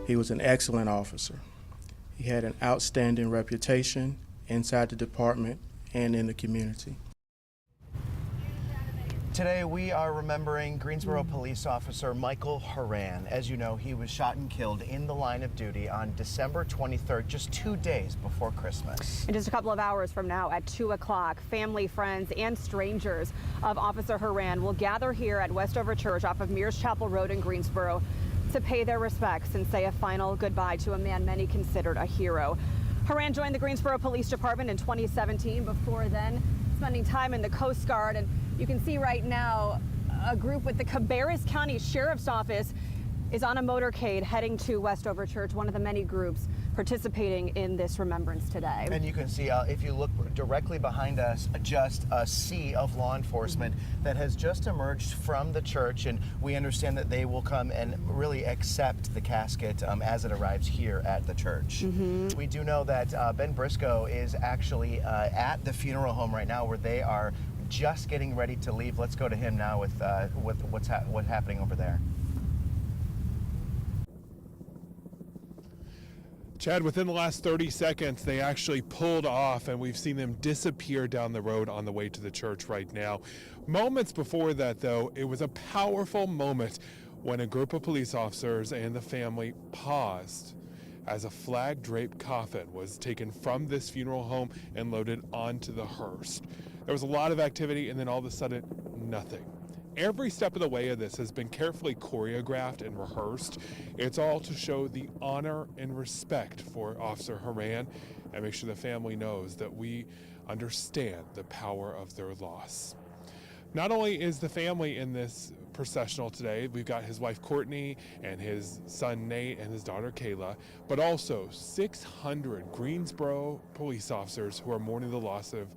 He was an excellent officer. He had an outstanding reputation inside the department and in the community. Today we are remembering Greensboro police officer Michael Horan. As you know, he was shot and killed in the line of duty on December 23rd, just 2 days before Christmas. In just a couple of hours from now at 2 o'clock, family, friends, and strangers of Officer Horan will gather here at Westover Church off of Mears Chapel Road in Greensboro to pay their respects and say a final goodbye to a man many considered a hero. Horan joined the Greensboro Police Department in 2017, before then spending time in the Coast Guard. And you can see right now a group with the Cabarrus County Sheriff's Office is on a motorcade heading to Westover Church, one of the many groups participating in this remembrance today. And you can see, if you look directly behind us, just a sea of law enforcement that has just emerged from the church, and we understand that they will come and really accept the casket as it arrives here at the church. We do know that Ben Briscoe is actually at the funeral home right now, where they are just getting ready to leave. Let's go to him now with what's happening over there. Chad, within the last 30 seconds, they actually pulled off, and we've seen them disappear down the road on the way to the church right now. Moments before that, though, it was a powerful moment when a group of police officers and the family paused as a flag-draped coffin was taken from this funeral home and loaded onto the hearse. There was a lot of activity, and then all of a sudden, nothing. Every step of the way of this has been carefully choreographed and rehearsed. It's all to show the honor and respect for Officer Horan and make sure the family knows that we understand the power of their loss. Not only is the family in this processional today, we've got his wife Courtney and his son Nate and his daughter Kayla, but also 600 Greensboro police officers who are mourning the loss of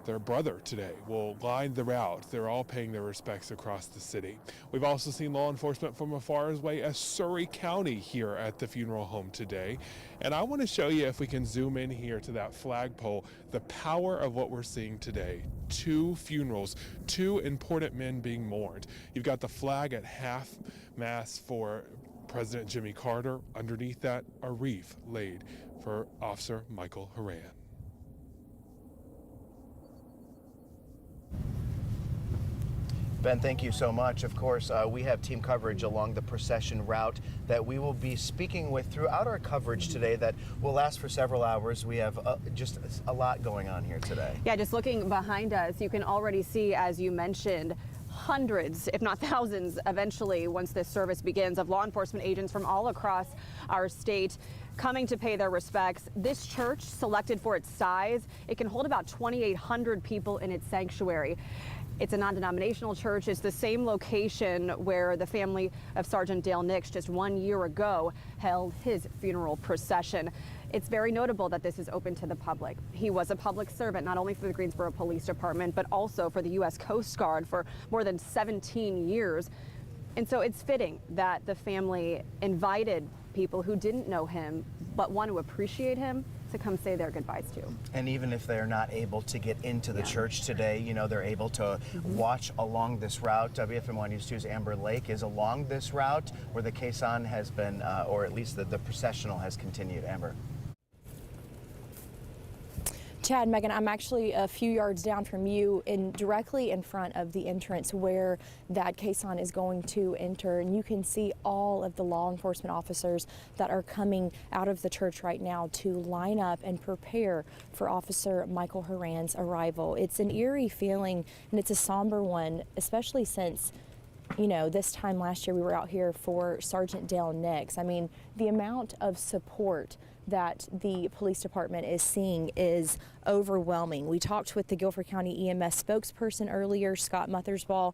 their brother today will line the route. They're all paying their respects across the city. We've also seen law enforcement from as far away as Surry County here at the funeral home today. And I want to show you, if we can zoom in here to that flagpole, the power of what we're seeing today. 2 funerals, 2 important men being mourned. You've got the flag at half mast for President Jimmy Carter. Underneath that, a wreath laid for Officer Michael Horan. Ben, thank you so much. Of course, we have team coverage along the procession route that we will be speaking with throughout our coverage today that will last for several hours. We have just a lot going on here today. Yeah, just looking behind us, you can already see, as you mentioned, hundreds, if not thousands, eventually, once this service begins, of law enforcement agents from all across our state coming to pay their respects. This church, selected for its size, it can hold about 2,800 people in its sanctuary. It's a non-denominational church. It's the same location where the family of Sergeant Dale Nix just 1 year ago held his funeral procession. It's very notable that this is open to the public. He was a public servant, not only for the Greensboro Police Department, but also for the U.S. Coast Guard for more than 17 years. And so it's fitting that the family invited people who didn't know him but want to appreciate him to come say their goodbyes to. And even if they're not able to get into the church today, you know, they're able to watch along this route. WFMY News 2's Amber Lake is along this route where the caisson has been, or at least the processional has continued. Amber. Chad, Megan, I'm actually a few yards down from you, directly in front of the entrance where that caisson is going to enter, and you can see all of the law enforcement officers that are coming out of the church right now to line up and prepare for Officer Michael Horan's arrival. It's an eerie feeling, and it's a somber one, especially since, you know, this time last year we were out here for Sergeant Dale Nix. I mean, the amount of support that the police department is seeing is overwhelming. We talked with the Guilford County EMS spokesperson earlier, Scott Mothersbaugh,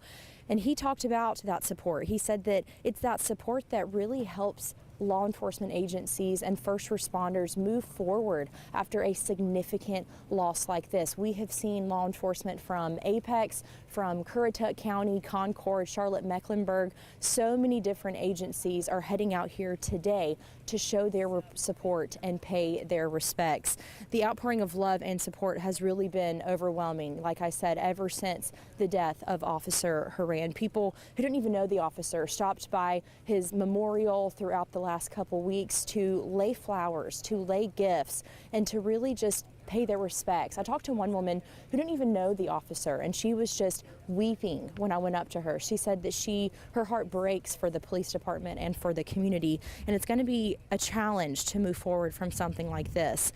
and he talked about that support. He said that it's that support that really helps law enforcement agencies and first responders move forward after a significant loss like this. We have seen law enforcement from Apex, from Currituck County, Concord, Charlotte, Mecklenburg. So many different agencies are heading out here today to show their support and pay their respects. The outpouring of love and support has really been overwhelming, like I said, ever since the death of Officer Horan. People who didn't even know the officer stopped by his memorial throughout the last couple weeks to lay flowers, to lay gifts, and to really just pay their respects. I talked to one woman who didn't even know the officer, and she was just weeping when I went up to her. She said that her heart breaks for the police department and for the community, and it's going to be a challenge to move forward from something like this.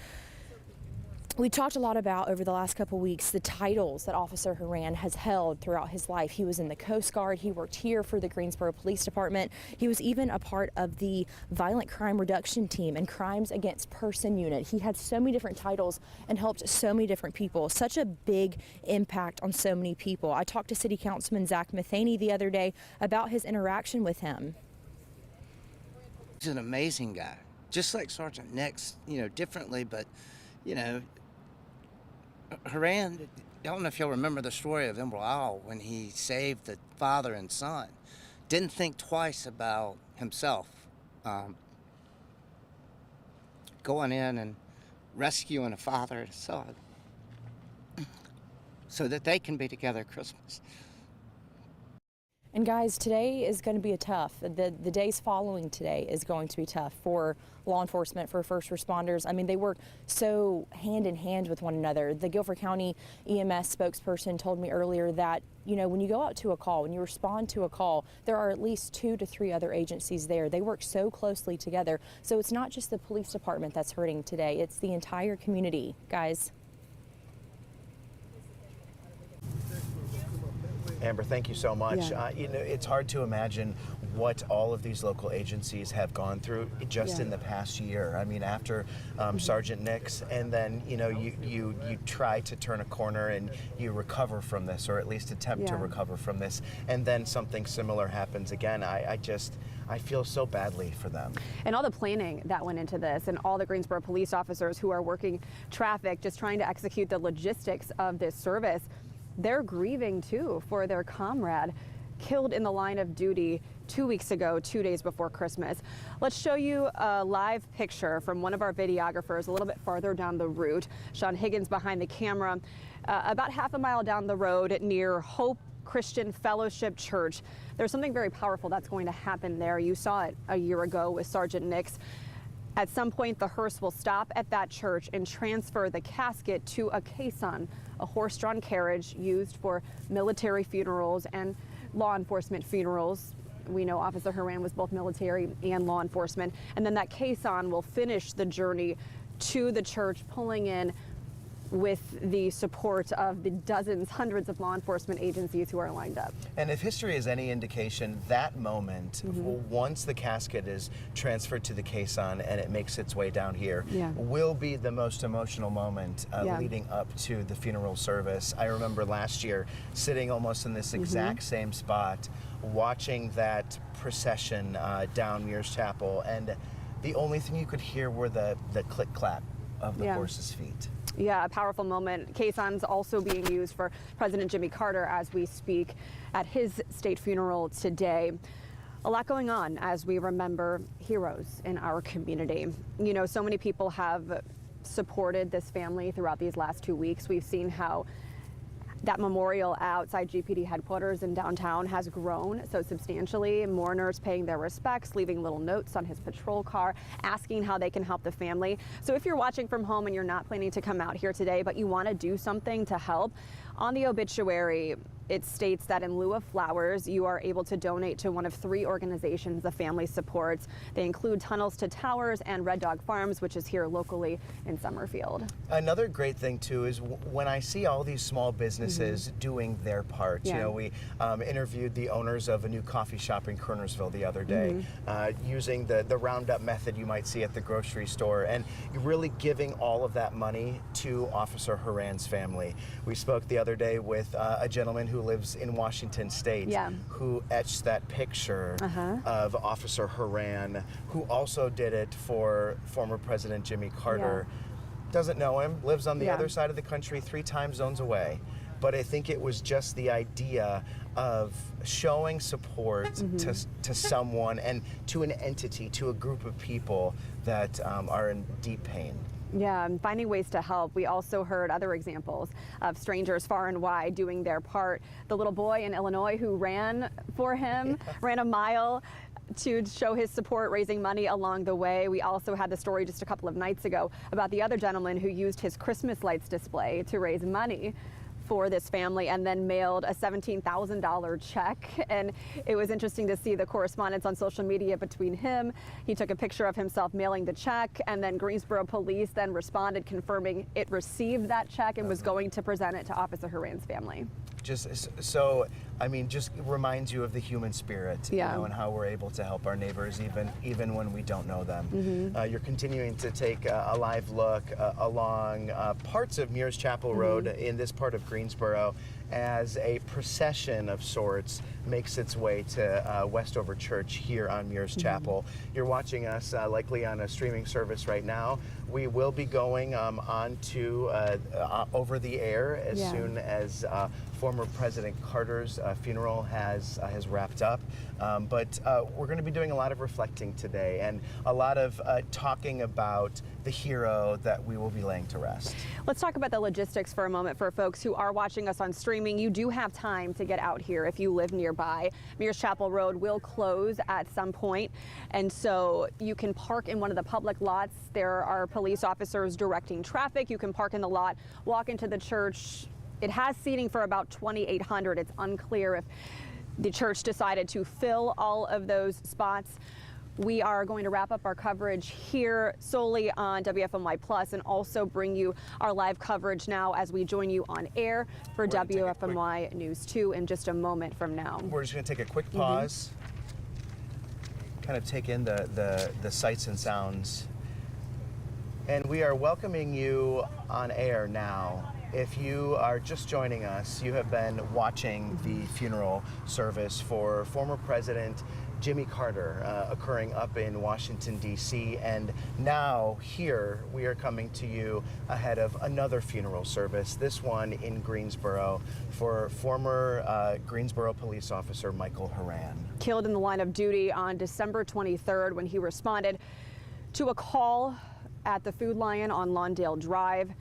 We talked a lot about, over the last couple weeks, the titles that Officer Horan has held throughout his life. He was in the Coast Guard. He worked here for the Greensboro Police Department. He was even a part of the Violent Crime Reduction Team and Crimes Against Person Unit. He had so many different titles and helped so many different people. Such a big impact on so many people. I talked to City Councilman Zach Matheny the other day about his interaction with him. He's an amazing guy, just like Sergeant Nix, you know, differently, but, you know, Horan, I don't know if you'll remember the story of Emerald Isle when he saved the father and son. Didn't think twice about himself. Going in and rescuing a father and a son so that they can be together at Christmas. And guys, today is going to be the days following today is going to be tough for law enforcement, for first responders. I mean, they work so hand in hand with one another. The Guilford County EMS spokesperson told me earlier that, you know, when you go out to a call, when you respond to a call, there are at least 2 to 3 other agencies there. They work so closely together. So it's not just the police department that's hurting today. It's the entire community, guys. Amber, thank you so much. Yeah. You know, it's hard to imagine what all of these local agencies have gone through just in the past year. I mean, after Sergeant Nix, and then, you know, you try to turn a corner and you recover from this, or at least attempt to recover from this, and then something similar happens again. I feel so badly for them. And all the planning that went into this, and all the Greensboro police officers who are working traffic, just trying to execute the logistics of this service. They're grieving too for their comrade killed in the line of duty 2 weeks ago, 2 days before Christmas. Let's show you a live picture from one of our videographers a little bit farther down the route. Sean Higgins behind the camera, about half a mile down the road near Hope Christian Fellowship Church. There's something very powerful that's going to happen there. You saw it a year ago with Sergeant Nix. At some point, the hearse will stop at that church and transfer the casket to a caisson, a horse-drawn carriage used for military funerals and law enforcement funerals. We know Officer Horan was both military and law enforcement. And then that caisson will finish the journey to the church, pulling in with the support of the dozens, hundreds of law enforcement agencies who are lined up. And if history is any indication, that moment, once the casket is transferred to the caisson and it makes its way down here, will be the most emotional moment leading up to the funeral service. I remember last year sitting almost in this exact same spot, watching that procession down Mears Chapel, and the only thing you could hear were the click-clap of the horse's feet. Yeah, a powerful moment. Caisson's also being used for President Jimmy Carter as we speak at his state funeral today. A lot going on as we remember heroes in our community. You know, so many people have supported this family throughout these last 2 weeks. We've seen how that memorial outside GPD headquarters in downtown has grown so substantially. Mourners paying their respects, leaving little notes on his patrol car, asking how they can help the family. So if you're watching from home and you're not planning to come out here today, but you want to do something to help, on the obituary, it states that in lieu of flowers, you are able to donate to one of 3 organizations the family supports. They include Tunnels to Towers and Red Dog Farms, which is here locally in Summerfield. Another great thing too is when I see all these small businesses doing their part. Yeah. You know, we interviewed the owners of a new coffee shop in Kernersville the other day, using the roundup method you might see at the grocery store, and really giving all of that money to Officer Horan's family. We spoke the other day with a gentleman who lives in Washington State, who etched that picture of Officer Horan, who also did it for former President Jimmy Carter. Doesn't know him, lives on the other side of the country, 3 time zones away. But I think it was just the idea of showing support to someone and to an entity, to a group of people that are in deep pain. Yeah, and finding ways to help. We also heard other examples of strangers far and wide doing their part. The little boy in Illinois who ran for him, ran a mile to show his support, raising money along the way. We also had the story just a couple of nights ago about the other gentleman who used his Christmas lights display to raise money for this family and then mailed a $17,000 check. And it was interesting to see the correspondence on social media between him. He took a picture of himself mailing the check, and then Greensboro police then responded confirming it received that check and was going to present it to Officer Horan's family. Just so, I mean, just reminds you of the human spirit, you know, and how we're able to help our neighbors even when we don't know them. You're continuing to take a live look along parts of Mears Chapel Road in this part of Greensboro as a procession of sorts makes its way to Westover Church here on Mears Chapel. You're watching us likely on a streaming service right now. We will be going on to over the air as soon as former President Carter's funeral has wrapped up. But we're going to be doing a lot of reflecting today and a lot of talking about the hero that we will be laying to rest. Let's talk about the logistics for a moment for folks who are watching us on streaming. You do have time to get out here if you live nearby. Mears Chapel Road will close at some point, and so you can park in one of the public lots. There are police officers directing traffic. You can park in the lot, walk into the church. It has seating for about 2,800. It's unclear if the church decided to fill all of those spots. We are going to wrap up our coverage here solely on WFMY Plus and also bring you our live coverage now as we join you on air for WFMY News 2 in just a moment from now. We're just going to take a quick pause, kind of take in the sights and sounds. And we are welcoming you on air now. If you are just joining us, you have been watching the funeral service for former President Jimmy Carter occurring up in Washington, D.C. And now here we are coming to you ahead of another funeral service, this one in Greensboro, for former Greensboro police officer Michael Horan. Killed in the line of duty on December 23rd when he responded to a call at the Food Lion on Lawndale Drive.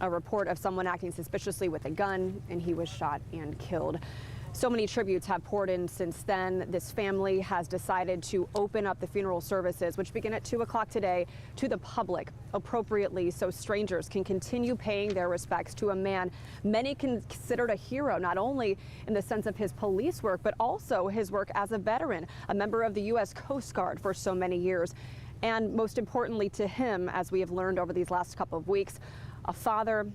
A report of someone acting suspiciously with a gun, and he was shot and killed. So many tributes have poured in since then. This family has decided to open up the funeral services, which begin at 2 o'clock today, to the public appropriately so strangers can continue paying their respects to a man many considered a hero, not only in the sense of his police work, but also his work as a veteran, a member of the U.S. Coast Guard for so many years. And most importantly to him, as we have learned over these last couple of weeks, a father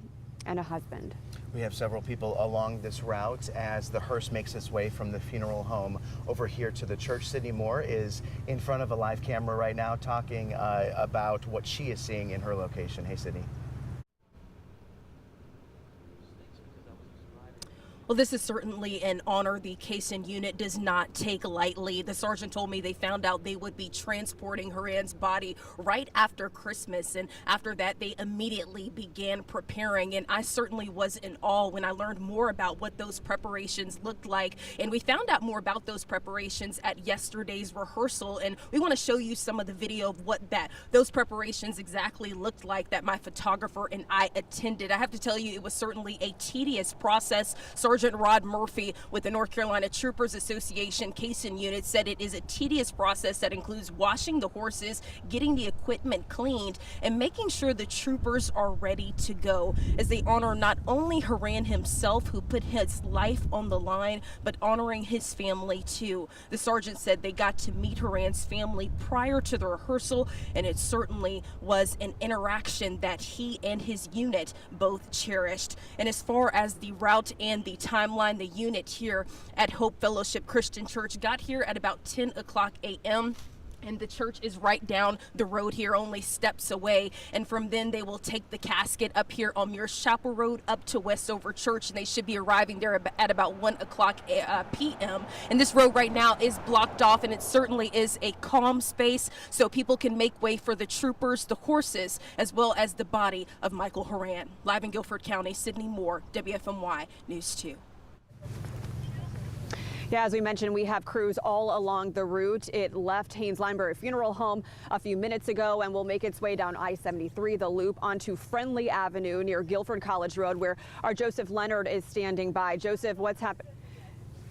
and a husband. We have several people along this route as the hearse makes its way from the funeral home over here to the church. Sydney Moore is in front of a live camera right now talking about what she is seeing in her location. Hey, Sydney. Well, this is certainly an honor the Caisson Unit does not take lightly. The sergeant told me they found out they would be transporting Horan's body right after Christmas, and after that they immediately began preparing, and I certainly was in awe when I learned more about what those preparations looked like. And we found out more about those preparations at yesterday's rehearsal, and we want to show you some of the video of what those preparations exactly looked like that my photographer and I attended. I have to tell you, it was certainly a tedious process. Sergeant Rod Murphy with the North Carolina Troopers Association Caisson Unit said it is a tedious process that includes washing the horses, getting the equipment cleaned, and making sure the troopers are ready to go as they honor not only Horan himself, who put his life on the line, but honoring his family too. The sergeant said they got to meet Horan's family prior to the rehearsal, and it certainly was an interaction that he and his unit both cherished. And as far as the route and the timeline, the unit here at Hope Fellowship Christian Church got here at about 10 o'clock a.m. and the church is right down the road here, only steps away. And from then they will take the casket up here on Muir's Chapel Road up to Westover Church, and they should be arriving there at about 1 o'clock p.m. And this road right now is blocked off, and it certainly is a calm space so people can make way for the troopers, the horses, as well as the body of Michael Horan. Live in Guilford County, Sydney Moore, Wfmy News 2. Yeah, as we mentioned, we have crews all along the route. It left Haynes-Linebury Funeral Home a few minutes ago and will make its way down I-73, the loop, onto Friendly Avenue near Guilford College Road, where our Joseph Leonard is standing by. Joseph, what's happening?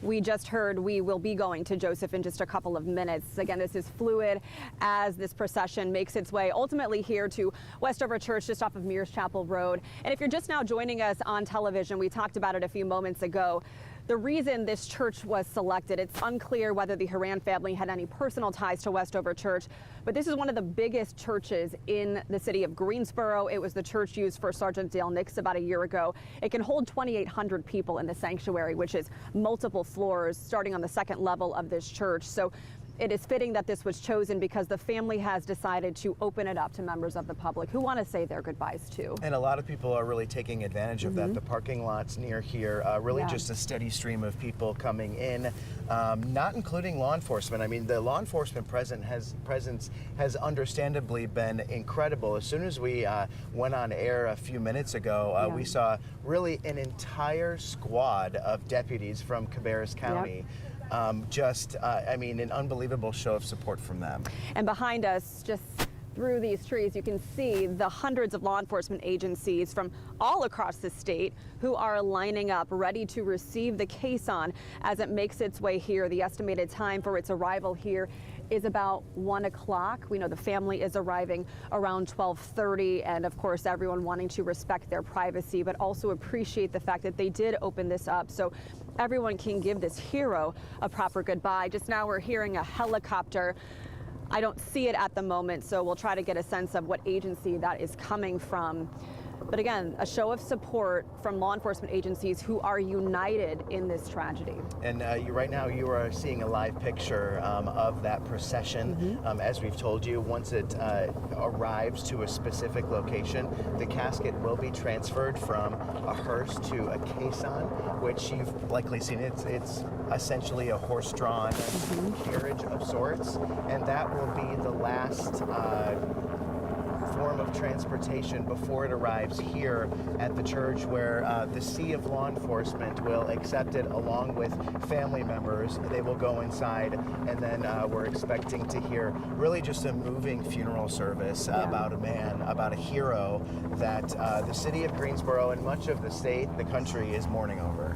We just heard we will be going to Joseph in just a couple of minutes. Again, this is fluid as this procession makes its way ultimately here to Westover Church just off of Muir's Chapel Road. And if you're just now joining us on television, we talked about it a few moments ago. The reason this church was selected, it's unclear whether the Horan family had any personal ties to Westover Church, but this is one of the biggest churches in the city of Greensboro. It was the church used for Sergeant Dale Nix about a year ago. It can hold 2,800 people in the sanctuary, which is multiple floors starting on the second level of this church. So it is fitting that this was chosen because the family has decided to open it up to members of the public who want to say their goodbyes too. And a lot of people are really taking advantage of that. The parking lots near here, really just a steady stream of people coming in, not including law enforcement. I mean, the law enforcement presence has understandably been incredible. As soon as we went on air a few minutes ago, we saw really an entire squad of deputies from Cabarrus County. I mean, an unbelievable show of support from them. And behind us, just through these trees, you can see the hundreds of law enforcement agencies from all across the state who are lining up ready to receive the caisson as it makes its way here. The estimated time for its arrival here is about 1 o'clock. We know the family is arriving around 12:30, and of course everyone wanting to respect their privacy, but also appreciate the fact that they did open this up so everyone can give this hero a proper goodbye. Just now we're hearing a helicopter. I don't see it at the moment, so we'll try to get a sense of what agency that is coming from. But again, a show of support from law enforcement agencies who are united in this tragedy. And right now you are seeing a live picture of that procession. As we've told you, once it arrives to a specific location, the casket will be transferred from a hearse to a caisson, which you've likely seen. It's essentially a horse-drawn carriage of sorts, and that will be the last form of transportation before it arrives here at the church, where the sea of law enforcement will accept it along with family members. They will go inside, and then we're expecting to hear really just a moving funeral service about a man, about a hero that the city of Greensboro and much of the state, the country, is mourning over.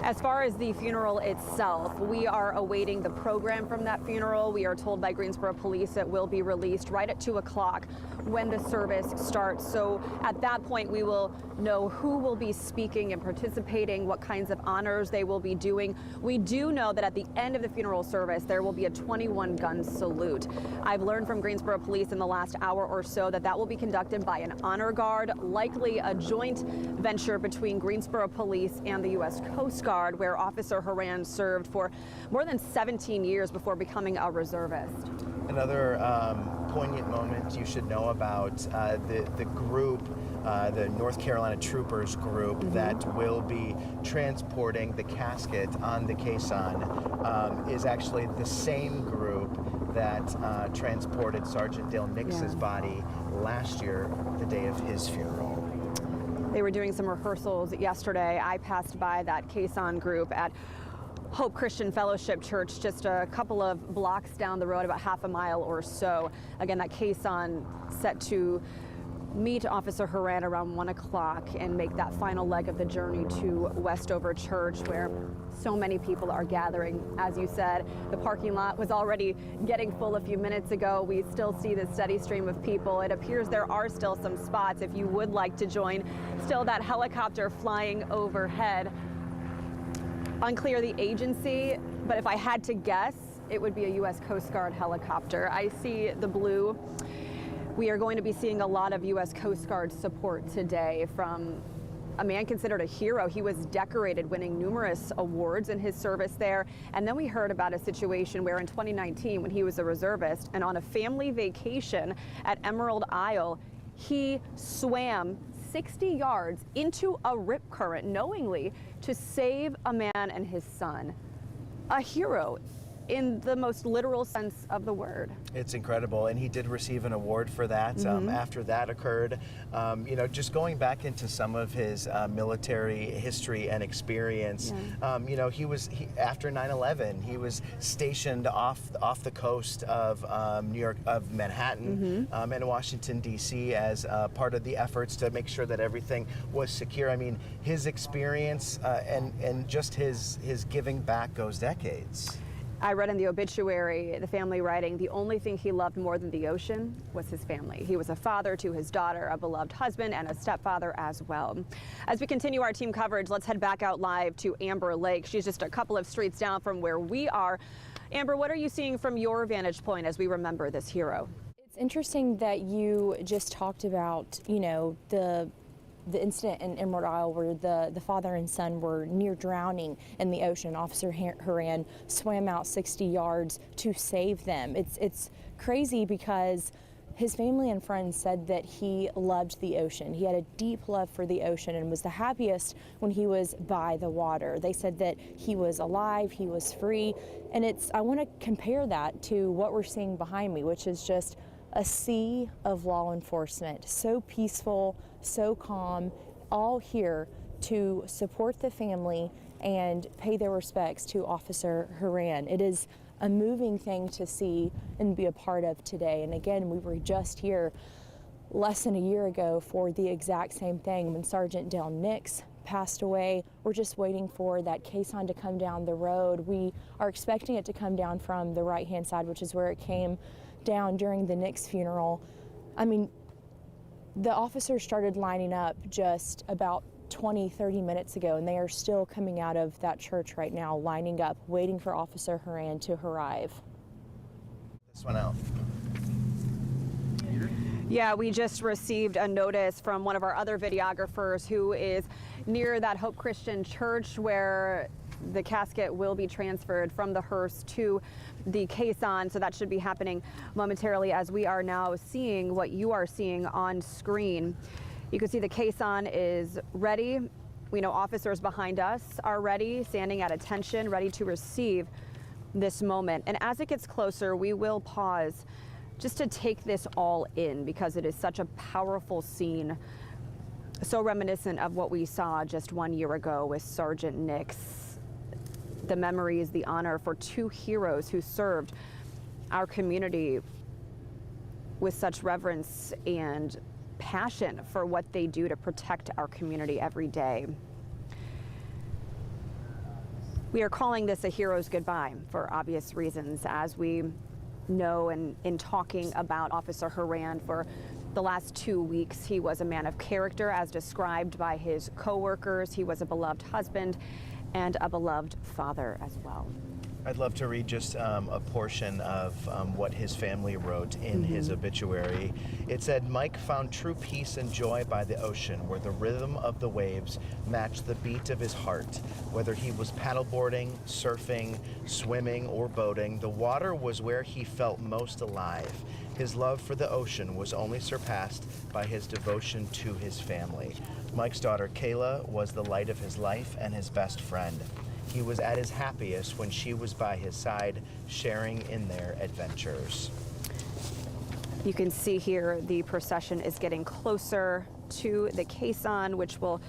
As far as the funeral itself, we are awaiting the program from that funeral. We are told by Greensboro Police it will be released right at 2 o'clock when the service starts. So at that point, we will know who will be speaking and participating, what kinds of honors they will be doing. We do know that at the end of the funeral service, there will be a 21-gun salute. I've learned from Greensboro Police in the last hour or so that that will be conducted by an honor guard, likely a joint venture between Greensboro Police and the U.S. Coast Guard, where Officer Horan served for more than 17 years before becoming a reservist. Another poignant moment you should know about, the group the North Carolina Troopers group that will be transporting the casket on the Caisson is actually the same group that transported Sergeant Dale Nix's body last year, the day of his funeral. They were doing some rehearsals yesterday. I passed by that Caisson group at Hope Christian Fellowship Church just a couple of blocks down the road, about half a mile or so. Again, that Caisson set to meet Officer Horan around 1 o'clock and make that final leg of the journey to Westover Church, where so many people are gathering. As you said, the parking lot was already getting full a few minutes ago. We still see the steady stream of people. It appears there are still some spots if you would like to join. Still that helicopter flying overhead. Unclear the agency, but if I had to guess, it would be a U.S. Coast Guard helicopter. I see the blue. We are going to be seeing a lot of U.S. Coast Guard support today from a man considered a hero. He was decorated, winning numerous awards in his service there. And then we heard about a situation where in 2019, when he was a reservist and on a family vacation at Emerald Isle, he swam 60 yards into a rip current knowingly to save a man and his son. A hero in the most literal sense of the word. It's incredible, and he did receive an award for that after that occurred. You know, just going back into some of his military history and experience, you know, after 9/11, he was stationed off the coast of New York, of Manhattan, and Washington, D.C. as part of the efforts to make sure that everything was secure. I mean, his experience and just his giving back goes decades. I read in the obituary, the family writing, the only thing he loved more than the ocean was his family. He was a father to his daughter, a beloved husband, and a stepfather as well. As we continue our team coverage, let's head back out live to Amber Lake. She's just a couple of streets down from where we are. Amber, what are you seeing from your vantage point as we remember this hero? It's interesting that you just talked about, you know, the incident in Emerald Isle where the father and son were near drowning in the ocean. Officer Horan swam out 60 yards to save them. It's crazy because his family and friends said that he loved the ocean. He had a deep love for the ocean and was the happiest when he was by the water. They said that he was alive, he was free, and I want to compare that to what we're seeing behind me, which is just a sea of law enforcement, so peaceful, so calm, all here to support the family and pay their respects to Officer Horan. It is a moving thing to see and be a part of today. And again, we were just here less than a year ago for the exact same thing when Sergeant Dale Nix passed away. We're just waiting for that caisson to come down the road. We are expecting it to come down from the right-hand side, which is where it came down during the Nix funeral. I mean, the officers started lining up just about 20-30 minutes ago, and they are still coming out of that church right now, lining up, waiting for Officer Horan to arrive. This one out. Yeah, we just received a notice from one of our other videographers who is near that Hope Christian Church where the casket will be transferred from the hearse to the caisson, so that should be happening momentarily as we are now seeing what you are seeing on screen. You can see the caisson is ready. We know officers behind us are ready, standing at attention, ready to receive this moment. And as it gets closer, we will pause just to take this all in because it is such a powerful scene, so reminiscent of what we saw just 1 year ago with Sergeant Nix. The memories, the honor for two heroes who served our community with such reverence and passion for what they do to protect our community every day. We are calling this a hero's goodbye for obvious reasons, as we know, and in talking about Officer Horan for the last 2 weeks, he was a man of character as described by his co-workers. He was a beloved husband and a beloved father as well. I'd love to read just a portion of what his family wrote in his obituary. It said, Mike found true peace and joy by the ocean, where the rhythm of the waves matched the beat of his heart. Whether he was paddleboarding, surfing, swimming, or boating, the water was where he felt most alive. His love for the ocean was only surpassed by his devotion to his family. Mike's daughter, Kayla, was the light of his life and his best friend. He was at his happiest when she was by his side, sharing in their adventures. You can see here the procession is getting closer to the caisson, which will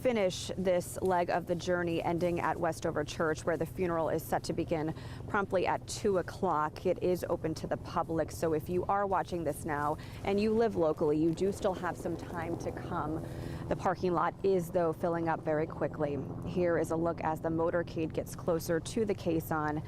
finish this leg of the journey, ending at Westover Church, where the funeral is set to begin promptly at 2 o'clock. It is open to the public, so if you are watching this now and you live locally, you do still have some time to come. The parking lot is, though, filling up very quickly. Here is a look as the motorcade gets closer to the caisson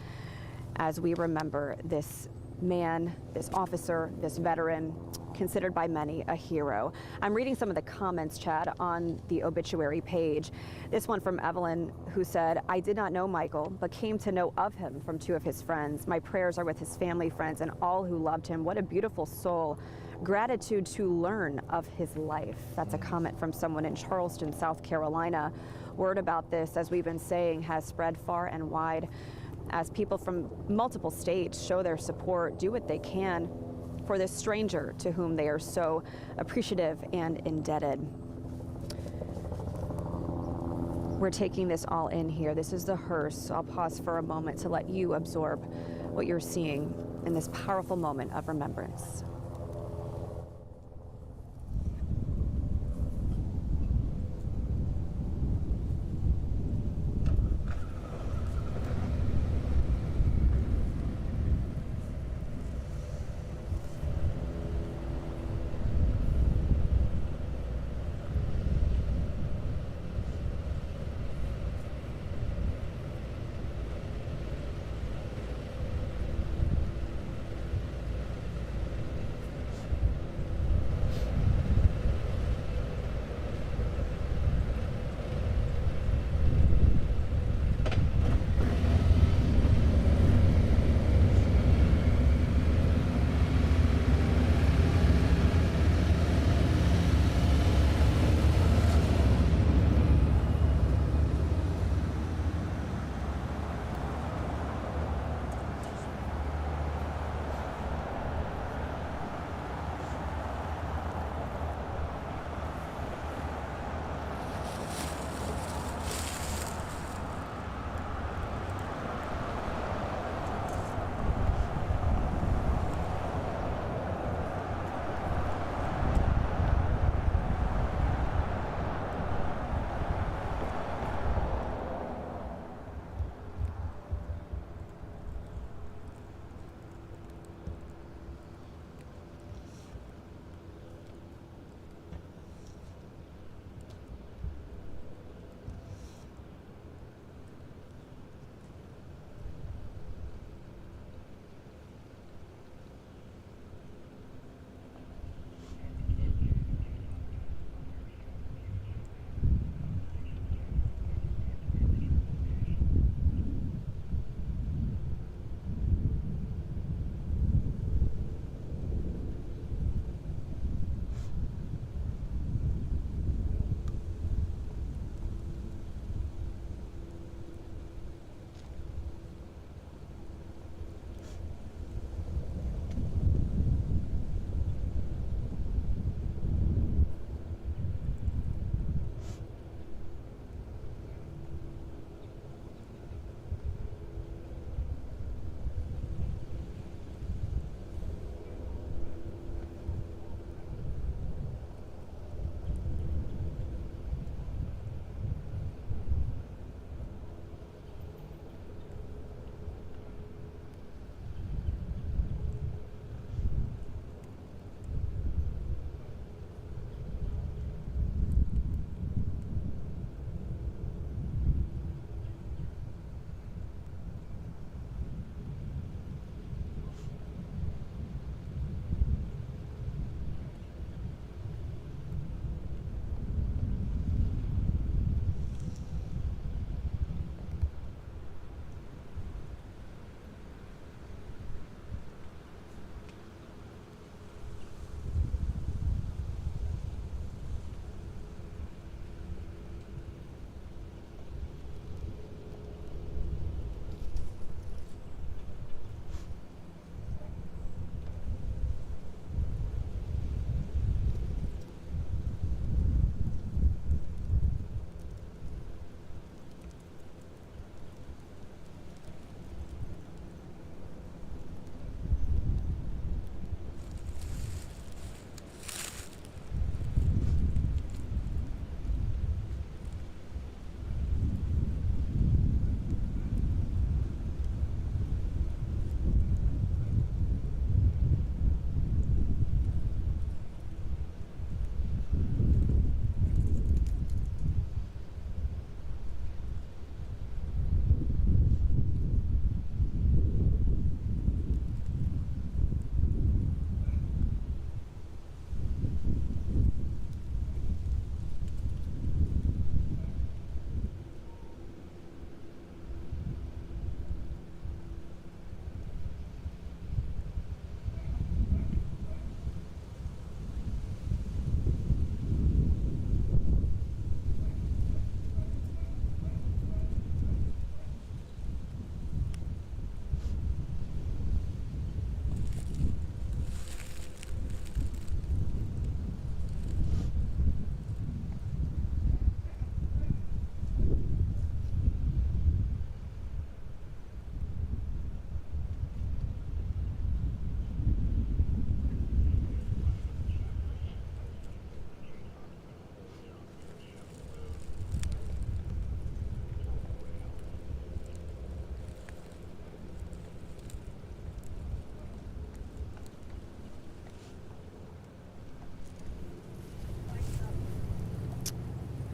as we remember this man, this officer, this veteran, considered by many a hero. I'm reading some of the comments, Chad, on the obituary page. This one from Evelyn, who said, I did not know Michael, but came to know of him from 2 of his friends. My prayers are with his family, friends, and all who loved him. What a beautiful soul. Gratitude to learn of his life. That's a comment from someone in Charleston, South Carolina. Word about this, as we've been saying, has spread far and wide as people from multiple states show their support, do what they can for this stranger to whom they are so appreciative and indebted. We're taking this all in here. This is the hearse. So I'll pause for a moment to let you absorb what you're seeing in this powerful moment of remembrance.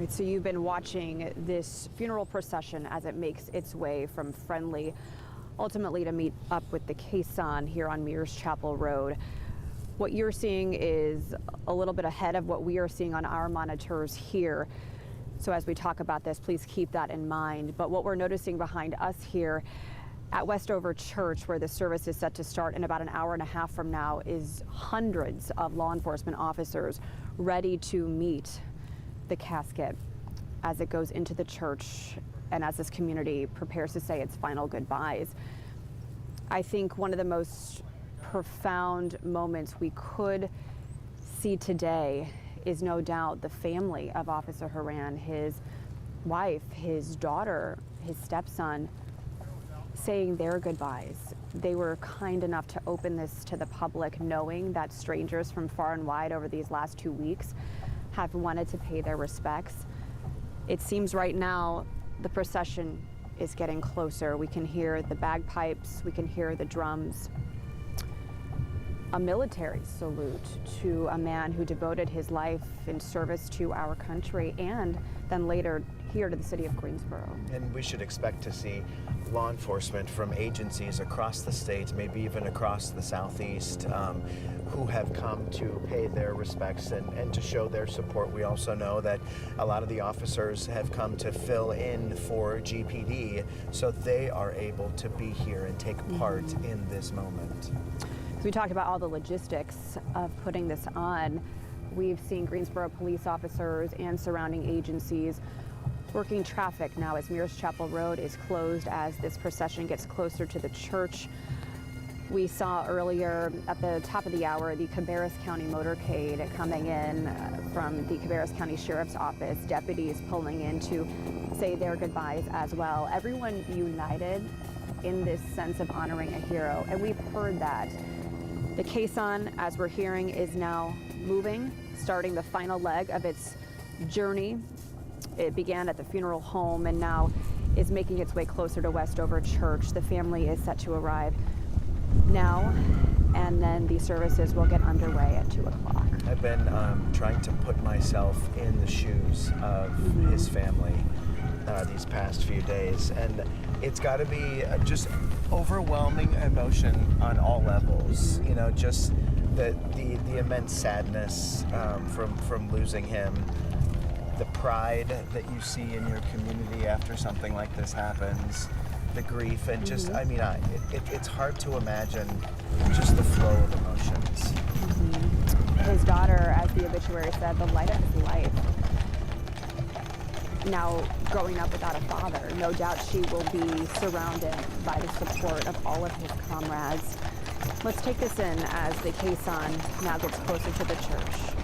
Right, so you've been watching this funeral procession as it makes its way from Friendly, ultimately to meet up with the Caisson here on Mears Chapel Road. What you're seeing is a little bit ahead of what we are seeing on our monitors here. So as we talk about this, please keep that in mind. But what we're noticing behind us here at Westover Church, where the service is set to start in about an hour and a half from now, is hundreds of law enforcement officers ready to meet the casket as it goes into the church and as this community prepares to say its final goodbyes. I think one of the most profound moments we could see today is no doubt the family of Officer Horan, his wife, his daughter, his stepson, saying their goodbyes. They were kind enough to open this to the public, knowing that strangers from far and wide over these last 2 weeks have wanted to pay their respects. It seems right now the procession is getting closer. We can hear the bagpipes, we can hear the drums. A military salute to a man who devoted his life in service to our country and then later here to the city of Greensboro. And we should expect to see law enforcement from agencies across the state, maybe even across the southeast, who have come to pay their respects and to show their support. We also know that a lot of the officers have come to fill in for GPD, so they are able to be here and take part in this moment. So we talked about all the logistics of putting this on. We've seen Greensboro police officers and surrounding agencies working traffic now as Mears Chapel Road is closed as this procession gets closer to the church. We saw earlier at the top of the hour the Cabarrus County motorcade coming in from the Cabarrus County Sheriff's Office, deputies pulling in to say their goodbyes as well. Everyone united in this sense of honoring a hero, and we've heard that. The Caisson, as we're hearing, is now moving, starting the final leg of its journey. It began at the funeral home and now is making its way closer to Westover Church. The family is set to arrive now, and then the services will get underway at 2 o'clock. I've been trying to put myself in the shoes of his family these past few days, and it's got to be just overwhelming emotion on all levels. You know, just the immense sadness from losing him, the pride that you see in your community after something like this happens, the grief, and just, I mean, it's hard to imagine just the flow of emotions. His daughter, as the obituary said, the light of his life. Now growing up without a father, no doubt she will be surrounded by the support of all of his comrades. Let's take this in as the Caisson now gets closer to the church.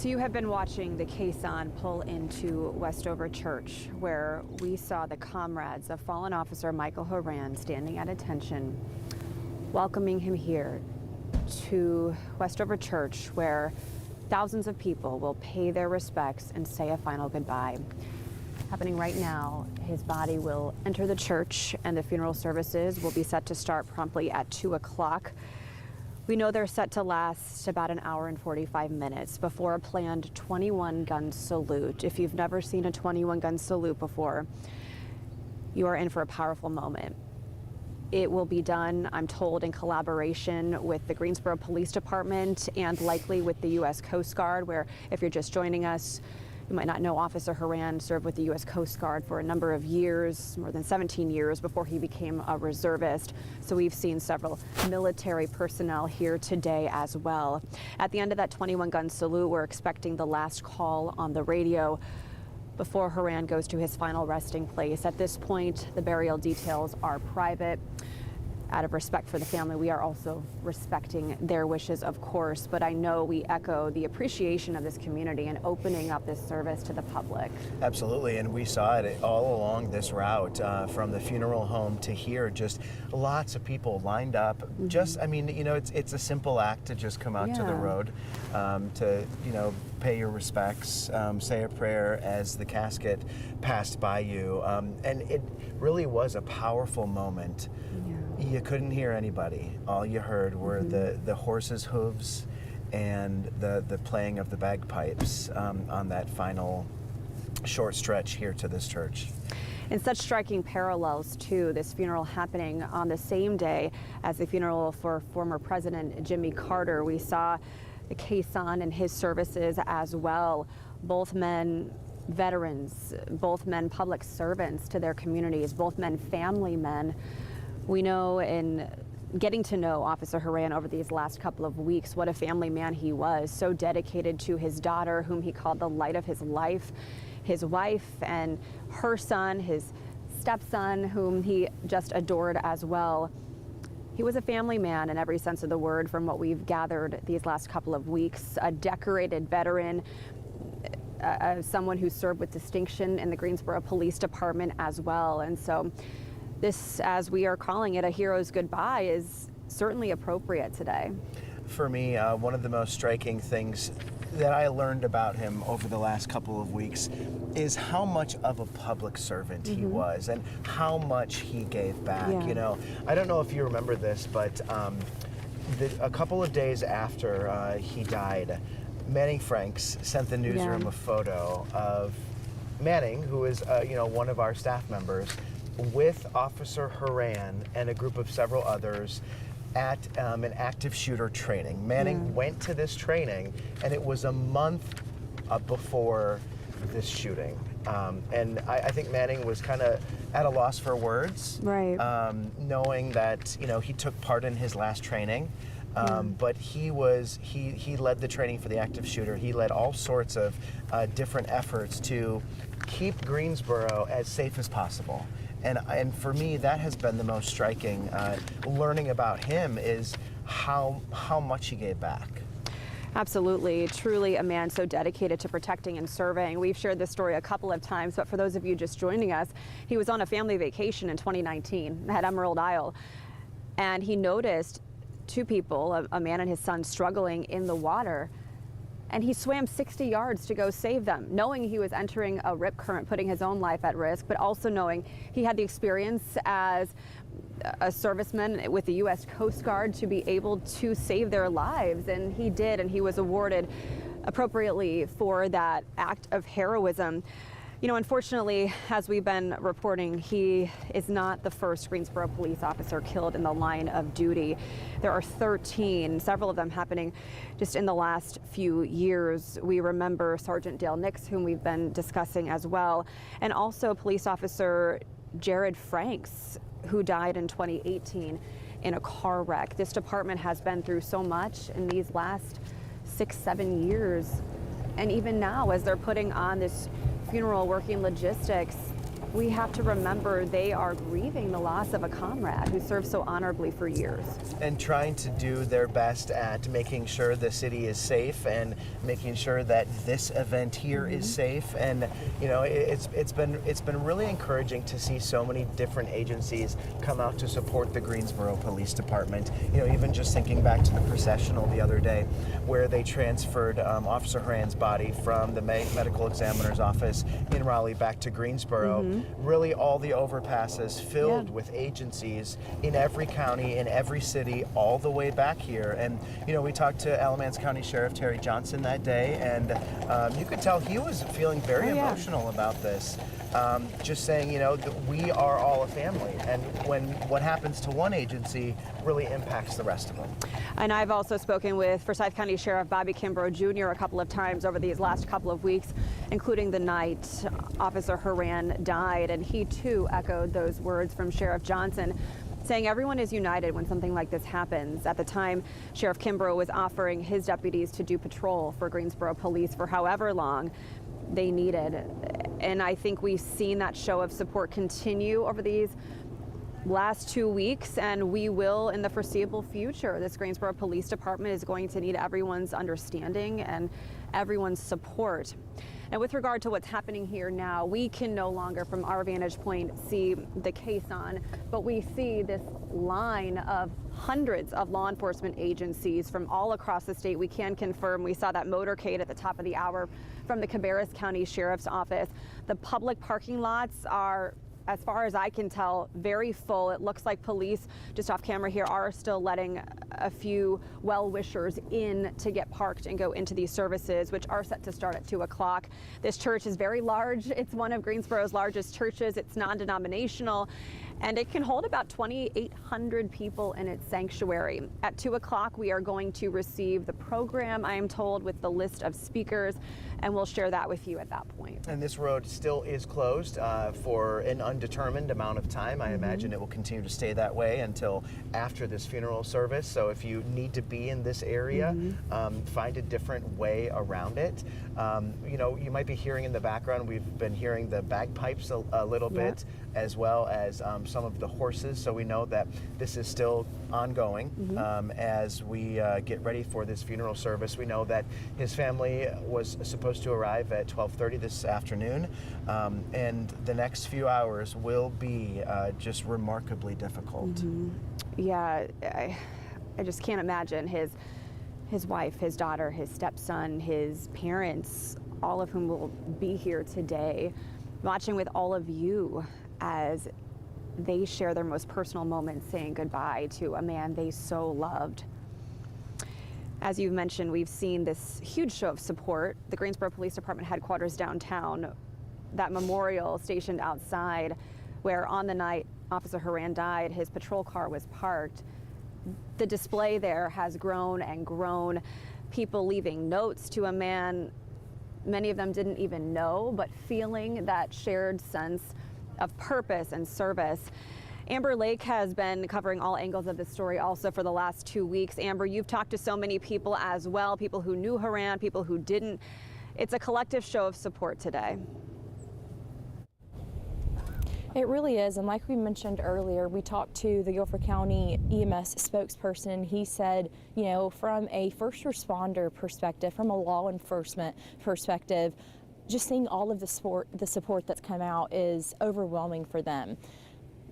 So you have been watching the caisson pull into Westover Church, where we saw the comrades of fallen officer Michael Horan standing at attention, welcoming him here to Westover Church, where thousands of people will pay their respects and say a final goodbye. Happening right now, his body will enter the church and the funeral services will be set to start promptly at 2 o'clock. We know they're set to last about an hour and 45 minutes before a planned 21-gun salute. If you've never seen a 21-gun salute before, you are in for a powerful moment. It will be done, I'm told, in collaboration with the Greensboro Police Department and likely with the U.S. Coast Guard, where if you're just joining us, you might not know Officer Horan served with the U.S. Coast Guard for a number of years, more than 17 years before he became a reservist. So we've seen several military personnel here today as well. At the end of that 21-gun salute, we're expecting the last call on the radio before Horan goes to his final resting place. At this point, the burial details are private. Out of respect for the family, we are also respecting their wishes, of course, but I know we echo the appreciation of this community and opening up this service to the public. Absolutely, and we saw it all along this route, from the funeral home to here, just lots of people lined up. Just, I mean, you know, it's a simple act to just come out to the road, to, you know, pay your respects, say a prayer as the casket passed by you, and it really was a powerful moment. You couldn't hear anybody. All you heard were the horses' hooves and the playing of the bagpipes on that final short stretch here to this church. In such striking parallels to this funeral happening on the same day as the funeral for former President Jimmy Carter, we saw the caisson and his services as well. Both men veterans, both men public servants to their communities, both men family men. We know in getting to know Officer Horan over these last couple of weeks what a family man he was, so dedicated to his daughter, whom he called the light of his life, his wife and her son, his stepson, whom he just adored as well. He was a family man in every sense of the word from what we've gathered these last couple of weeks, a decorated veteran, someone who served with distinction in the Greensboro Police Department as well. And so this, as we are calling it, a hero's goodbye, is certainly appropriate today. For me, one of the most striking things that I learned about him over the last couple of weeks is how much of a public servant he was and how much he gave back. You know, I don't know if you remember this, but a couple of days after he died, Manning Franks sent the newsroom a photo of Manning, who is you know, one of our staff members, with Officer Horan and a group of several others at an active shooter training. Manning went to this training, and it was a month before this shooting. And I think Manning was kind of at a loss for words, knowing that, you know, he took part in his last training. But he led the training for the active shooter. He led all sorts of different efforts to keep Greensboro as safe as possible. And for me, that has been the most striking. Learning about him is how much he gave back. Absolutely. Truly a man so dedicated to protecting and serving. We've shared this story a couple of times, but for those of you just joining us, he was on a family vacation in 2019 at Emerald Isle, and he noticed two people, a man and his son, struggling in the water. And he swam 60 yards to go save them, knowing he was entering a rip current, putting his own life at risk, but also knowing he had the experience as a serviceman with the U.S. Coast Guard to be able to save their lives. And he did, and he was awarded appropriately for that act of heroism. You know, unfortunately, as we've been reporting, he is not the first Greensboro police officer killed in the line of duty. There are 13, several of them happening just in the last few years. We remember Sergeant Dale Nix, whom we've been discussing as well, and also police officer Jared Franks, who died in 2018 in a car wreck. This department has been through so much in these last 6-7 years. And even now, as they're putting on this funeral, working logistics, we have to remember they are grieving the loss of a comrade who served so honorably for years. And trying to do their best at making sure the city is safe and making sure that this event here is safe. And you know, it's been really encouraging to see so many different agencies come out to support the Greensboro Police Department. You know, even just thinking back to the processional the other day, where they transferred Officer Horan's body from the medical examiner's office in Raleigh back to Greensboro. Really, all the overpasses filled with agencies in every county, in every city, all the way back here. And you know, we talked to Alamance County Sheriff Terry Johnson that day, and you could tell he was feeling very emotional about this. Just saying, you know, that we are all a family, and when what happens to one agency really impacts the rest of them. And I've also spoken with Forsyth County Sheriff Bobby Kimbrough Jr. a couple of times over these last couple of weeks, including the night Officer Horan died, and he too echoed those words from Sheriff Johnson, saying everyone is united when something like this happens. At the time, Sheriff Kimbrough was offering his deputies to do patrol for Greensboro Police for however long they needed. And I think we've seen that show of support continue over these last 2 weeks, and we will in the foreseeable future. This Greensboro Police Department is going to need everyone's understanding and everyone's support. And with regard to what's happening here now, we can no longer, from our vantage point, see the caisson, but we see this line of hundreds of law enforcement agencies from all across the state. We can confirm we saw that motorcade at the top of the hour from the Cabarrus County Sheriff's Office. The public parking lots are, as far as I can tell, very full. It looks like police, just off camera here, are still letting a few well-wishers in to get parked and go into these services, which are set to start at 2 o'clock. This church is very large. It's one of Greensboro's largest churches. It's non-denominational, and it can hold about 2,800 people in its sanctuary. At 2 o'clock, we are going to receive the program, I am told, with the list of speakers, and we'll share that with you at that point. And this road still is closed for an undetermined amount of time. I imagine it will continue to stay that way until after this funeral service. So if you need to be in this area, find a different way around it. You know, you might be hearing in the background, we've been hearing the bagpipes a little bit, as well as some of the horses. So we know that this is still ongoing as we get ready for this funeral service. We know that his family was supposed to arrive at 12:30 this afternoon, and the next few hours will be just remarkably difficult. Yeah, I just can't imagine his wife, his daughter, his stepson, his parents, all of whom will be here today, watching with all of you as they share their most personal moments saying goodbye to a man they so loved. As you mentioned, we've seen this huge show of support. The Greensboro Police Department headquarters downtown, that memorial stationed outside where on the night Officer Horan died, his patrol car was parked. The display there has grown and grown. People leaving notes to a man many of them didn't even know, but feeling that shared sense of purpose and service. Amber Lake has been covering all angles of this story also for the last 2 weeks. Amber, you've talked to so many people as well, people who knew Horan, people who didn't. It's a collective show of support today. It really is, and like we mentioned earlier, we talked to the Guilford County EMS spokesperson. He said, you know, from a first responder perspective, from a law enforcement perspective, just seeing all of the support that's come out is overwhelming for them.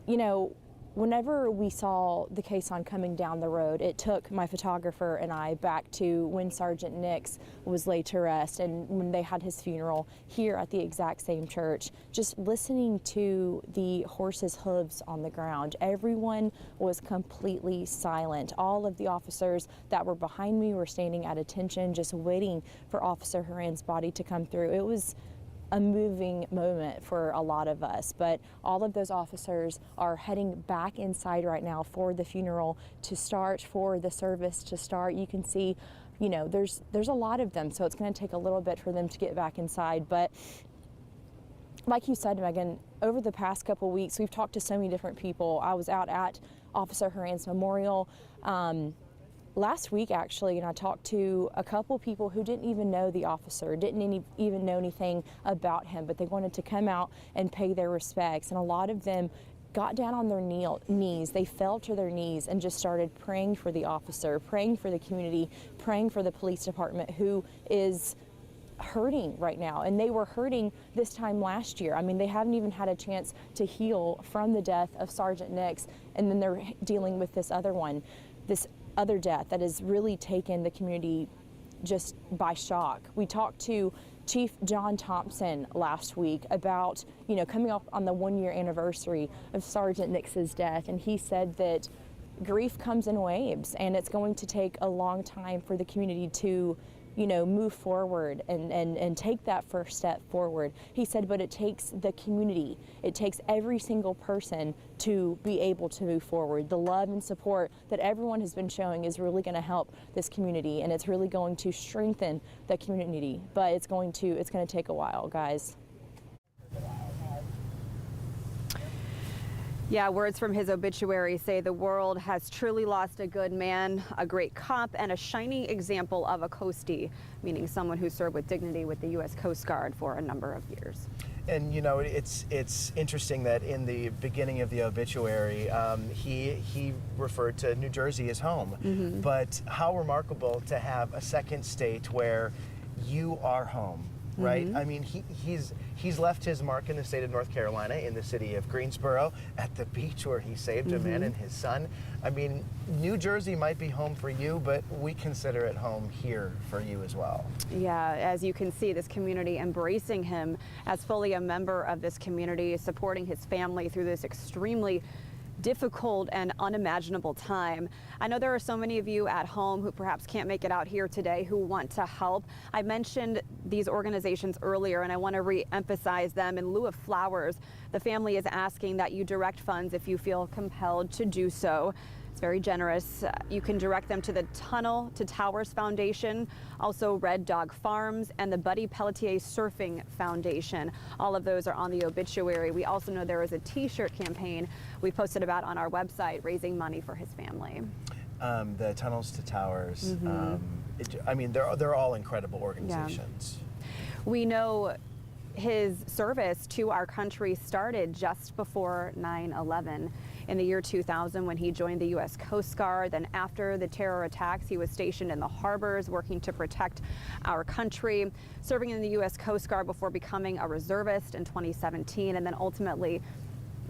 You know, whenever we saw the caisson coming down the road, it took my photographer and I back to when Sergeant Nix was laid to rest and when they had his funeral here at the exact same church. Just listening to the horses' hooves on the ground, everyone was completely silent. All of the officers that were behind me were standing at attention, just waiting for Officer Horan's body to come through. It was a moving moment for a lot of us, but all of those officers are heading back inside right now for the funeral to start, for the service to start. You can see, you know, there's a lot of them, so it's going to take a little bit for them to get back inside. But like you said, Megan, over the past couple weeks, we've talked to so many different people. I was out at Officer Horan's memorial last week actually, and I talked to a couple people who didn't even know the officer, didn't even know anything about him, but they wanted to come out and pay their respects. And a lot of them got down on their knees. They fell to their knees and just started praying for the officer, praying for the community, praying for the police department, who is hurting right now. And they were hurting this time last year. I mean, they haven't even had a chance to heal from the death of Sergeant Nix, and then they're dealing with this other one, this other death that has really taken the community just by shock. We talked to Chief John Thompson last week about, coming up on the 1-year anniversary of Sergeant Nix's death, and he said that grief comes in waves, and it's going to take a long time for the community to move forward and take that first step forward. He said, but it takes the community, it takes every single person to be able to move forward. The love and support that everyone has been showing is really going to help this community, and it's really going to strengthen the community, but it's going to take a while, guys. Yeah, words from his obituary say the world has truly lost a good man, a great cop, and a shining example of a coastie, meaning someone who served with dignity with the U.S. Coast Guard for a number of years. And it's interesting that in the beginning of the obituary, he referred to New Jersey as home. Mm-hmm. But how remarkable to have a second state where you are home. Right? Mm-hmm. I mean, he's left his mark in the state of North Carolina, in the city of Greensboro, at the beach where he saved a man and his son. I mean, New Jersey might be home for you, but we consider it home here for you as well. Yeah, as you can see, this community embracing him as fully a member of this community, supporting his family through this extremely difficult and unimaginable time. I know there are so many of you at home who perhaps can't make it out here today who want to help. I mentioned these organizations earlier, and I want to re-emphasize them. In lieu of flowers, the family is asking that you direct funds if you feel compelled to do so. It's very generous. You can direct them to the Tunnel to Towers Foundation, also Red Dog Farms, and the Buddy Pelletier Surfing Foundation. All of those are on the obituary. We also know there is a t-shirt campaign we posted about on our website, raising money for his family. The Tunnels to Towers, I mean, they're all incredible organizations. Yeah. We know his service to our country started just before 9/11. In the year 2000, when he joined the U.S. Coast Guard. Then after the terror attacks, he was stationed in the harbors working to protect our country, serving in the U.S. Coast Guard before becoming a reservist in 2017, and then ultimately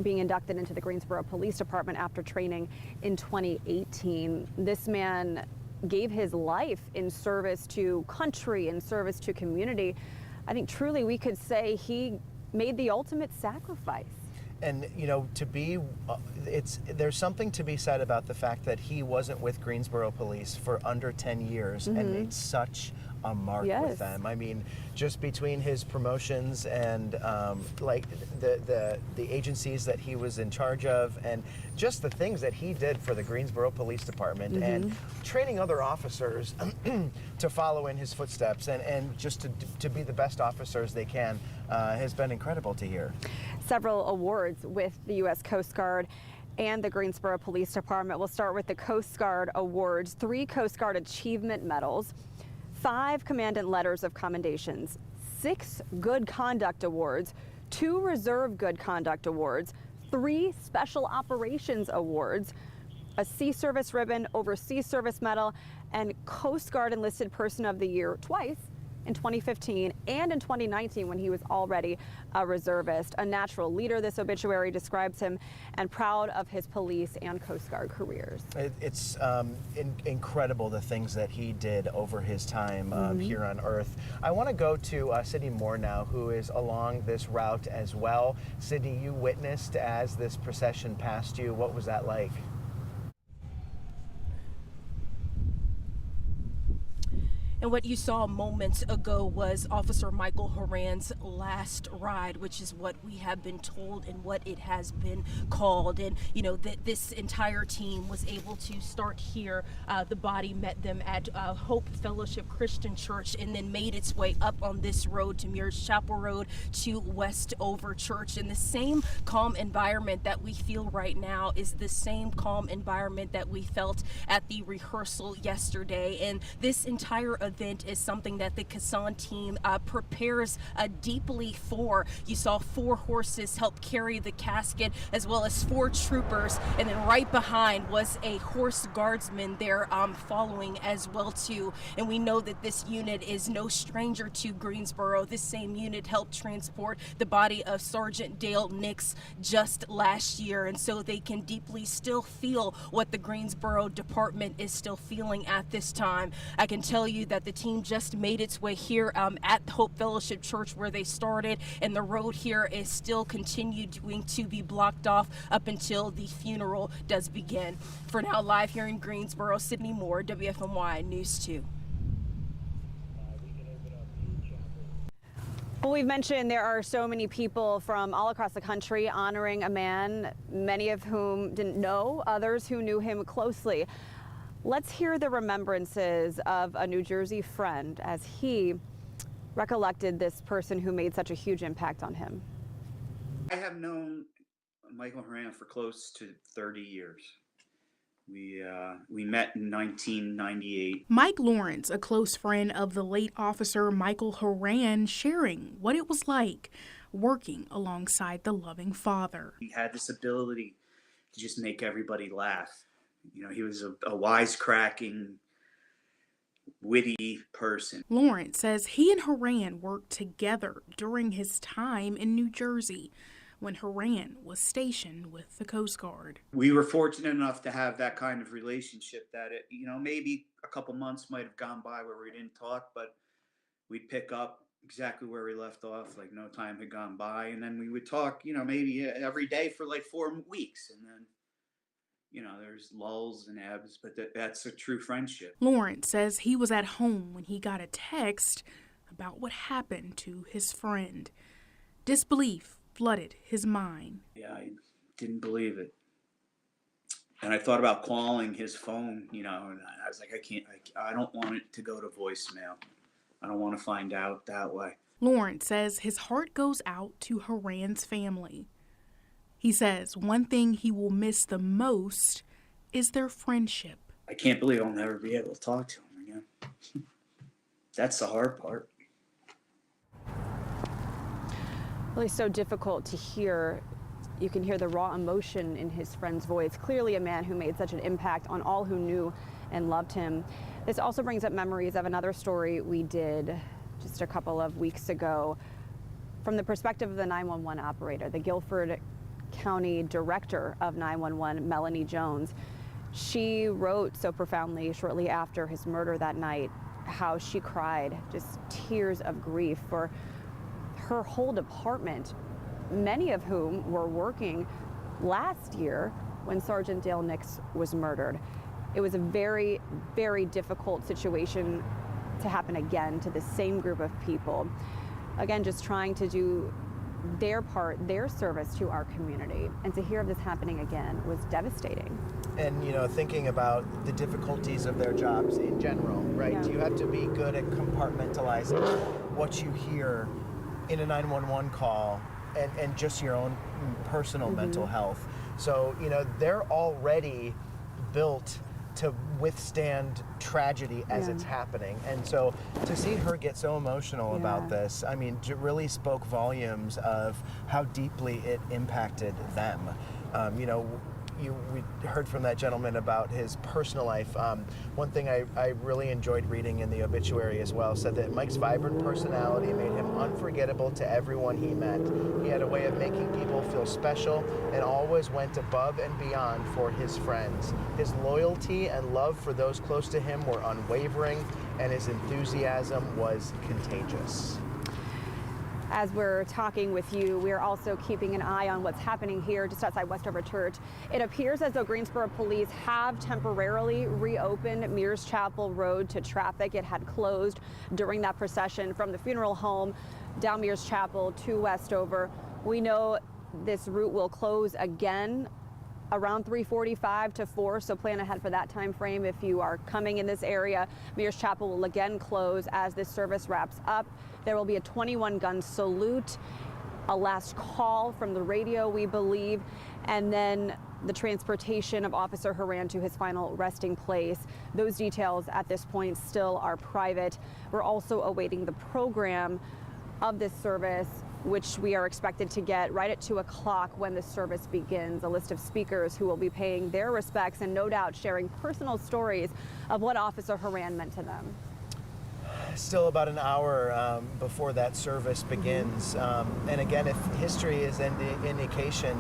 being inducted into the Greensboro Police Department after training in 2018. This man gave his life in service to country, in service to community. I think truly we could say he made the ultimate sacrifice. And there's something to be said about the fact that he wasn't with Greensboro Police for under 10 years and made such a mark with them. I mean, just between his promotions and the agencies that he was in charge of, and just the things that he did for the Greensboro Police Department, and training other officers to follow in his footsteps, and just to be the best officers they can, has been incredible to hear. Several awards with the U.S. Coast Guard and the Greensboro Police Department. We'll start with the Coast Guard awards: 3 Coast Guard Achievement Medals, 5 Commandant Letters of Commendations, 6 Good Conduct Awards, 2 Reserve Good Conduct Awards, 3 Special Operations Awards, a Sea Service Ribbon, Overseas Service Medal, and Coast Guard Enlisted Person of the Year twice, in 2015 and in 2019 when he was already a reservist. A natural leader, this obituary describes him, and proud of his police and Coast Guard careers. It's incredible the things that he did over his time here on Earth. I want to go to Sydney Moore now, who is along this route as well. Sydney, you witnessed as this procession passed you. What was that like? And what you saw moments ago was Officer Michael Horan's last ride, which is what we have been told and what it has been called. And, you know, that this entire team was able to start here. The body met them at Hope Fellowship Christian Church and then made its way up on this road to Muir's Chapel Road to Westover Church. And the same calm environment that we feel right now is the same calm environment that we felt at the rehearsal yesterday. And this entire event is something that the Caisson team prepares deeply for. You saw 4 horses help carry the casket, as well as 4 troopers, and then right behind was a horse guardsman there following as well too. And we know that this unit is no stranger to Greensboro. This same unit helped transport the body of Sergeant Dale Nix just last year, and so they can deeply still feel what the Greensboro department is still feeling at this time. I can tell you that the team just made its way here at Hope Fellowship Church where they started, and the road here is still continuing to be blocked off up until the funeral does begin. For now, live here in Greensboro, Sydney Moore, WFMY News 2. Well, we've mentioned there are so many people from all across the country honoring a man, many of whom didn't know, others who knew him closely. Let's hear the remembrances of a New Jersey friend as he recollected this person who made such a huge impact on him. I have known Michael Horan for close to 30 years. We met in 1998. Mike Lawrence, a close friend of the late Officer Michael Horan, sharing what it was like working alongside the loving father. He had this ability to just make everybody laugh. You know, he was a wisecracking, witty person. Lawrence says he and Horan worked together during his time in New Jersey when Horan was stationed with the Coast Guard. We were fortunate enough to have that kind of relationship that maybe a couple months might have gone by where we didn't talk, but we'd pick up exactly where we left off, like no time had gone by, and then we would talk, maybe every day for like 4 weeks, and then there's lulls and ebbs, but that's a true friendship. Lawrence says he was at home when he got a text about what happened to his friend. Disbelief flooded his mind. Yeah, I didn't believe it. And I thought about calling his phone, and I was like, I don't want it to go to voicemail. I don't want to find out that way. Lawrence says his heart goes out to Horan's family. He says one thing he will miss the most is their friendship. I can't believe I'll never be able to talk to him again. That's the hard part. Really so difficult to hear. You can hear the raw emotion in his friend's voice. Clearly a man who made such an impact on all who knew and loved him. This also brings up memories of another story we did just a couple of weeks ago from the perspective of the 911 operator, the Guilford County Director of 911, Melanie Jones. She wrote so profoundly shortly after his murder that night how she cried, just tears of grief for her whole department, many of whom were working last year when Sergeant Dale Nix was murdered. It was a very, very difficult situation to happen again to the same group of people. Again, just trying to do their part, their service to our community. And to hear of this happening again was devastating. And, thinking about the difficulties of their jobs in general, right? Yeah. You have to be good at compartmentalizing what you hear in a 911 call and just your own personal mental health. So, they're already built to withstand tragedy as it's happening. And so to see her get so emotional about this, it really spoke volumes of how deeply it impacted them. We heard from that gentleman about his personal life. One thing I really enjoyed reading in the obituary as well said that Mike's vibrant personality made him unforgettable to everyone he met. He had a way of making people feel special and always went above and beyond for his friends. His loyalty and love for those close to him were unwavering, and his enthusiasm was contagious. As we're talking with you, we're also keeping an eye on what's happening here just outside Westover Church. It appears as though Greensboro police have temporarily reopened Mears Chapel Road to traffic. It had closed during that procession from the funeral home down Mears Chapel to Westover. We know this route will close again around 3:45 to 4, so plan ahead for that time frame if you are coming in this area. Mears Chapel will again close as this service wraps up. There will be a 21-gun salute, a last call from the radio, we believe, and then the transportation of Officer Horan to his final resting place. Those details at this point still are private. We're also awaiting the program of this service, which we are expected to get right at 2 o'clock when the service begins. A list of speakers who will be paying their respects and no doubt sharing personal stories of what Officer Horan meant to them. Still about an hour before that service begins. And again, if history is any indication,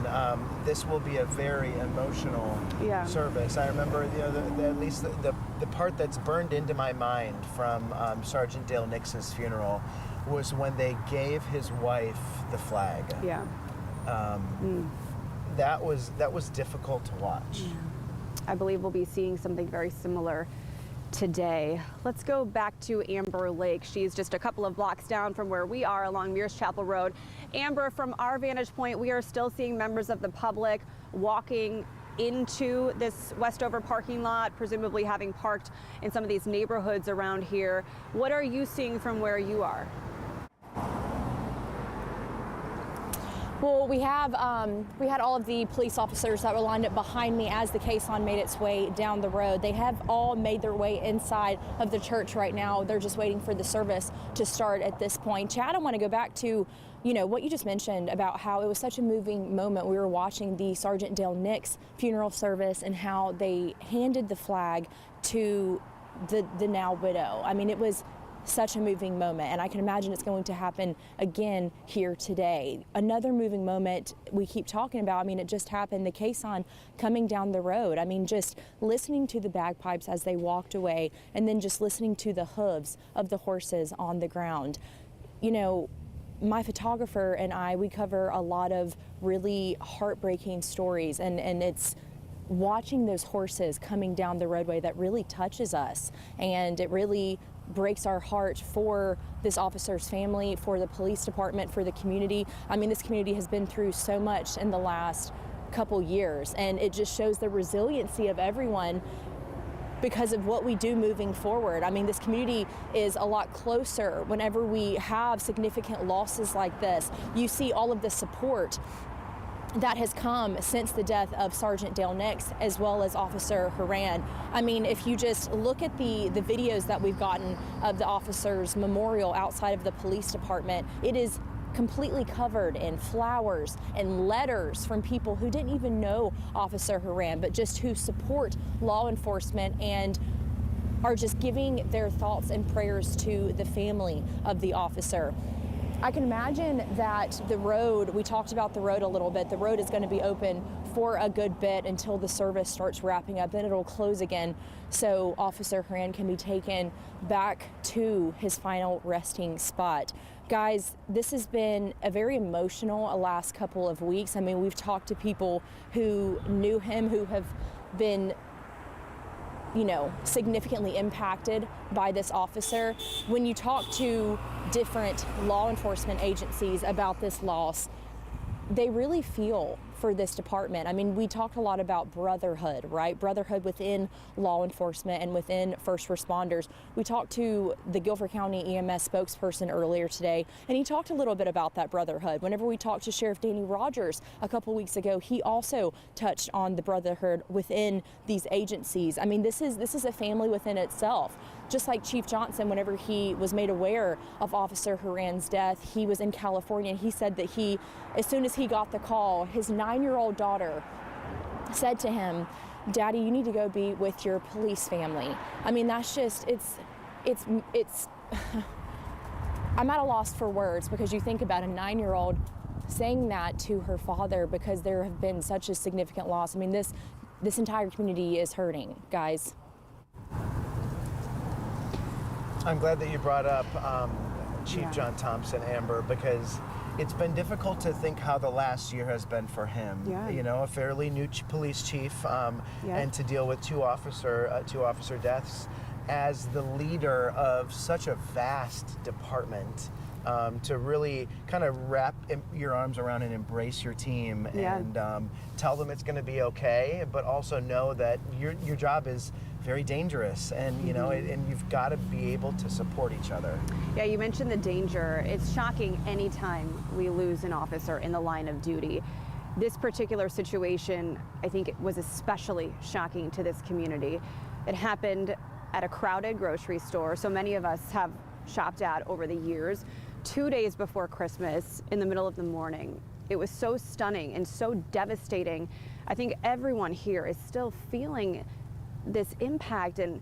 this will be a very emotional service. I remember, at least the part that's burned into my mind from Sergeant Dale Nix's funeral was when they gave his wife the flag. Yeah. That was difficult to watch. I believe we'll be seeing something very similar today. Let's go back to Amber Lake. She's just a couple of blocks down from where we are along Mears Chapel Road. Amber, from our vantage point, we are still seeing members of the public walking into this Westover parking lot, presumably having parked in some of these neighborhoods around here. What are you seeing from where you are? Well, we had all of the police officers that were lined up behind me as the Caisson made its way down the road. They have all made their way inside of the church right now. They're just waiting for the service to start at this point. Chad, I want to go back to, what you just mentioned about how it was such a moving moment. We were watching the Sergeant Dale Nix funeral service and how they handed the flag to the now widow. I mean, it was such a moving moment, and I can imagine it's going to happen again here today. Another moving moment we keep talking about, I mean, it just happened, the Caisson coming down the road. I mean, just listening to the bagpipes as they walked away, and then just listening to the hooves of the horses on the ground. My photographer and I, we cover a lot of really heartbreaking stories, and it's watching those horses coming down the roadway that really touches us, and it really breaks our heart for this officer's family, for the police department, for the community. I mean, this community has been through so much in the last couple years, and it just shows the resiliency of everyone because of what we do moving forward. I mean, this community is a lot closer whenever we have significant losses like this. You see all of the support that has come since the death of Sergeant Dale Nix as well as Officer Horan. I mean, if you just look at the videos that we've gotten of the officer's memorial outside of the police department, it is completely covered in flowers and letters from people who didn't even know Officer Horan, but just who support law enforcement and are just giving their thoughts and prayers to the family of the officer. I can imagine that the road, we talked about the road a little bit, the road is going to be open for a good bit until the service starts wrapping up, then it'll close again so Officer Horan can be taken back to his final resting spot. Guys, this has been a very emotional last couple of weeks. I mean, we've talked to people who knew him, who have been significantly impacted by this officer. When you talk to different law enforcement agencies about this loss, they really feel for this department. I mean, we talked a lot about brotherhood, right? Brotherhood within law enforcement and within first responders. We talked to the Guilford County EMS spokesperson earlier today, and he talked a little bit about that brotherhood. Whenever we talked to Sheriff Danny Rogers a couple weeks ago, he also touched on the brotherhood within these agencies. I mean, this is a family within itself. Just like Chief Johnson, whenever he was made aware of Officer Horan's death, he was in California, and he said that as soon as he got the call, his 9-year-old daughter said to him, "Daddy, you need to go be with your police family." I mean, that's just, it's I'm at a loss for words, because you think about a 9-year-old saying that to her father because there have been such a significant loss. I mean, this entire community is hurting, guys. I'm glad that you brought up Chief John Thompson, Amber, because it's been difficult to think how the last year has been for him. Yeah. You know, a fairly new police chief, and to deal with two officer deaths as the leader of such a vast department. To really kind of wrap your arms around and embrace your team and tell them it's going to be okay, but also know that your job is very dangerous, and you know, and you've got to be able to support each other. Yeah, you mentioned the danger. It's shocking anytime we lose an officer in the line of duty. This particular situation, I think, it was especially shocking to this community. It happened at a crowded grocery store, so many of us have shopped at over the years. 2 days before Christmas, in the middle of the morning. It was so stunning and so devastating. I think everyone here is still feeling this impact and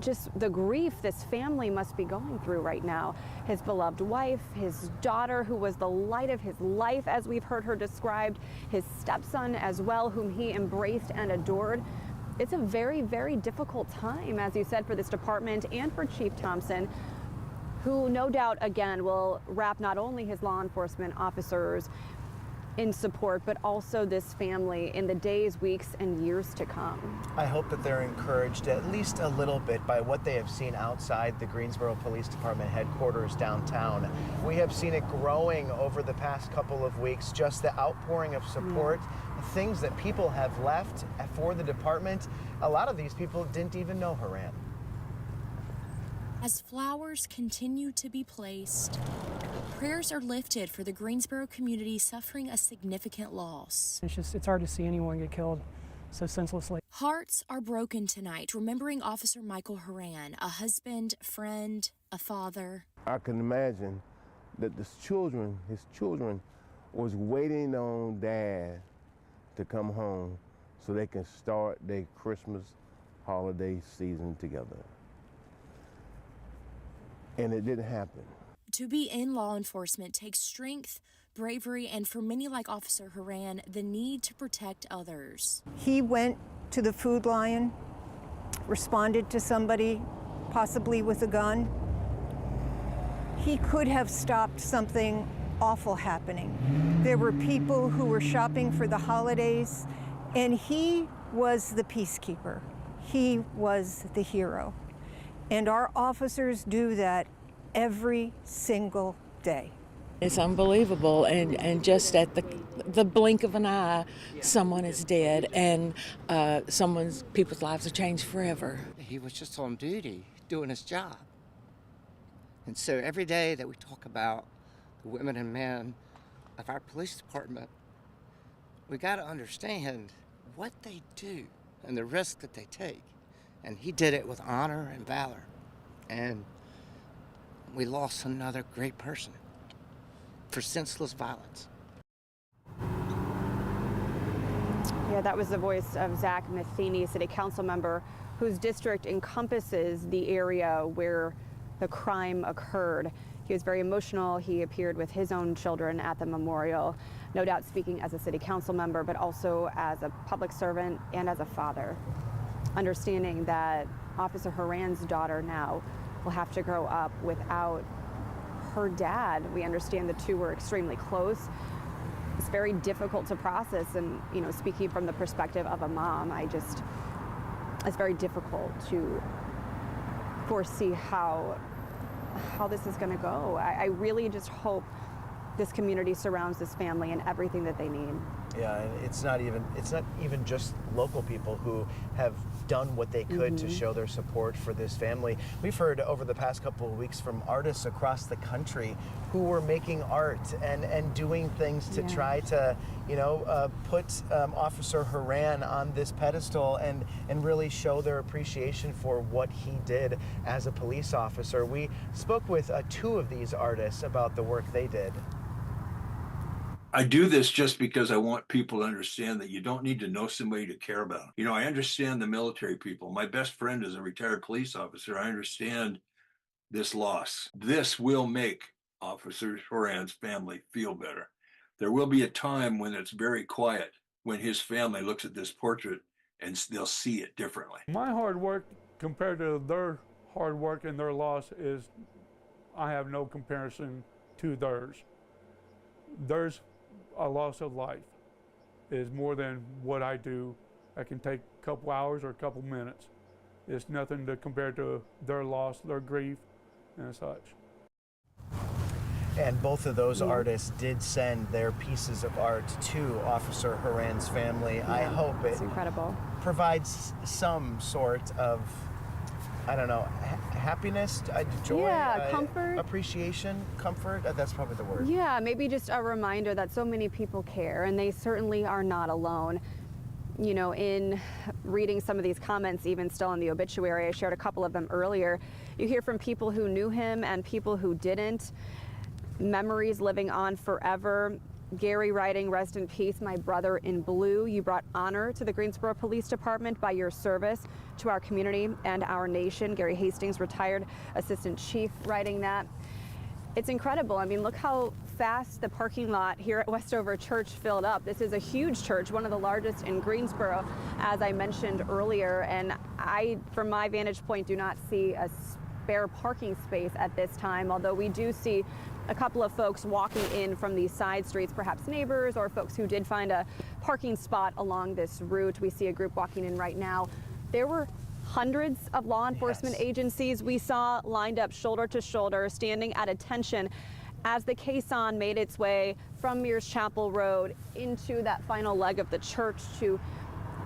just the grief this family must be going through right now. His beloved wife, his daughter, who was the light of his life, as we've heard her described, his stepson as well, whom he embraced and adored. It's a very, very difficult time, as you said, for this department and for Chief Thompson, who no doubt, again, will wrap not only his law enforcement officers in support, but also this family in the days, weeks, and years to come. I hope that they're encouraged at least a little bit by what they have seen outside the Greensboro Police Department headquarters downtown. We have seen it growing over the past couple of weeks, just the outpouring of support, things that people have left for the department. A lot of these people didn't even know Horan. As flowers continue to be placed, prayers are lifted for the Greensboro community suffering a significant loss. It's hard to see anyone get killed so senselessly. Hearts are broken tonight, remembering Officer Michael Horan, a husband, friend, a father. I can imagine that his children was waiting on Dad to come home so they can start their Christmas holiday season together. And it didn't happen. To be in law enforcement takes strength, bravery, and for many like Officer Horan, the need to protect others. He went to the Food Lion, responded to somebody, possibly with a gun. He could have stopped something awful happening. There were people who were shopping for the holidays, and he was the peacekeeper. He was the hero. And our officers do that every single day. It's unbelievable, and just at the blink of an eye, someone is dead, and people's lives are changed forever. He was just on duty, doing his job. And so every day that we talk about the women and men of our police department, we got to understand what they do and the risk that they take. And he did it with honor and valor. And we lost another great person for senseless violence. Yeah, that was the voice of Zach Matheny, city council member, whose district encompasses the area where the crime occurred. He was very emotional. He appeared with his own children at the memorial, no doubt speaking as a city council member, but also as a public servant and as a father. Understanding that Officer Horan's daughter now will have to grow up without her dad. We understand the two were extremely close. It's very difficult to process, and you know, speaking from the perspective of a mom, it's very difficult to foresee how this is going to go. I really just hope this community surrounds this family and everything that they need. Yeah, and it's not even just local people who have done what they could to show their support for this family. We've heard over the past couple of weeks from artists across the country who were making art and doing things to try to, put Officer Horan on this pedestal and really show their appreciation for what he did as a police officer. We spoke with two of these artists about the work they did. I do this just because I want people to understand that you don't need to know somebody to care about. I understand the military people. My best friend is a retired police officer. I understand this loss. This will make Officer Horan's family feel better. There will be a time when it's very quiet, when his family looks at this portrait and they'll see it differently. My hard work compared to their hard work and their loss is I have no comparison to theirs. Theirs, a loss of life, is more than what I do. I can take a couple hours or a couple minutes. It's nothing to compare to their loss, their grief, and such. And both of those artists did send their pieces of art to Officer Horan's family. Yeah, I hope it incredible. Provides some sort of, I don't know, happiness, joy, yeah, comfort, appreciation, comfort. That's probably the word. Yeah, maybe just a reminder that so many people care, and they certainly are not alone. You know, in reading some of these comments, even still in the obituary, I shared a couple of them earlier. You hear from people who knew him and people who didn't. Memories living on forever. Gary writing, rest in peace, my brother in blue. You brought honor to the Greensboro Police Department by your service to our community and our nation. Gary Hastings, retired assistant chief, writing that. It's incredible. I mean, look how fast the parking lot here at Westover Church filled up. This is a huge church, one of the largest in Greensboro, as I mentioned earlier. And I, from my vantage point, do not see a spare parking space at this time, although we do see a couple of folks walking in from these side streets, perhaps neighbors or folks who did find a parking spot along this route. We see a group walking in right now. There were hundreds of law enforcement agencies we saw lined up shoulder to shoulder, standing at attention as the caisson made its way from Mears Chapel Road into that final leg of the church to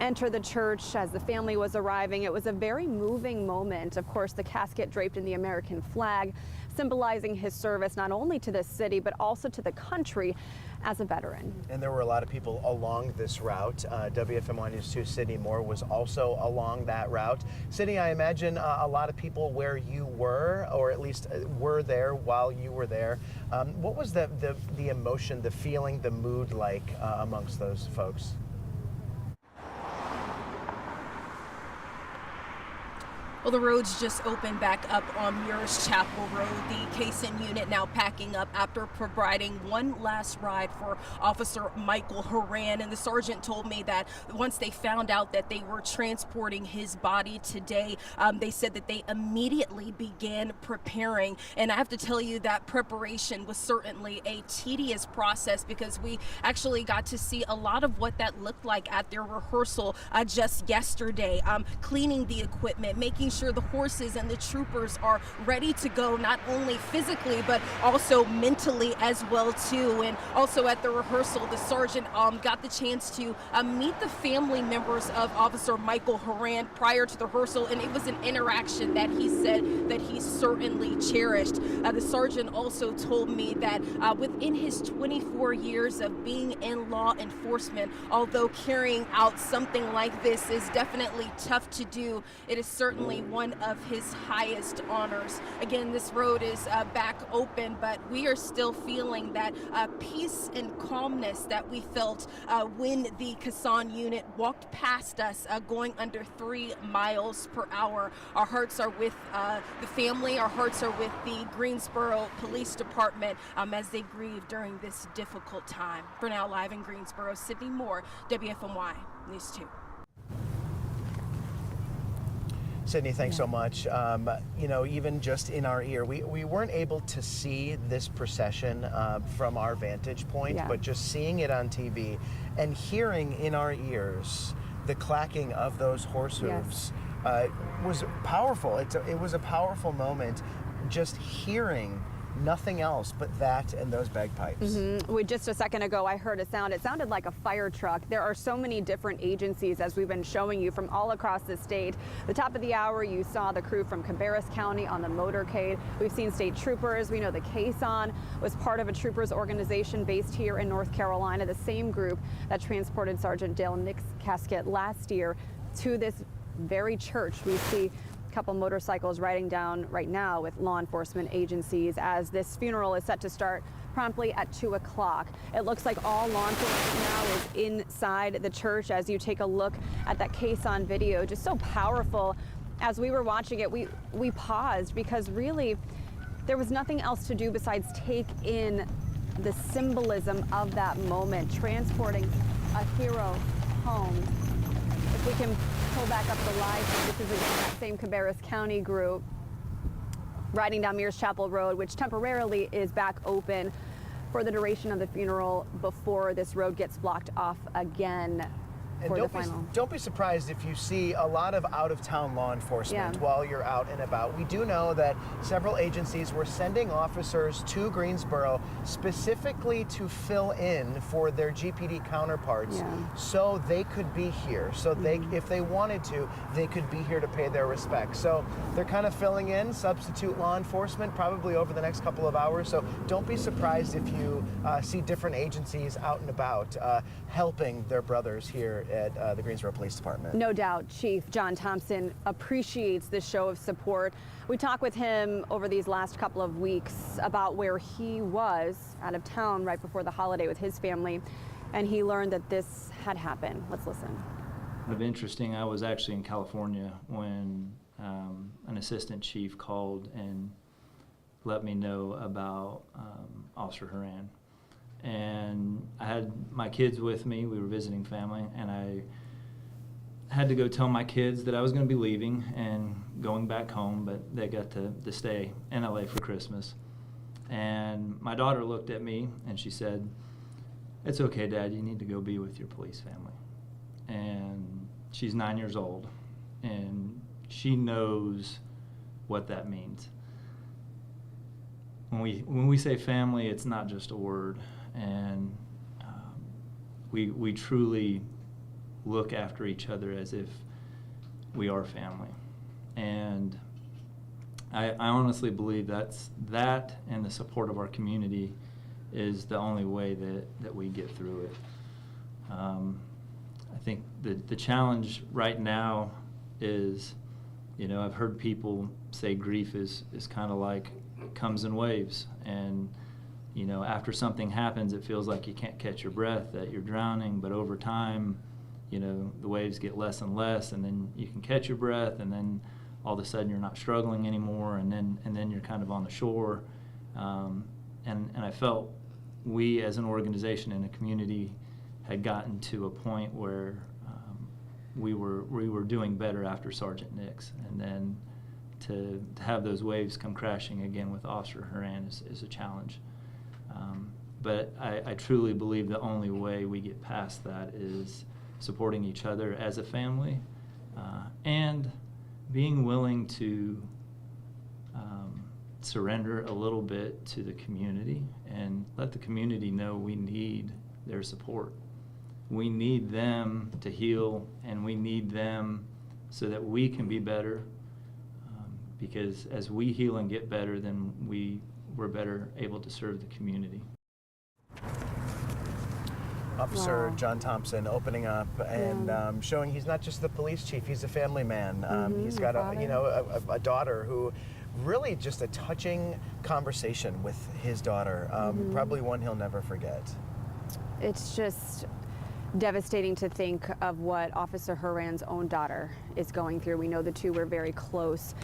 enter the church as the family was arriving. It was a very moving moment. Of course, the casket draped in the American flag, symbolizing his service not only to the city, but also to the country as a veteran. And there were a lot of people along this route. WFMY News 2 Sydney Moore was also along that route. Sydney, I imagine a lot of people where you were, or at least were there while you were there. What was the emotion, the feeling, the mood like amongst those folks? Well, the roads just opened back up on Mears Chapel Road. The Caisson Unit now packing up after providing one last ride for Officer Michael Horan. And the sergeant told me that once they found out that they were transporting his body today, they said that they immediately began preparing. And I have to tell you that preparation was certainly a tedious process, because we actually got to see a lot of what that looked like at their rehearsal just yesterday. Cleaning the equipment, making sure the horses and the troopers are ready to go, not only physically but also mentally as well too. And also at the rehearsal, the sergeant got the chance to meet the family members of Officer Michael Horan prior to the rehearsal, and it was an interaction that he said that he certainly cherished. The sergeant also told me that within his 24 years of being in law enforcement, although carrying out something like this is definitely tough to do, it is certainly one of his highest honors. Again, this road is back open, but we are still feeling that peace and calmness that we felt when the Caisson Unit walked past us going under 3 miles per hour. Our hearts are with the family, our hearts are with the Greensboro Police Department as they grieve during this difficult time. For now, live in Greensboro, Sydney Moore, WFMY News 2. Sydney, thanks so much. You know, even just in our ear, we weren't able to see this procession from our vantage point, but just seeing it on TV and hearing in our ears the clacking of those horse hooves was powerful. It was a powerful moment, just hearing nothing else but that and those bagpipes. Just a second ago, I heard a sound. It sounded like a fire truck. There are so many different agencies, as we've been showing you, from all across the state. The top of the hour, you saw the crew from Cabarrus County on the motorcade. We've seen state troopers. We know the Caisson was part of a troopers organization based here in North Carolina, the same group that transported Sergeant Dale Nick's casket last year to this very church. We see couple motorcycles riding down right now with law enforcement agencies as this funeral is set to start promptly at 2 o'clock. It looks like all law enforcement now is inside the church. As you take a look at that Caisson video, just so powerful. As we were watching it, we paused, because really there was nothing else to do besides take in the symbolism of that moment, transporting a hero home. If we can pull back up the live, this is again that same Cabarrus County group. riding down Mears Chapel Road, which temporarily is back open for the duration of the funeral before this road gets blocked off again. And don't be surprised if you see a lot of out-of-town law enforcement while you're out and about. We do know that several agencies were sending officers to Greensboro specifically to fill in for their GPD counterparts so they could be here. So if they wanted to, they could be here to pay their respects. So they're kind of filling in substitute law enforcement probably over the next couple of hours. So don't be surprised if you see different agencies out and about helping their brothers here at the Greensboro Police Department. No doubt, Chief John Thompson appreciates this show of support. We talked with him over these last couple of weeks about where he was out of town right before the holiday with his family, and he learned that this had happened. Let's listen. Of interesting, I was actually in California when an assistant chief called and let me know about Officer Horan. And I had my kids with me. We were visiting family, and I had to go tell my kids that I was going to be leaving and going back home, but they got to stay in LA for Christmas. And my daughter looked at me and she said, "It's okay, Dad, you need to go be with your police family." And she's 9 years old, and she knows what that means. When we say family, it's not just a word. And we truly look after each other as if we are family. And I honestly believe that and the support of our community is the only way that we get through it. I think the challenge right now is, I've heard people say grief is kind of like comes in waves, and after something happens, it feels like you can't catch your breath, that you're drowning, but over time, the waves get less and less, and then you can catch your breath, and then all of a sudden you're not struggling anymore, and then you're kind of on the shore. And I felt we as an organization and a community had gotten to a point where we were doing better after Sergeant Nix, and then to have those waves come crashing again with Officer Horan is a challenge. But I truly believe the only way we get past that is supporting each other as a family and being willing to surrender a little bit to the community and let the community know we need their support. We need them to heal, and we need them so that we can be better, because as we heal and get better, then we're better able to serve the community. Officer John Thompson opening up and showing he's not just the police chief, he's a family man. He's got a daughter who really just a touching conversation with his daughter, probably one he'll never forget. It's just devastating to think of what Officer Horan's own daughter is going through. We know the two were very close.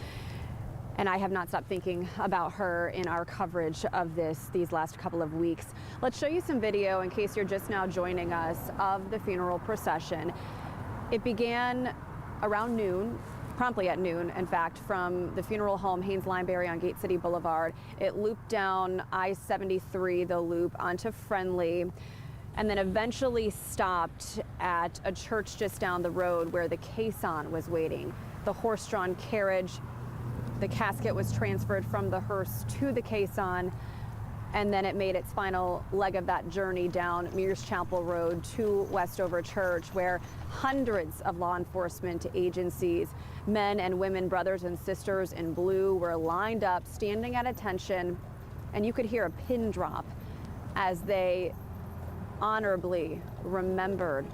And I have not stopped thinking about her in our coverage of these last couple of weeks. Let's show you some video in case you're just now joining us of the funeral procession. It began around noon, promptly at noon, in fact, from the funeral home Haynes Lineberry on Gate City Boulevard. It looped down I-73, the loop, onto Friendly, and then eventually stopped at a church just down the road where the caisson was waiting. The horse-drawn carriage. The casket was transferred from the hearse to the caisson, and then it made its final leg of that journey down Mears Chapel Road to Westover Church, where hundreds of law enforcement agencies, men and women, brothers and sisters in blue, were lined up, standing at attention, and you could hear a pin drop as they honorably remembered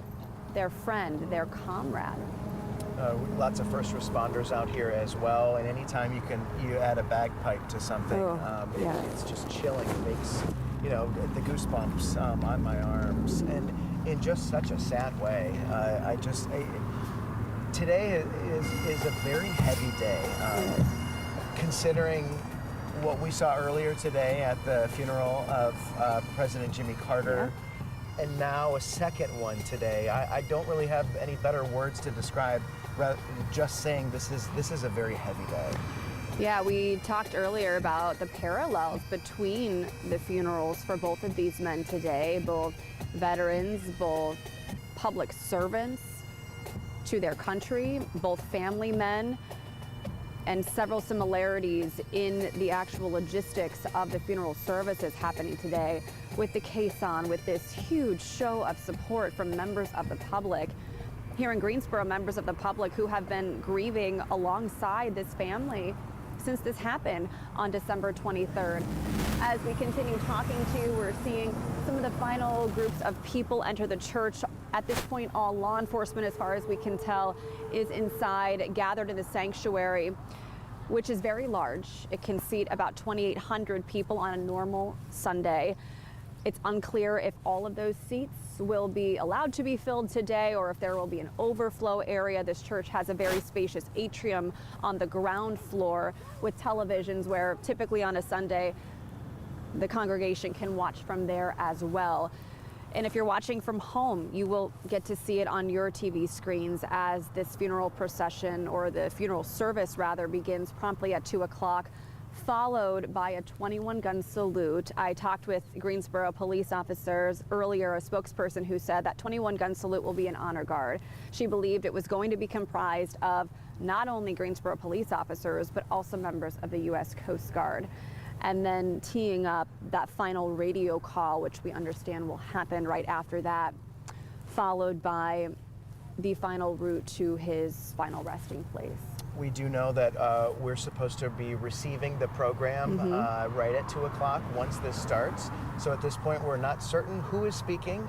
their friend, their comrade. Lots of first responders out here as well, and anytime you add a bagpipe to something, it's just chilling. It makes the goosebumps on my arms, and in just such a sad way. Today is a very heavy day, considering what we saw earlier today at the funeral of President Jimmy Carter. And now a second one today. I don't really have any better words to describe, just saying this is a very heavy day. Yeah, we talked earlier about the parallels between the funerals for both of these men today, both veterans, both public servants to their country, both family men, and several similarities in the actual logistics of the funeral services happening today with the caisson, with this huge show of support from members of the public. Here in Greensboro, members of the public who have been grieving alongside this family since this happened on December 23rd. As we continue talking to, we're seeing some of the final groups of people enter the church. At this point, all law enforcement, as far as we can tell, is inside, gathered in the sanctuary, which is very large. It can seat about 2,800 people on a normal Sunday. It's unclear if all of those seats will be allowed to be filled today or if there will be an overflow area. This church has a very spacious atrium on the ground floor with televisions where typically on a Sunday the congregation can watch from there as well. And if you're watching from home, you will get to see it on your TV screens as this funeral procession, or the funeral service rather, begins promptly at 2 o'clock. Followed by a 21-gun salute. I talked with Greensboro police officers earlier, a spokesperson who said that 21-gun salute will be an honor guard. She believed it was going to be comprised of not only Greensboro police officers, but also members of the U.S. Coast Guard. And then teeing up that final radio call, which we understand will happen right after that, followed by the final route to his final resting place. We do know that we're supposed to be receiving the program right at 2 o'clock once this starts. So at this point, we're not certain who is speaking.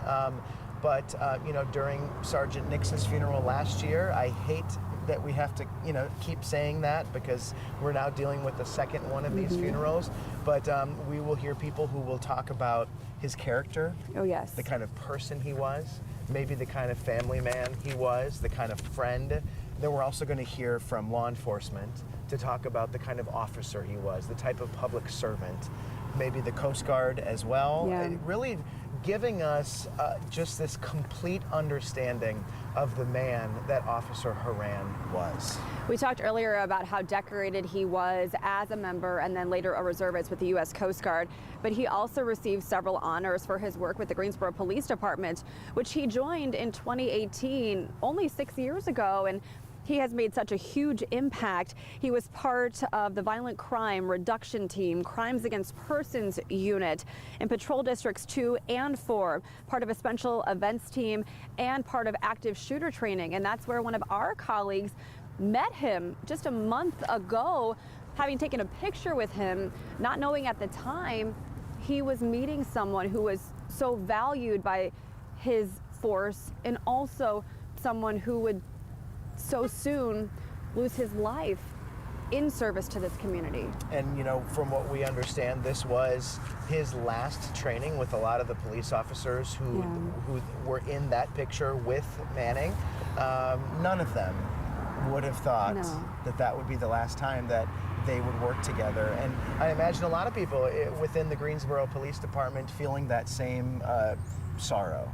But you know, during Sergeant Nix's funeral last year, I hate that we have to, you know, keep saying that because we're now dealing with the second one of these funerals. But we will hear people who will talk about his character. Oh, yes. The kind of person he was, maybe the kind of family man he was, the kind of friend. Then we're also going to hear from law enforcement to talk about the kind of officer he was, the type of public servant, maybe the Coast Guard as well. Yeah. Really giving us just this complete understanding of the man that Officer Horan was. We talked earlier about how decorated he was as a member and then later a reservist with the U.S. Coast Guard, but he also received several honors for his work with the Greensboro Police Department, which he joined in 2018, only 6 years ago, and he has made such a huge impact. He was part of the Violent Crime Reduction Team, Crimes Against Persons Unit in Patrol Districts 2 and 4, part of a special events team, and part of active shooter training. And that's where one of our colleagues met him just a month ago, having taken a picture with him, not knowing at the time he was meeting someone who was so valued by his force and also someone who would so soon lose his life in service to this community. And you know, from what we understand, this was his last training with a lot of the police officers who were in that picture with Manning. None of them would have thought that that would be the last time that they would work together. And I imagine a lot of people within the Greensboro Police Department feeling that same sorrow.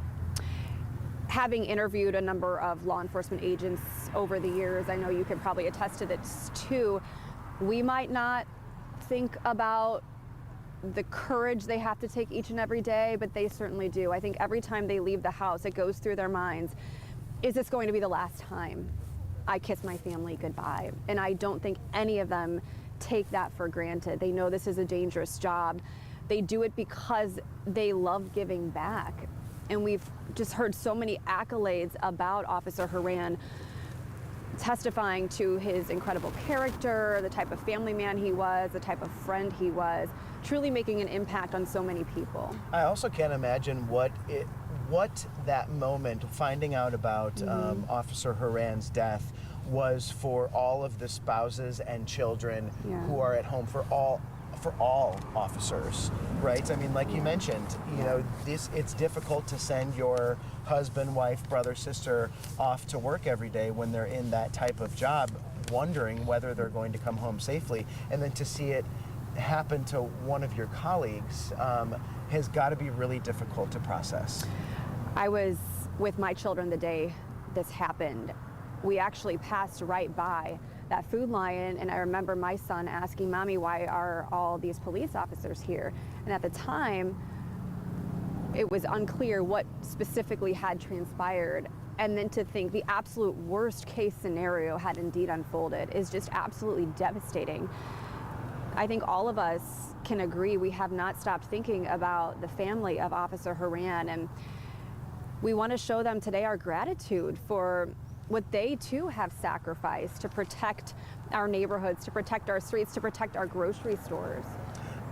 Having interviewed a number of law enforcement agents over the years, I know you can probably attest to this too. We might not think about the courage they have to take each and every day, but they certainly do. I think every time they leave the house, it goes through their minds, is this going to be the last time I kiss my family goodbye? And I don't think any of them take that for granted. They know this is a dangerous job. They do it because they love giving back. And we've just heard so many accolades about Officer Horan, testifying to his incredible character, the type of family man he was, the type of friend he was, truly making an impact on so many people. I also can't imagine what that moment, finding out about Officer Horan's death, was for all of the spouses and children who are at home, for all officers, right? I mean, like you mentioned, you know, it's difficult to send your husband, wife, brother, sister off to work every day when they're in that type of job, wondering whether they're going to come home safely. And then to see it happen to one of your colleagues has got to be really difficult to process. I was with my children the day this happened. We actually passed right by that Food Lion, and I remember my son asking, "Mommy, why are all these police officers here?" And at the time, it was unclear what specifically had transpired. And then to think the absolute worst case scenario had indeed unfolded is just absolutely devastating. I think all of us can agree we have not stopped thinking about the family of Officer Horan, and we want to show them today our gratitude for what they too have sacrificed to protect our neighborhoods, to protect our streets, to protect our grocery stores.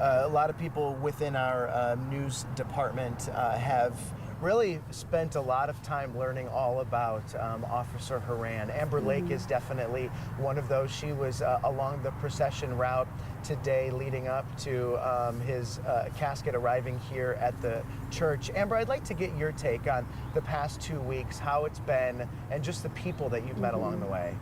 A lot of people within our news department have really spent a lot of time learning all about Officer Horan. Amber Lake is definitely one of those. She was along the procession route today leading up to his casket arriving here at the church. Amber, I'd like to get your take on the past 2 weeks, how it's been, and just the people that you've met along the way.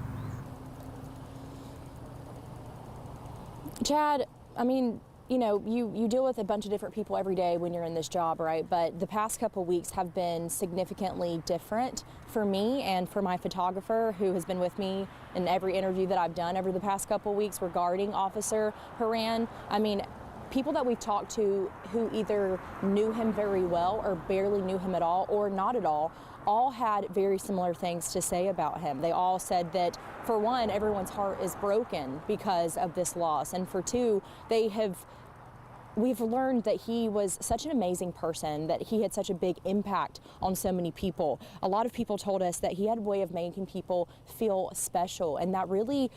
Chad, I mean, you know, you deal with a bunch of different people every day when you're in this job, right? But the past couple weeks have been significantly different for me and for my photographer, who has been with me in every interview that I've done over the past couple weeks regarding Officer Horan. I mean, people that we've talked to who either knew him very well or barely knew him at all or not at all had very similar things to say about him. They all said that, for one, everyone's heart is broken because of this loss, and for two, we've learned that he was such an amazing person, that he had such a big impact on so many people. A lot of people told us that he had a way of making people feel special, and that really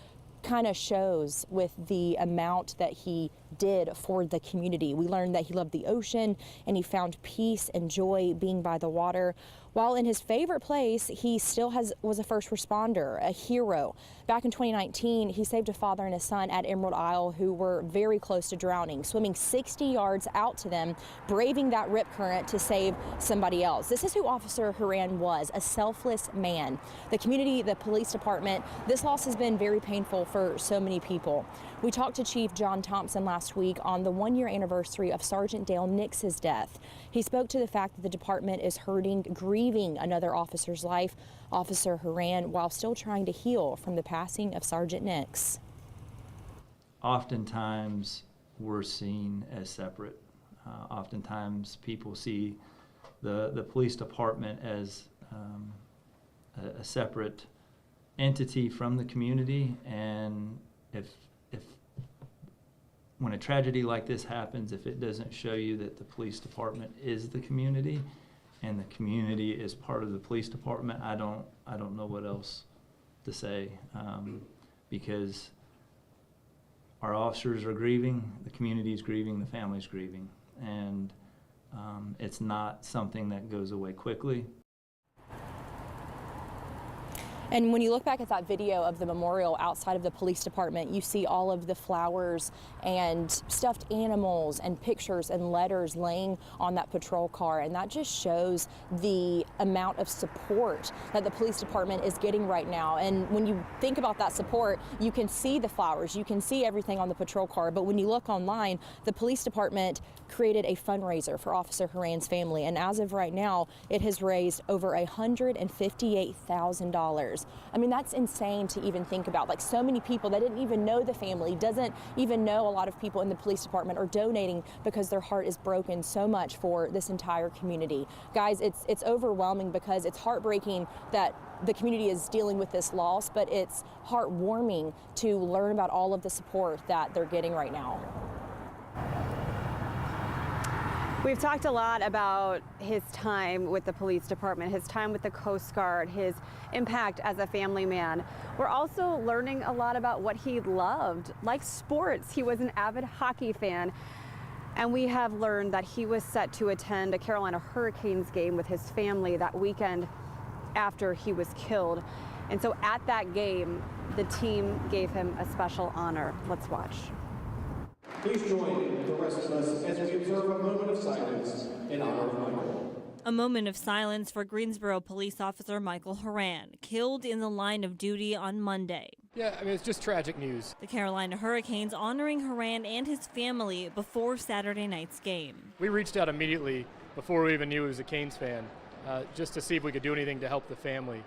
kind of shows with the amount that he did for the community. We learned that he loved the ocean and he found peace and joy being by the water. While in his favorite place, he still was a first responder, a hero. Back in 2019, he saved a father and a son at Emerald Isle who were very close to drowning, swimming 60 yards out to them, braving that rip current to save somebody else. This is who Officer Horan was, a selfless man. The community, the police department, this loss has been very painful for so many people. We talked to Chief John Thompson last week on the 1-year anniversary of Sergeant Dale Nix's death. He spoke to the fact that the department is hurting, grieving another officer's life, Officer Horan, while still trying to heal from the passing of Sergeant Nix. Oftentimes we're seen as separate. Oftentimes people see the police department as a separate entity from the community, and if when a tragedy like this happens, if it doesn't show you that the police department is the community and the community is part of the police department, I don't know what else to say, because our officers are grieving, the community is grieving, the family's grieving, and it's not something that goes away quickly. And when you look back at that video of the memorial outside of the police department, you see all of the flowers and stuffed animals and pictures and letters laying on that patrol car. And that just shows the amount of support that the police department is getting right now. And when you think about that support, you can see the flowers, you can see everything on the patrol car. But when you look online, the police department created a fundraiser for Officer Horan's family. And as of right now, it has raised over $158,000. I mean, that's insane to even think about. Like, so many people that didn't even know the family, doesn't even know a lot of people in the police department are donating because their heart is broken so much for this entire community. Guys, it's overwhelming because it's heartbreaking that the community is dealing with this loss, but it's heartwarming to learn about all of the support that they're getting right now. We've talked a lot about his time with the police department, his time with the Coast Guard, his impact as a family man. We're also learning a lot about what he loved, like sports. He was an avid hockey fan, and we have learned that he was set to attend a Carolina Hurricanes game with his family that weekend after he was killed. And so at that game, the team gave him a special honor. Let's watch. Please join with the rest of us as we observe a moment of silence in honor of Michael. A moment of silence for Greensboro police officer Michael Horan, killed in the line of duty on Monday. Yeah, I mean, it's just tragic news. The Carolina Hurricanes honoring Horan and his family before Saturday night's game. We reached out immediately before we even knew he was a Canes fan, just to see if we could do anything to help the family.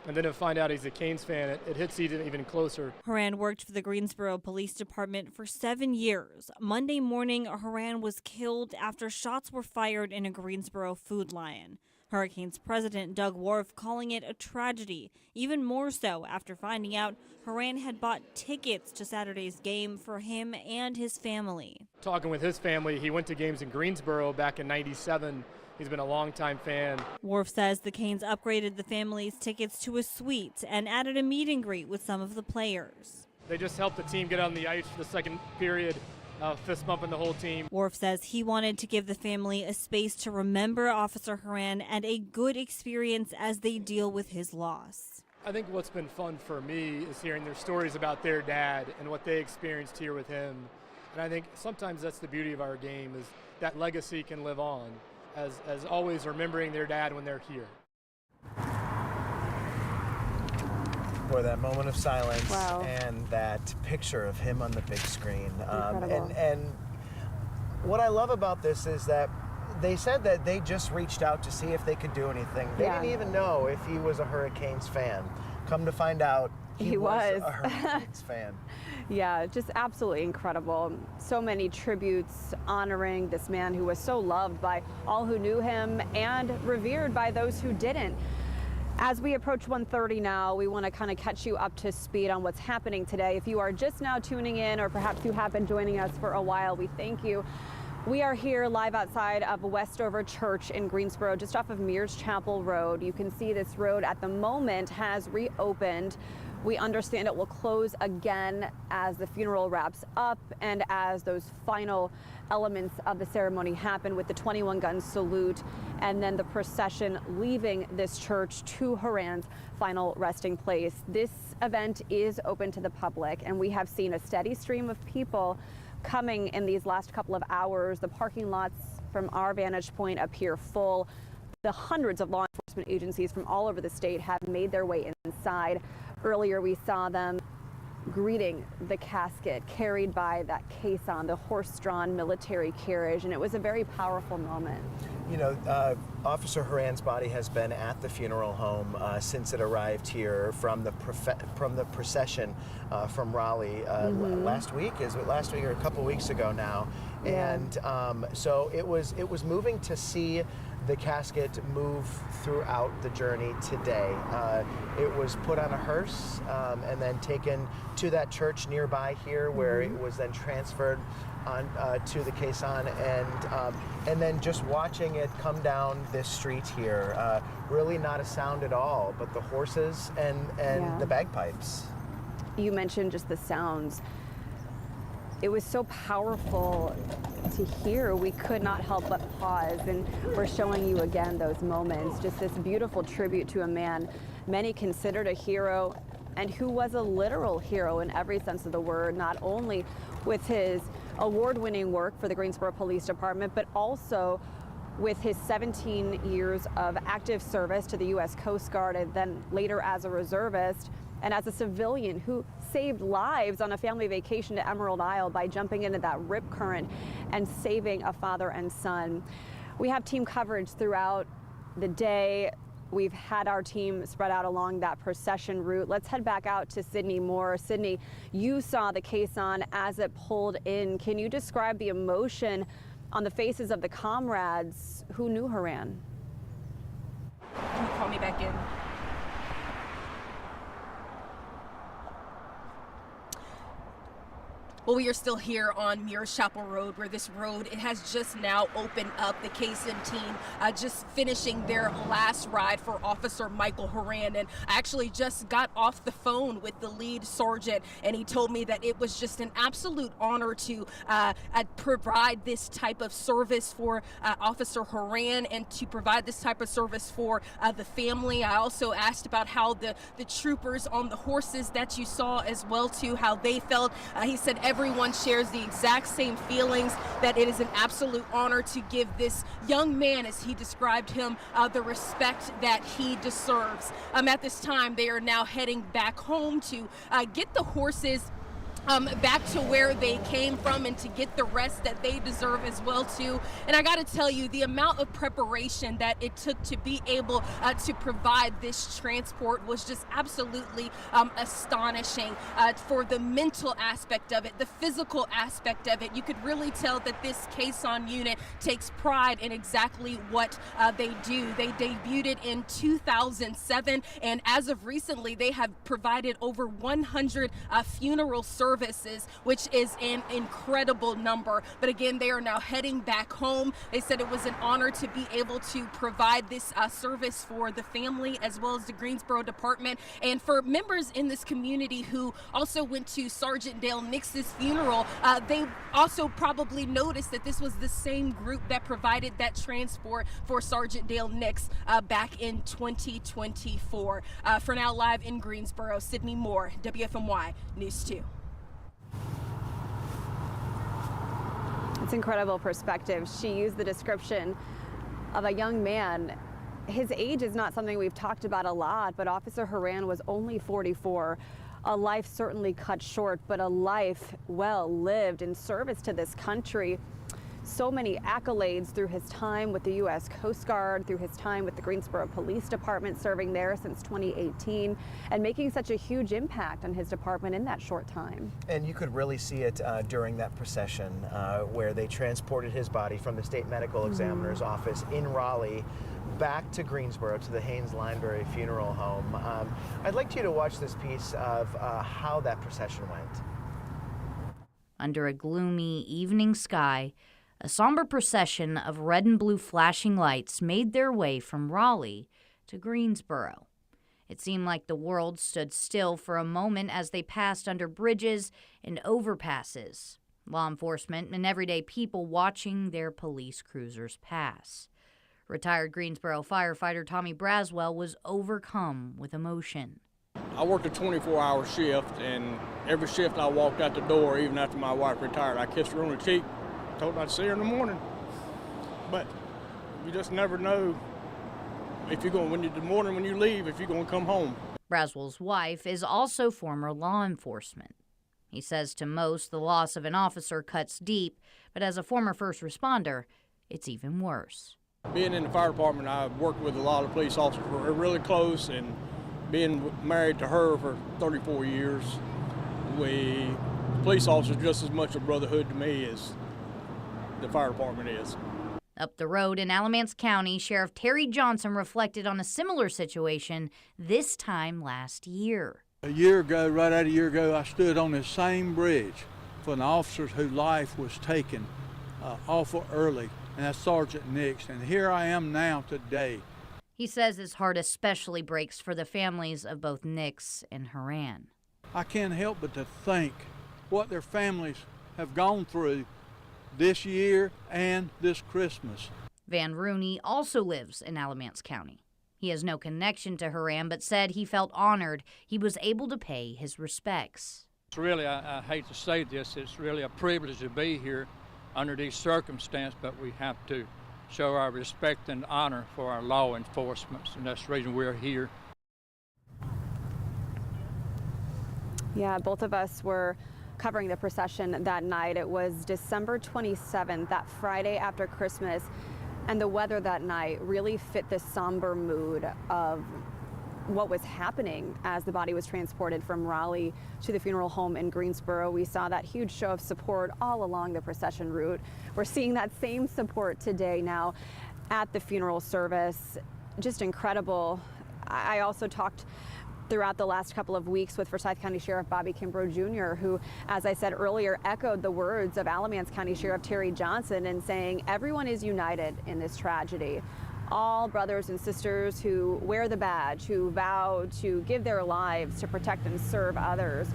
And then to find out he's a Canes fan, it hits even closer. Horan worked for the Greensboro Police Department for 7 years. Monday morning, Horan was killed after shots were fired in a Greensboro Food Lion. Hurricanes president Doug Worf calling it a tragedy, even more so after finding out Horan had bought tickets to Saturday's game for him and his family. Talking with his family, he went to games in Greensboro back in '97. He's been a longtime fan. Worf says the Canes upgraded the family's tickets to a suite and added a meet and greet with some of the players. They just helped the team get on the ice for the second period, fist bumping the whole team. Worf says he wanted to give the family a space to remember Officer Horan and a good experience as they deal with his loss. I think what's been fun for me is hearing their stories about their dad and what they experienced here with him. And I think sometimes that's the beauty of our game, is that legacy can live on, as always remembering their dad when they're here. For that moment of silence. Wow. And that picture of him on the big screen. Incredible. And what I love about this is that they said that they just reached out to see if they could do anything. They Yeah. didn't even know if he was a Hurricanes fan. Come to find out, he was a Hurricanes fan. Yeah, just absolutely incredible. So many tributes honoring this man who was so loved by all who knew him and revered by those who didn't. As we approach 1:30 now, we want to kind of catch you up to speed on what's happening today. If you are just now tuning in, or perhaps you have been joining us for a while, we thank you. We are here live outside of Westover Church in Greensboro, just off of Mears Chapel Road. You can see this road at the moment has reopened. We understand it will close again as the funeral wraps up and as those final elements of the ceremony happen with the 21-gun salute and then the procession leaving this church to Horan's final resting place. This event is open to the public, and we have seen a steady stream of people coming in these last couple of hours. The parking lots from our vantage point appear full. The hundreds of law enforcement agencies from all over the state have made their way inside. Earlier we saw them greeting the casket carried by that caisson, the horse-drawn military carriage, and it was a very powerful moment. You know, Officer Horan's body has been at the funeral home since it arrived here from the procession from Raleigh last week. Is it last week or a couple weeks ago now? Yeah. And so it was moving to see the casket move throughout the journey today. It was put on a hearse and then taken to that church nearby here, where it was then transferred on to the caisson, and then just watching it come down this street here, really not a sound at all, but the horses and the bagpipes. You mentioned just the sounds. It was so powerful to hear. We could not help but pause, and we're showing you again those moments, just this beautiful tribute to a man many considered a hero, and who was a literal hero in every sense of the word, not only with his award-winning work for the Greensboro Police Department, but also with his 17 years of active service to the U.S. Coast Guard, and then later as a reservist and as a civilian who saved lives on a family vacation to Emerald Isle by jumping into that rip current and saving a father and son. We have team coverage throughout the day. We've had our team spread out along that procession route. Let's head back out to Sydney Moore. Sydney, you saw the caisson as it pulled in. Can you describe the emotion on the faces of the comrades who knew Horan? Can you call me back in? Well, we are still here on Mears Chapel Road, where this road, it has just now opened up. The Caisson team just finishing their last ride for Officer Michael Horan. And I actually just got off the phone with the lead sergeant, and he told me that it was just an absolute honor to provide this type of service for Officer Horan and to provide this type of service for the family. I also asked about how the troopers on the horses that you saw as well, too, how they felt. He said everyone shares the exact same feelings, that it is an absolute honor to give this young man, as he described him, the respect that he deserves. At this time, they are now heading back home to get the horses back to where they came from and to get the rest that they deserve as well too. And I got to tell you, the amount of preparation that it took to be able to provide this transport was just absolutely astonishing. For the mental aspect of it, the physical aspect of it, you could really tell that this Caisson unit takes pride in exactly what they do. They debuted in 2007, and as of recently, they have provided over 100 funeral services, which is an incredible number. But again, they are now heading back home. They said it was an honor to be able to provide this service for the family as well as the Greensboro department, and for members in this community who also went to Sergeant Dale Nix's funeral. They also probably noticed that this was the same group that provided that transport for Sergeant Dale Nix back in 2024. For now, live in Greensboro, Sydney Moore, WFMY News 2. It's incredible perspective. She used the description of a young man. His age is not something we've talked about a lot, but Officer Horan was only 44. A life certainly cut short, but a life well lived in service to this country. So many accolades through his time with the U.S. Coast Guard, through his time with the Greensboro Police Department, serving there since 2018, and making such a huge impact on his department in that short time. And you could really see it during that procession where they transported his body from the state medical examiner's office in Raleigh back to Greensboro to the Haynes-Lineberry Funeral Home. I'd like you to watch this piece of how that procession went. Under a gloomy evening sky, a somber procession of red and blue flashing lights made their way from Raleigh to Greensboro. It seemed like the world stood still for a moment as they passed under bridges and overpasses, law enforcement and everyday people watching their police cruisers pass. Retired Greensboro firefighter Tommy Braswell was overcome with emotion. I worked a 24-hour shift, and every shift I walked out the door, even after my wife retired, I kissed her on the cheek, told her I'd see her in the morning. But you just never know if you're going, the morning when you leave, if you're going to come home. Braswell's wife is also former law enforcement. He says to most, the loss of an officer cuts deep, but as a former first responder, it's even worse. Being in the fire department, I've worked with a lot of police officers. We're really close, and being married to her for 34 years, police officers just as much a brotherhood to me as the fire department is. Up the road in Alamance County, Sheriff Terry Johnson reflected on a similar situation this time last year. A year ago, right at a year ago, I stood on the same bridge for an officer whose life was taken awful early, and that's Sergeant Nix, and here I am now today. He says his heart especially breaks for the families of both Nix and Horan. I can't help but to think what their families have gone through this year and this Christmas. Van Rooney also lives in Alamance County. He has no connection to Horan, but said he felt honored he was able to pay his respects. It's really, I hate to say this, it's really a privilege to be here under these circumstances, but we have to show our respect and honor for our law enforcement, and that's the reason we're here. Yeah, both of us were covering the procession that night. It was December 27th, that Friday after Christmas, and the weather that night really fit the somber mood of what was happening as the body was transported from Raleigh to the funeral home in Greensboro. We saw that huge show of support all along the procession route. We're seeing that same support today now at the funeral service. Just incredible. I also talked throughout the last couple of weeks with Forsyth County Sheriff Bobby Kimbrough Jr., who, as I said earlier, echoed the words of Alamance County Sheriff Terry Johnson in saying everyone is united in this tragedy. All brothers and sisters who wear the badge, who vow to give their lives to protect and serve others.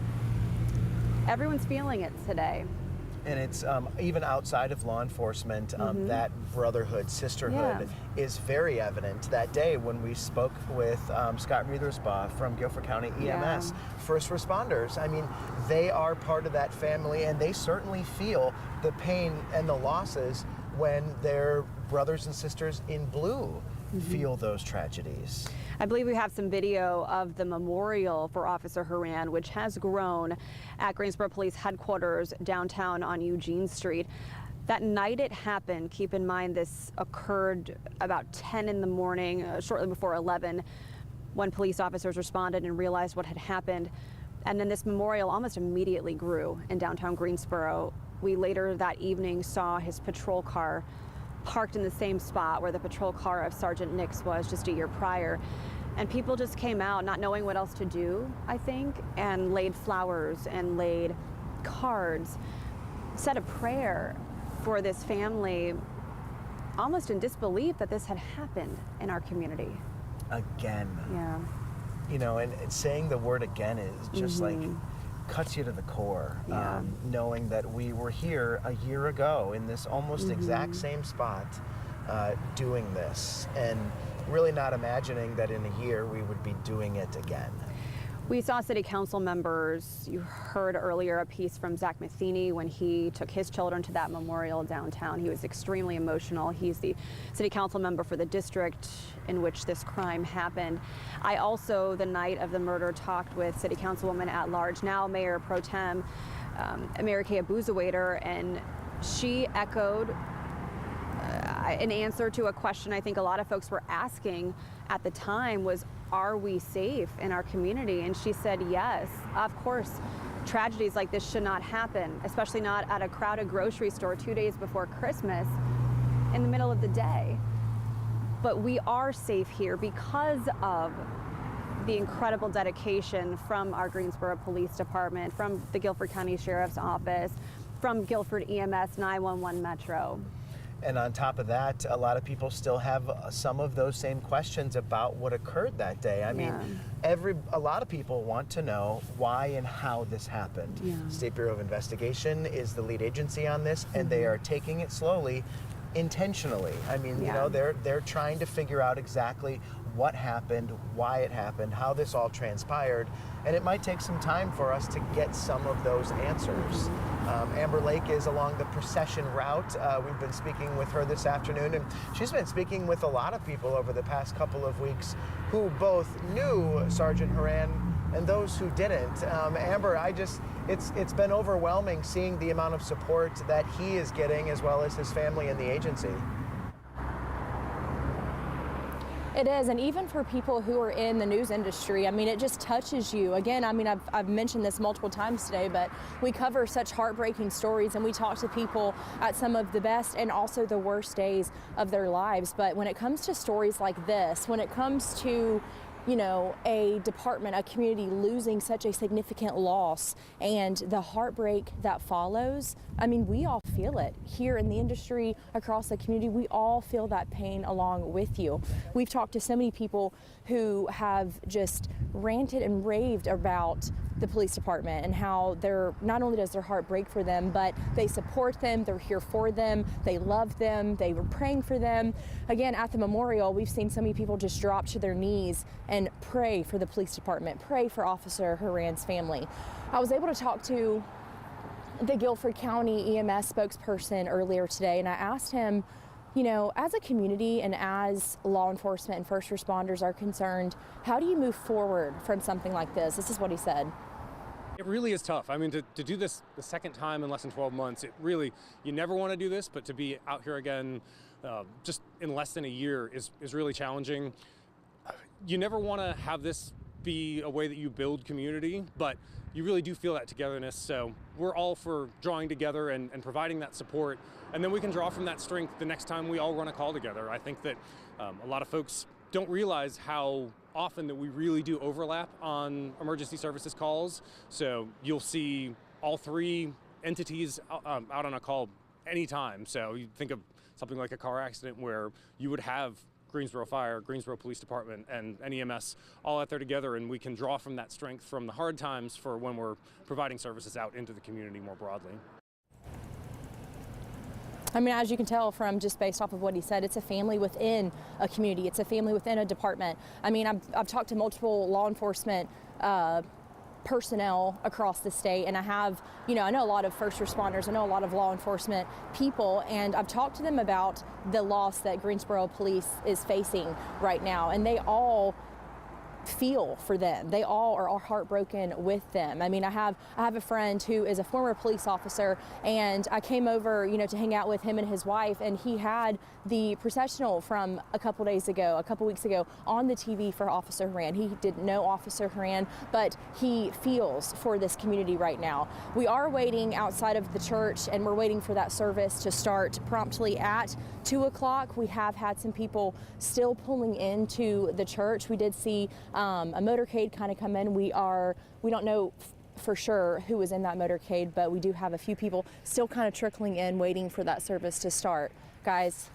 Everyone's feeling it today. And it's even outside of law enforcement, that brotherhood, sisterhood is very evident. That day when we spoke with Scott Rethersbaugh from Guilford County EMS, first responders, I mean, they are part of that family, and they certainly feel the pain and the losses when their brothers and sisters in blue feel those tragedies. I believe we have some video of the memorial for Officer Horan, which has grown at Greensboro Police Headquarters downtown on Eugene Street. That night it happened, keep in mind this occurred about 10 in the morning, shortly before 11, when police officers responded and realized what had happened. And then this memorial almost immediately grew in downtown Greensboro. We later that evening saw his patrol car parked in the same spot where the patrol car of Sergeant Nix was just a year prior. And people just came out not knowing what else to do, I think, and laid flowers and laid cards, said a prayer for this family, almost in disbelief that this had happened in our community. Again. Yeah. You know, and saying the word again is just like cuts you to the core. Yeah. Knowing that we were here a year ago in this almost exact same spot doing this, and really not imagining that in a year we would be doing it again. We saw city council members. You heard earlier a piece from Zach Matheny when he took his children to that memorial downtown. He was extremely emotional. He's the city council member for the district in which this crime happened. I also, the night of the murder, talked with city councilwoman at large, now Mayor Pro Tem, Mary Kay Abuzawader, and she echoed an answer to a question I think a lot of folks were asking at the time was, are we safe in our community? And she said, yes, of course. Tragedies like this should not happen, especially not at a crowded grocery store 2 days before Christmas in the middle of the day. But we are safe here because of the incredible dedication from our Greensboro Police Department, from the Guilford County Sheriff's Office, from Guilford EMS 911 Metro. And on top of that, a lot of people still have some of those same questions about what occurred that day. I mean, a lot of people want to know why and how this happened. State Bureau of Investigation is the lead agency on this, and they are taking it slowly, intentionally. I mean, you know, they're trying to figure out exactly what happened, why it happened, how this all transpired, and it might take some time for us to get some of those answers. Amber Lake is along the procession route. We've been speaking with her this afternoon, and she's been speaking with a lot of people over the past couple of weeks who both knew Sergeant Horan and those who didn't. Amber, it's been overwhelming seeing the amount of support that he is getting, as well as his family and the agency. It is, and even for people who are in the news industry, I mean, it just touches you. Again, I mean, I've mentioned this multiple times today, but we cover such heartbreaking stories, and we talk to people at some of the best and also the worst days of their lives. But when it comes to stories like this, when it comes to, you know, a department, a community losing such a significant loss and the heartbreak that follows, I mean, we all feel it here in the industry, across the community. We all feel that pain along with you. We've talked to so many people who have just ranted and raved about the police department and how not only does their heart break for them, but they support them, they're here for them, they love them, they were praying for them. Again, at the memorial, we've seen so many people just drop to their knees and pray for the police department, pray for Officer Horan's family. I was able to talk to the Guilford County EMS spokesperson earlier today, and I asked him, you know, as a community and as law enforcement and first responders are concerned, how do you move forward from something like this? This is what he said. It really is tough. I mean, to do this the second time in less than 12 months, you never want to do this, but to be out here again just in less than a year is really challenging. You never want to have this be a way that you build community, but you really do feel that togetherness. So we're all for drawing together and providing that support, and then we can draw from that strength the next time we all run a call together. I think that a lot of folks don't realize how often that we really do overlap on emergency services calls. So you'll see all three entities out on a call anytime. So you think of something like a car accident where you would have Greensboro Fire, Greensboro Police Department, and EMS all out there together, and we can draw from that strength from the hard times for when we're providing services out into the community more broadly. I mean, as you can tell from just based off of what he said, it's a family within a community. It's a family within a department. I mean, I've talked to multiple law enforcement personnel across the state, and I have, I know a lot of first responders, I know a lot of law enforcement people, and I've talked to them about the loss that Greensboro Police is facing right now, and they all feel for them. They all are heartbroken with them. I mean, I have a friend who is a former police officer, and I came over, to hang out with him and his wife, and he had the processional from a couple weeks ago on the TV for Officer Horan. He didn't know Officer Horan, but he feels for this community right now. We are waiting outside of the church, and we're waiting for that service to start promptly at 2 o'clock. We have had some people still pulling into the church. We did see a motorcade kind of come in. We don't know for sure who was in that motorcade, but we do have a few people still kind of trickling in, waiting for that service to start. Guys.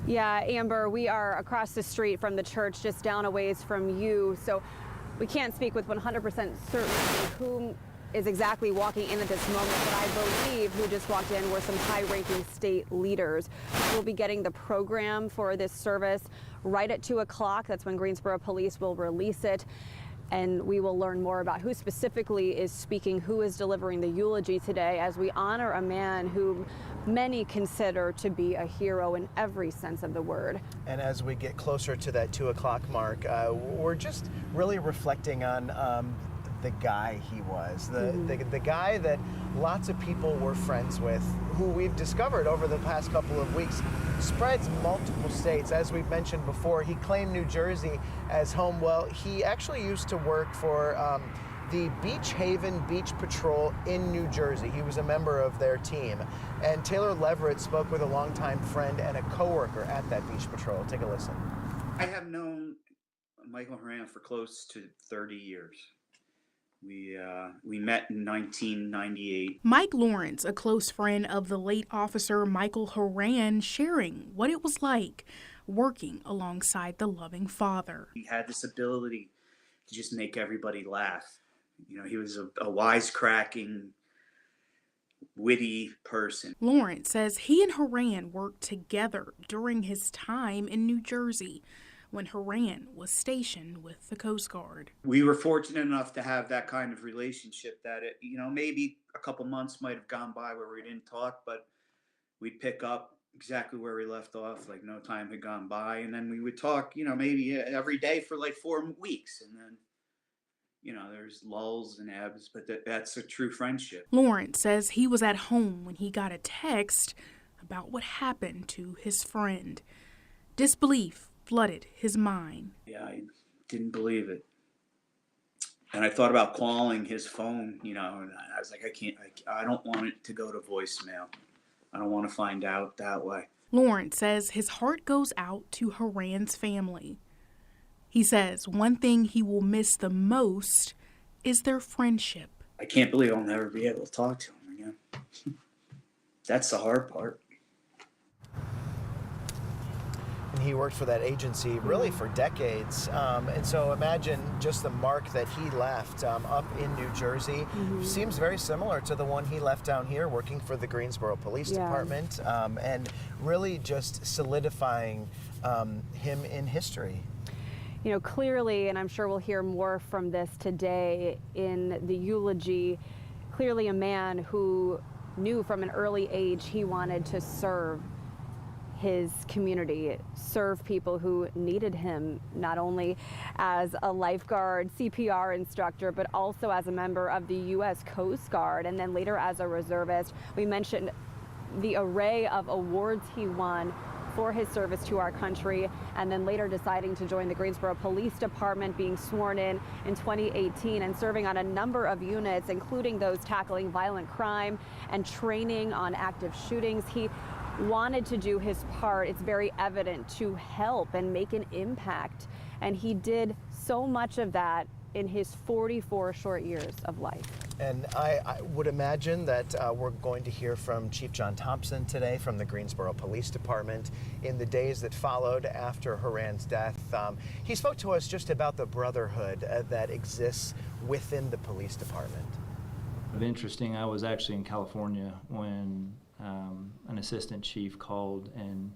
Yeah, Amber, we are across the street from the church, just down a ways from you, so we can't speak with 100% certainty whom is exactly walking in at this moment, but I believe who just walked in were some high-ranking state leaders. We'll be getting the program for this service right at 2 o'clock. That's when Greensboro Police will release it, and we will learn more about who specifically is speaking, who is delivering the eulogy today, as we honor a man who many consider to be a hero in every sense of the word. And as we get closer to that 2 o'clock mark, we're just really reflecting on the guy he was, the guy that lots of people were friends with, who we've discovered over the past couple of weeks spreads multiple states. As we've mentioned before, he claimed New Jersey as home. Well, he actually used to work for the Beach Haven Beach Patrol in New Jersey. He was a member of their team. And Taylor Leverett spoke with a longtime friend and a coworker at that Beach Patrol. Take a listen. I have known Michael Horan for close to 30 years. We met in 1998. Mike Lawrence, a close friend of the late Officer Michael Horan, sharing what it was like working alongside the loving father. He had this ability to just make everybody laugh. He was a wisecracking, witty person. Lawrence says he and Horan worked together during his time in New Jersey, when Horan was stationed with the Coast Guard. We were fortunate enough to have that kind of relationship that maybe a couple months might have gone by where we didn't talk, but we'd pick up exactly where we left off, like no time had gone by, and then we would talk, maybe every day for like 4 weeks, and then there's lulls and ebbs, but that's a true friendship. Lawrence says he was at home when he got a text about what happened to his friend. Disbelief flooded his mind. Yeah, I didn't believe it. And I thought about calling his phone, and I was like, I don't want it to go to voicemail. I don't want to find out that way. Lawrence says his heart goes out to Horan's family. He says one thing he will miss the most is their friendship. I can't believe I'll never be able to talk to him again. That's the hard part. And he worked for that agency really for decades. And so imagine just the mark that he left up in New Jersey. Seems very similar to the one he left down here working for the Greensboro Police Department, and really just solidifying him in history. Clearly, and I'm sure we'll hear more from this today in the eulogy, clearly a man who knew from an early age he wanted to serve his community, serve people who needed him, not only as a lifeguard, CPR instructor, but also as a member of the U.S. Coast Guard, and then later as a reservist. We mentioned the array of awards he won for his service to our country, and then later deciding to join the Greensboro Police Department, being sworn in 2018 and serving on a number of units, including those tackling violent crime and training on active shootings. He wanted to do his part, it's very evident, to help and make an impact, and he did so much of that in his 44 short years of life. And I would imagine that we're going to hear from Chief John Thompson today from the Greensboro Police Department in the days that followed after Horan's death. He spoke to us just about the brotherhood that exists within the police department. Interesting, I was actually in California when an assistant chief called and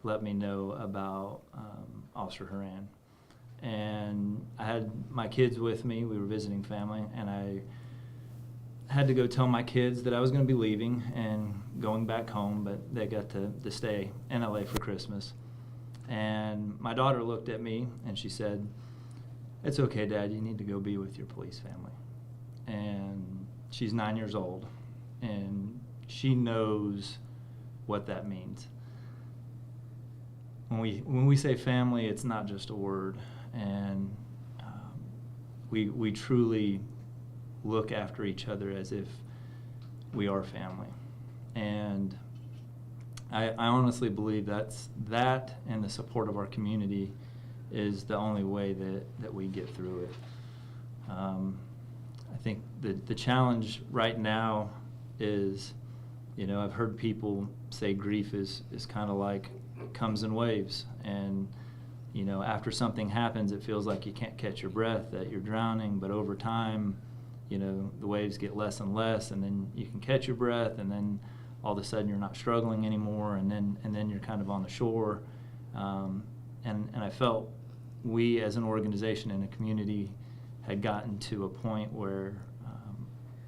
let me know about Officer Horan. and I had my kids with me. We were visiting family, and I had to go tell my kids that I was going to be leaving and going back home, but they got to stay in LA for Christmas. And my daughter looked at me and she said, "It's okay, Dad, you need to go be with your police family." And she's 9 years old, and she knows what that means. When we say family, it's not just a word, and we truly look after each other as if we are family. And I honestly believe that and the support of our community is the only way that we get through it. I think the challenge right now is, I've heard people say grief is kind of like comes in waves, and after something happens, it feels like you can't catch your breath, that you're drowning, but over time, the waves get less and less, and then you can catch your breath, and then all of a sudden you're not struggling anymore, and then you're kind of on the shore. And I felt we as an organization and a community had gotten to a point where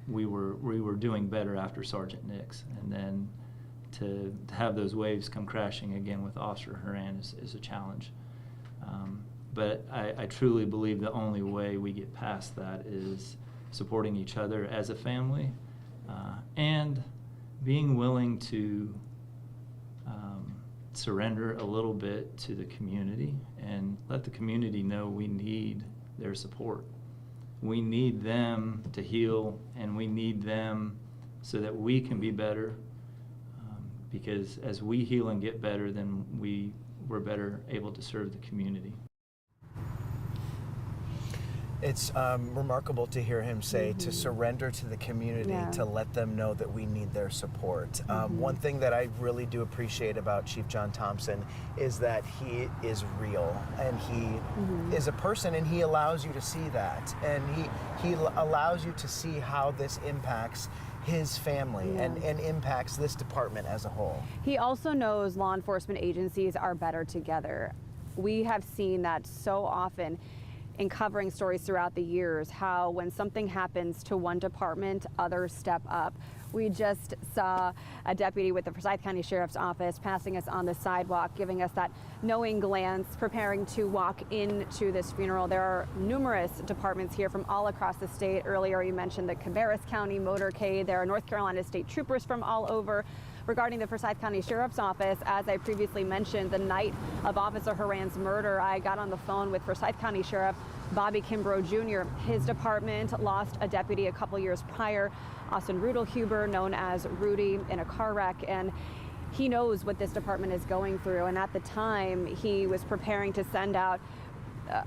we were doing better after Sergeant Nix, and then to have those waves come crashing again with Officer Horan is a challenge. But I truly believe the only way we get past that is supporting each other as a family, and being willing to surrender a little bit to the community and let the community know we need their support. We need them to heal, and we need them so that we can be better, because as we heal and get better, then we're better able to serve the community. It's remarkable to hear him say to surrender to the community, to let them know that we need their support. One thing that I really do appreciate about Chief John Thompson is that he is real, and he is a person, and he allows you to see that, and he allows you to see how this impacts his family and impacts this department as a whole. He also knows law enforcement agencies are better together. We have seen that so often in covering stories throughout the years, how when something happens to one department, others step up. We just saw a deputy with the Forsyth County Sheriff's Office passing us on the sidewalk, giving us that knowing glance, preparing to walk into this funeral. There are numerous departments here from all across the state. Earlier you mentioned the Cabarrus County motorcade. There are North Carolina state troopers from all over. Regarding the Forsyth County Sheriff's Office, as I previously mentioned, the night of Officer Horan's murder, I got on the phone with Forsyth County Sheriff Bobby Kimbrough Jr. His department lost a deputy a couple years prior, Austin Rudelhuber, known as Rudy, in a car wreck, and he knows what this department is going through. And at the time, he was preparing to send out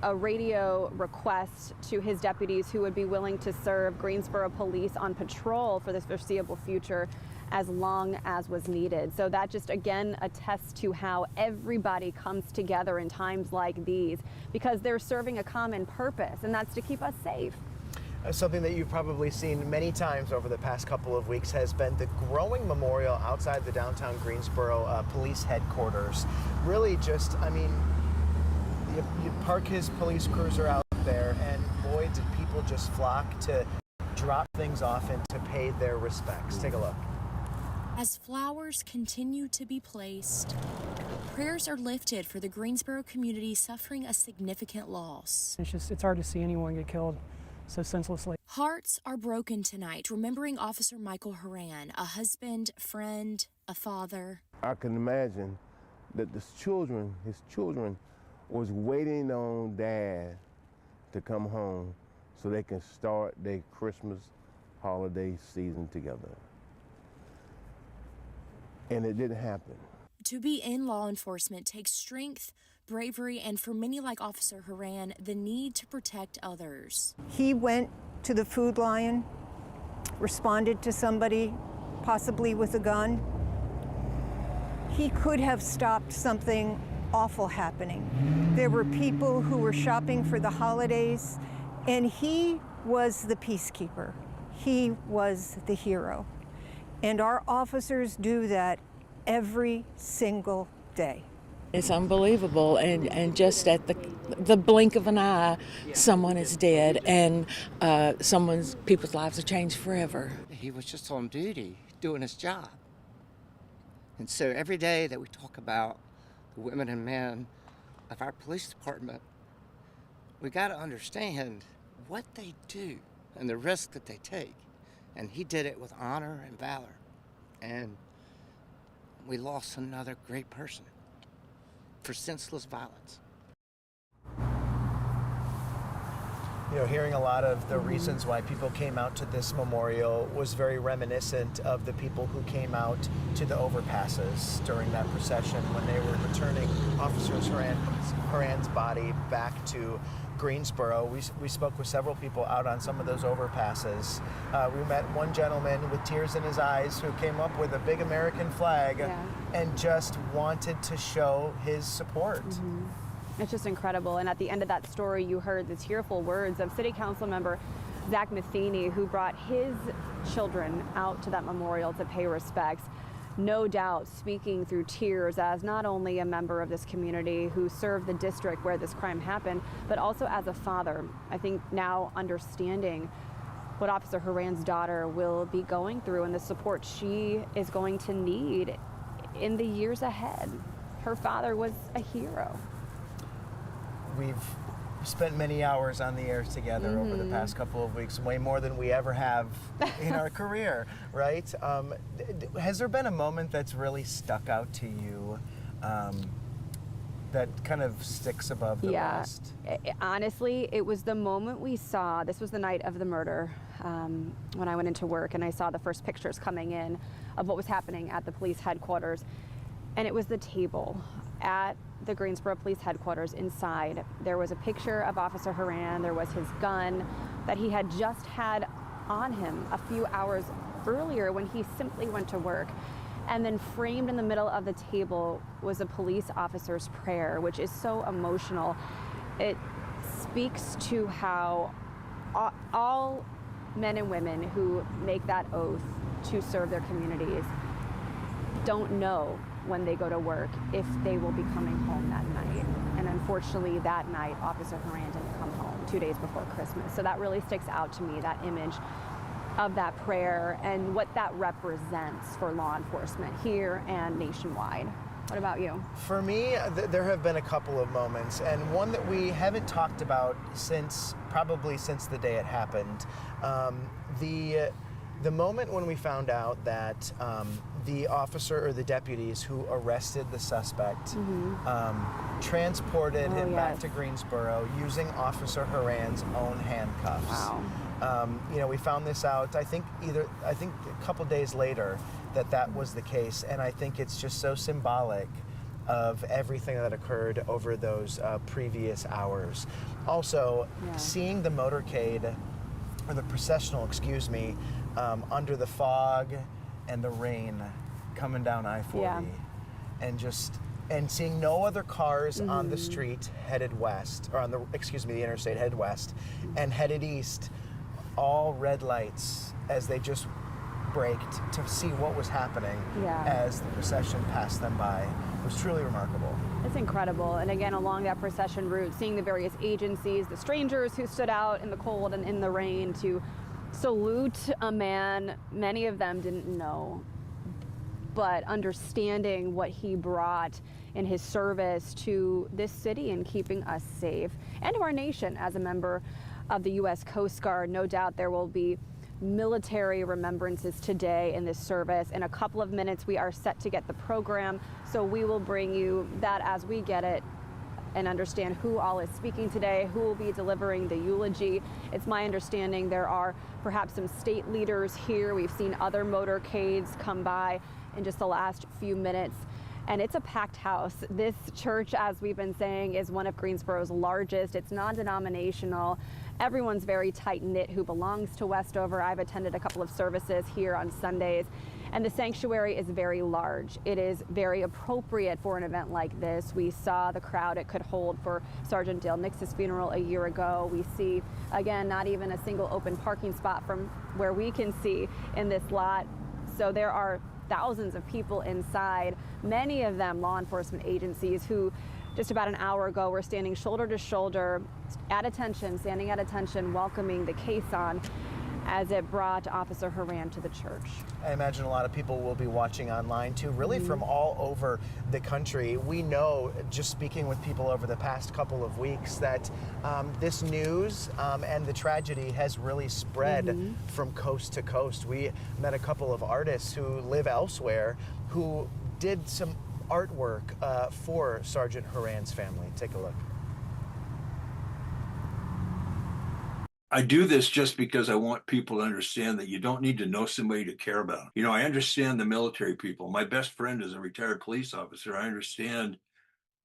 a radio request to his deputies who would be willing to serve Greensboro police on patrol for the foreseeable future as long as was needed. So that just again attests to how everybody comes together in times like these, because they're serving a common purpose, and that's to keep us safe. Something that you've probably seen many times over the past couple of weeks has been the growing memorial outside the downtown Greensboro police headquarters. Really just, I mean, you park his police cruiser out there, and boy, did people just flock to drop things off and to pay their respects. Take a look. As flowers continue to be placed, prayers are lifted for the Greensboro community suffering a significant loss. It's hard to see anyone get killed so senselessly. Hearts are broken tonight, remembering Officer Michael Horan, a husband, friend, a father. I can imagine that his children was waiting on Dad to come home so they can start their Christmas holiday season together. And it didn't happen. To be in law enforcement takes strength, bravery, and for many like Officer Horan, the need to protect others. He went to the Food Lion, responded to somebody, possibly with a gun. He could have stopped something awful happening. There were people who were shopping for the holidays, and he was the peacekeeper. He was the hero. And our officers do that every single day. It's unbelievable, and just at the blink of an eye, someone is dead, and people's lives have changed forever. He was just on duty, doing his job. And so every day that we talk about the women and men of our police department, we got to understand what they do and the risk that they take. And he did it with honor and valor. And we lost another great person for senseless violence. You know, hearing a lot of the reasons why people came out to this memorial was very reminiscent of the people who came out to the overpasses during that procession when they were returning Officer Horan's body back to Greensboro. We spoke with several people out on some of those overpasses. We met one gentleman with tears in his eyes who came up with a big American flag and just wanted to show his support. It's just incredible. And at the end of that story, you heard the tearful words of City Council member Zach Matheny, who brought his children out to that memorial to pay respects. No doubt speaking through tears as not only a member of this community who served the district where this crime happened, but also as a father. I think now understanding what Officer Horan's daughter will be going through and the support she is going to need in the years ahead. Her father was a hero. We've spent many hours on the air together over the past couple of weeks, way more than we ever have in our career, right? Has there been a moment that's really stuck out to you that kind of sticks above the rest? Honestly, it was the moment we saw, this was the night of the murder, when I went into work and I saw the first pictures coming in of what was happening at the police headquarters. And it was the table at the Greensboro Police Headquarters. Inside, there was a picture of Officer Horan. There was his gun that he had just had on him a few hours earlier when he simply went to work. And then framed in the middle of the table was a police officer's prayer, which is so emotional. It speaks to how all men and women who make that oath to serve their communities don't know when they go to work if they will be coming home that night. And unfortunately, that night, Officer Horan didn't come home 2 days before Christmas. So that really sticks out to me, that image of that prayer and what that represents for law enforcement here and nationwide. What about you? For me, there have been a couple of moments, and one that we haven't talked about probably since the day it happened. The moment when we found out that the officer or the deputies who arrested the suspect transported him back to Greensboro using Officer Horan's own handcuffs. Wow. You know, we found this out, I think a couple days later that was the case, and I think it's just so symbolic of everything that occurred over those previous hours. Also, seeing the motorcade, or the processional, excuse me, under the fog and the rain coming down I-40, and seeing no other cars on the street headed west, or on the interstate headed west, and headed east, all red lights as they just braked to see what was happening as the procession passed them by. It was truly remarkable. It's incredible. And again, along that procession route, seeing the various agencies, the strangers who stood out in the cold and in the rain to salute a man many of them didn't know, but understanding what he brought in his service to this city and keeping us safe and to our nation as a member of the U.S. Coast Guard. No doubt there will be military remembrances today in this service. In a couple of minutes, we are set to get the program, so we will bring you that as we get it and understand who all is speaking today, who will be delivering the eulogy. It's my understanding there are perhaps some state leaders here. We've seen other motorcades come by in just the last few minutes, and it's a packed house. This church, as we've been saying, is one of Greensboro's largest. It's non-denominational. Everyone's very tight-knit who belongs to Westover. I've attended a couple of services here on Sundays, and the sanctuary is very large. It is very appropriate for an event like this. We saw the crowd it could hold for Sergeant Dale Nix's funeral a year ago. We see, again, not even a single open parking spot from where we can see in this lot. So there are thousands of people inside, many of them law enforcement agencies who just about an hour ago were standing shoulder to shoulder standing at attention, welcoming the caisson as it brought Officer Horan to the church. I imagine a lot of people will be watching online too, really from all over the country. We know, just speaking with people over the past couple of weeks, that this news and the tragedy has really spread from coast to coast. We met a couple of artists who live elsewhere who did some artwork for Sergeant Horan's family. Take a look. I do this just because I want people to understand that you don't need to know somebody to care about them. You know, I understand the military people. My best friend is a retired police officer. I understand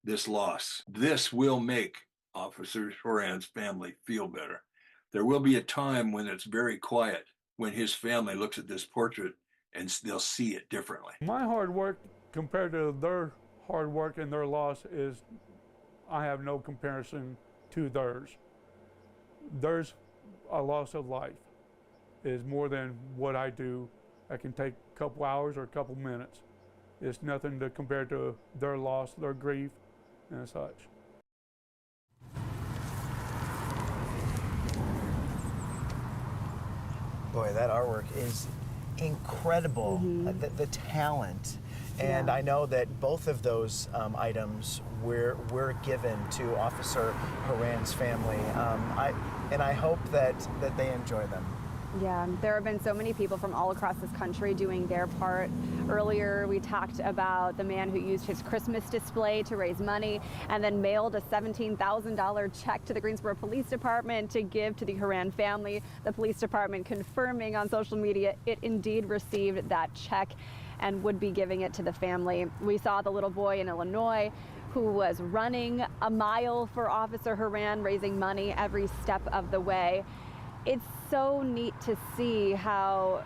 this loss. This will make Officer Horan's family feel better. There will be a time when it's very quiet, when his family looks at this portrait and they'll see it differently. My hard work compared to their hard work and their loss is, I have no comparison to theirs. Theirs, a loss of life, is more than what I do. I can take a couple hours or a couple minutes. It's nothing to compare to their loss, their grief, and such. Boy, that artwork is incredible, the talent. And I know that both of those items were given to Officer Horan's family. I hope that they enjoy them. Yeah, there have been so many people from all across this country doing their part. Earlier, we talked about the man who used his Christmas display to raise money and then mailed a $17,000 check to the Greensboro Police Department to give to the Horan family. The police department confirming on social media it indeed received that check and would be giving it to the family. We saw the little boy in Illinois who was running a mile for Officer Horan, raising money every step of the way. It's so neat to see how,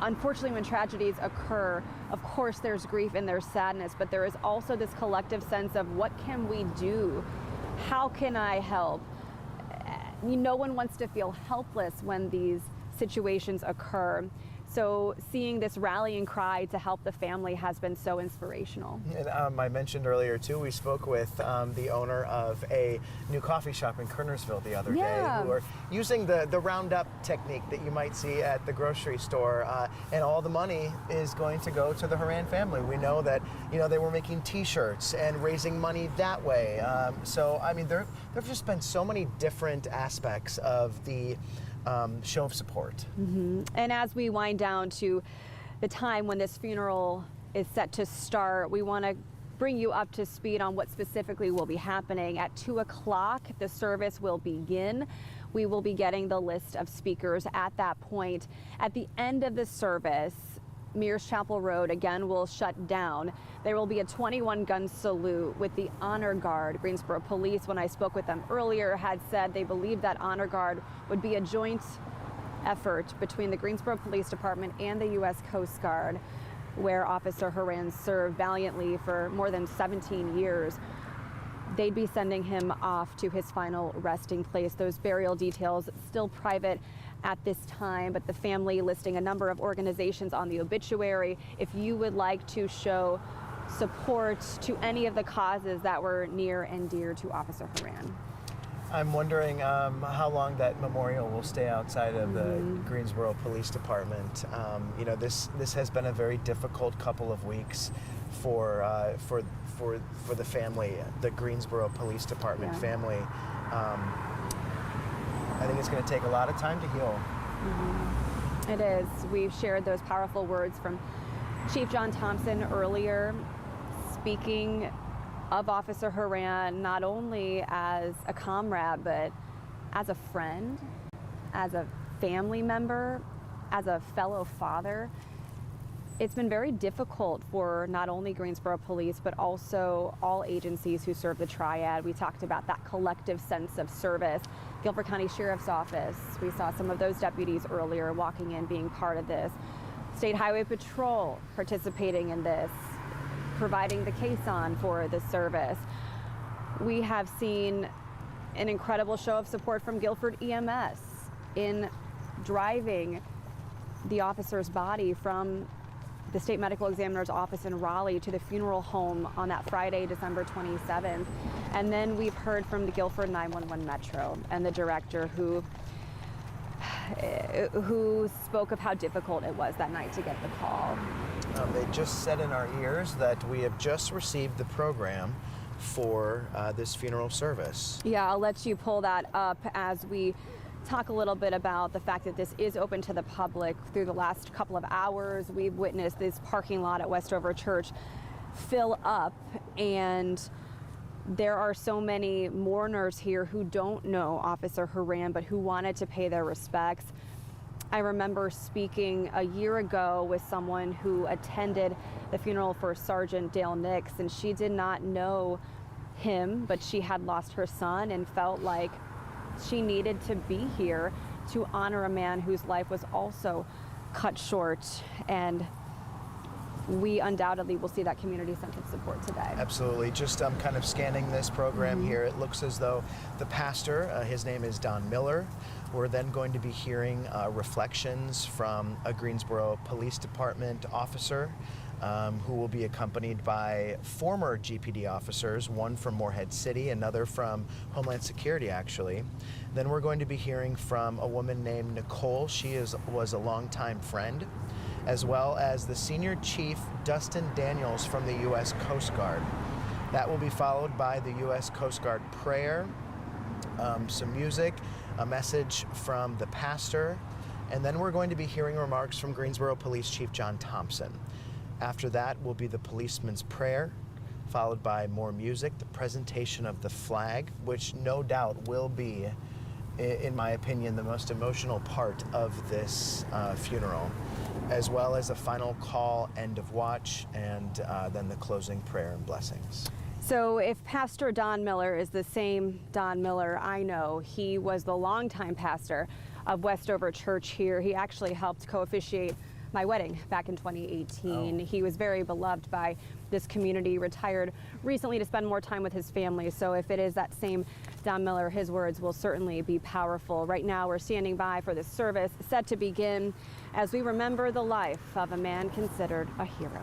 unfortunately, when tragedies occur, of course there's grief and there's sadness, but there is also this collective sense of what can we do? How can I help? No one wants to feel helpless when these situations occur. So seeing this rallying cry to help the family has been so inspirational. And I mentioned earlier too, we spoke with the owner of a new coffee shop in Kernersville the other day, who are using the roundup technique that you might see at the grocery store, and all the money is going to go to the Horan family. We know that they were making T-shirts and raising money that way. So I mean, there have just been so many different aspects of the show of support. And as we wind down to the time when this funeral is set to start, we want to bring you up to speed on what specifically will be happening. At 2 o'clock, the service will begin. We will be getting the list of speakers at that point. At the end of the service, Mears Chapel Road again will shut down. There will be a 21-gun salute with the Honor Guard. Greensboro Police, when I spoke with them earlier, had said they believe that Honor Guard would be a joint effort between the Greensboro Police Department and the U.S. Coast Guard, where Officer Horan served valiantly for more than 17 years. They'd be sending him off to his final resting place. Those burial details still private at this time, but the family listing a number of organizations on the obituary. If you would like to show support to any of the causes that were near and dear to Officer Horan. I'm wondering how long that memorial will stay outside of the Greensboro Police Department. This has been a very difficult couple of weeks for the family, the Greensboro Police Department family. I think it's going to take a lot of time to heal. It is. We've shared those powerful words from Chief John Thompson earlier, speaking of Officer Horan not only as a comrade, but as a friend, as a family member, as a fellow father. It's been very difficult for not only Greensboro Police, but also all agencies who serve the triad. We talked about that collective sense of service. Guilford County Sheriff's Office, we saw some of those deputies earlier walking in, being part of this. State Highway Patrol participating in this, providing the caisson for the service. We have seen an incredible show of support from Guilford EMS in driving the officer's body from the state medical examiner's office in Raleigh to the funeral home on that Friday, December 27th. And then we've heard from the Guilford 911 Metro and the director who spoke of how difficult it was that night to get the call. They just said in our ears that we have just received the program for this funeral service. Yeah, I'll let you pull that up as we talk a little bit about the fact that this is open to the public. Through the last couple of hours, we've witnessed this parking lot at Westover Church fill up, and there are so many mourners here who don't know Officer Horan, but who wanted to pay their respects. I remember speaking a year ago with someone who attended the funeral for Sergeant Dale Nix, and she did not know him, but she had lost her son and felt like she needed to be here to honor a man whose life was also cut short. And we undoubtedly will see that community sense of support today. Absolutely. Just kind of scanning this program here, it looks as though the pastor, his name is Don Miller. We're then going to be hearing reflections from a Greensboro Police Department officer who will be accompanied by former GPD officers, one from Morehead City, another from Homeland Security, actually. Then we're going to be hearing from a woman named Nicole. She was a longtime friend, as well as the Senior Chief Dustin Daniels from the U.S. Coast Guard. That will be followed by the U.S. Coast Guard prayer, some music, a message from the pastor, and then we're going to be hearing remarks from Greensboro Police Chief John Thompson. After that will be the policeman's prayer, followed by more music, the presentation of the flag, which no doubt will be, in my opinion, the most emotional part of this funeral, as well as a final call, end of watch, and then the closing prayer and blessings. So if Pastor Don Miller is the same Don Miller I know, he was the longtime pastor of Westover Church here. He actually helped co-officiate my wedding back in 2018. He was very beloved by this community, retired recently to spend more time with his family. So if it is that same Don Miller, his words will certainly be powerful. Right now we're standing by for this service set to begin as we remember the life of a man considered a hero.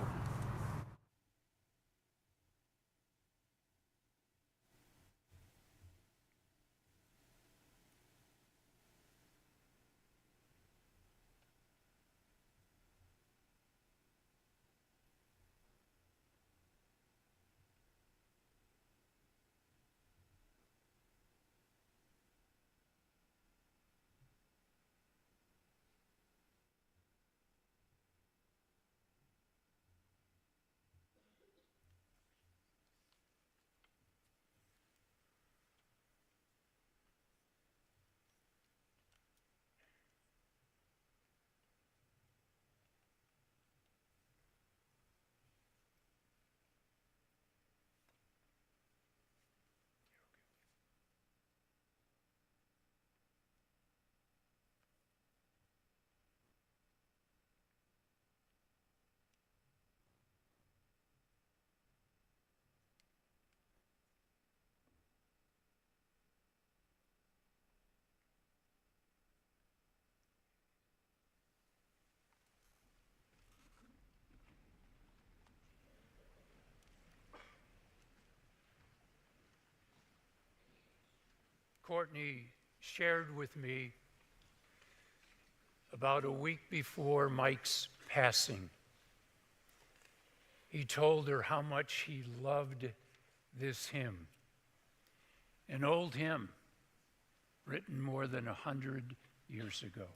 Courtney shared with me about a week before Mike's passing. He told her how much he loved this hymn, an old hymn written more than 100 years ago.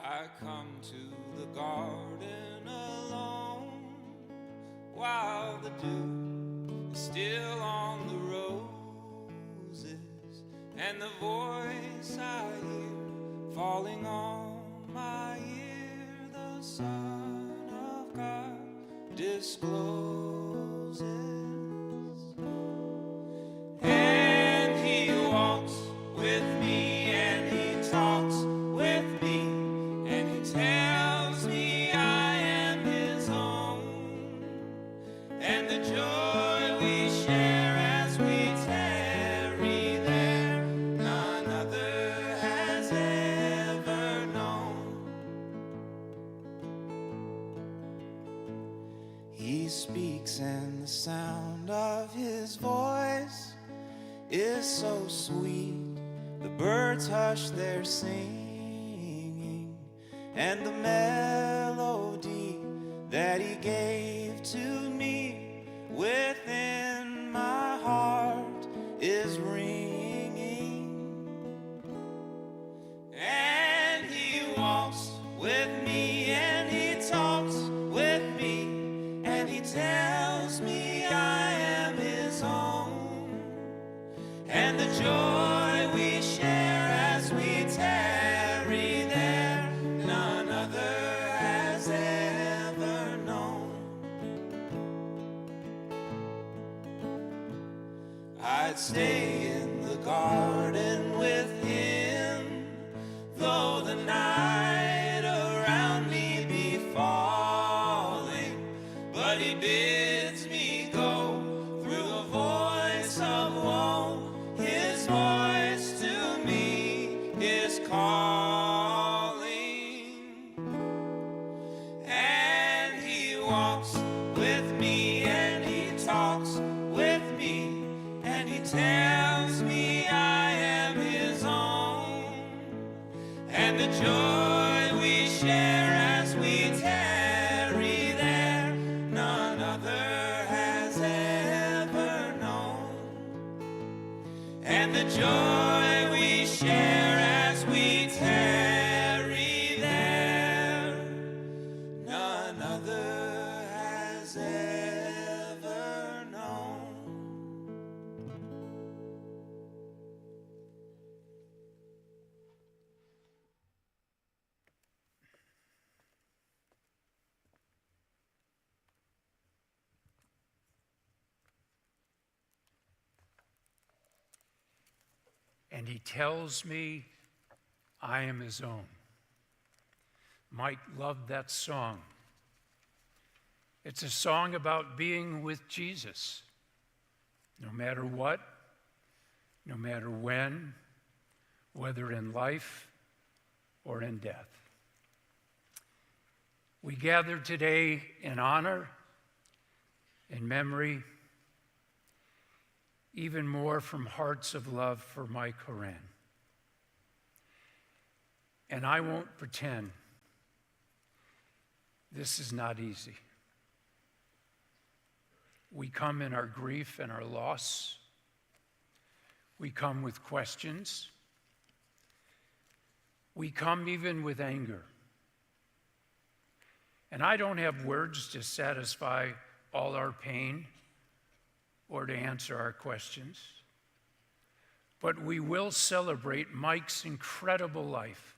I come to the garden alone while the dew is still on the roses, and the voice I hear falling on my ear, the Son of God discloses. And he walks with me and he talks joy we share as we tarry there, none other has ever known. He speaks and the sound of his voice is so sweet, the birds hush their singing, and the melody that he gave to me within my heart is ringing. And he walks with me and he talks with me, and he tells me I am his own. And the joy we share as we tarry there, none other has ever known. I'd stay in the garden with him, though the night around me be falling, but he bids me go through the voice of woe. His voice to me is calling, and he walks with me and he talks with me, and he tells me I am his own. And the joy we share as we tarry there, none other has ever known. And the joy we share as we tarry there, none other has ever known. And he tells me I am his own. Mike loved that song. It's a song about being with Jesus, no matter what, no matter when, whether in life or in death. We gather today in honor, in memory, even more from hearts of love for Mike Horan. And I won't pretend this is not easy. We come in our grief and our loss. We come with questions. We come even with anger. And I don't have words to satisfy all our pain or to answer our questions. But we will celebrate Mike's incredible life,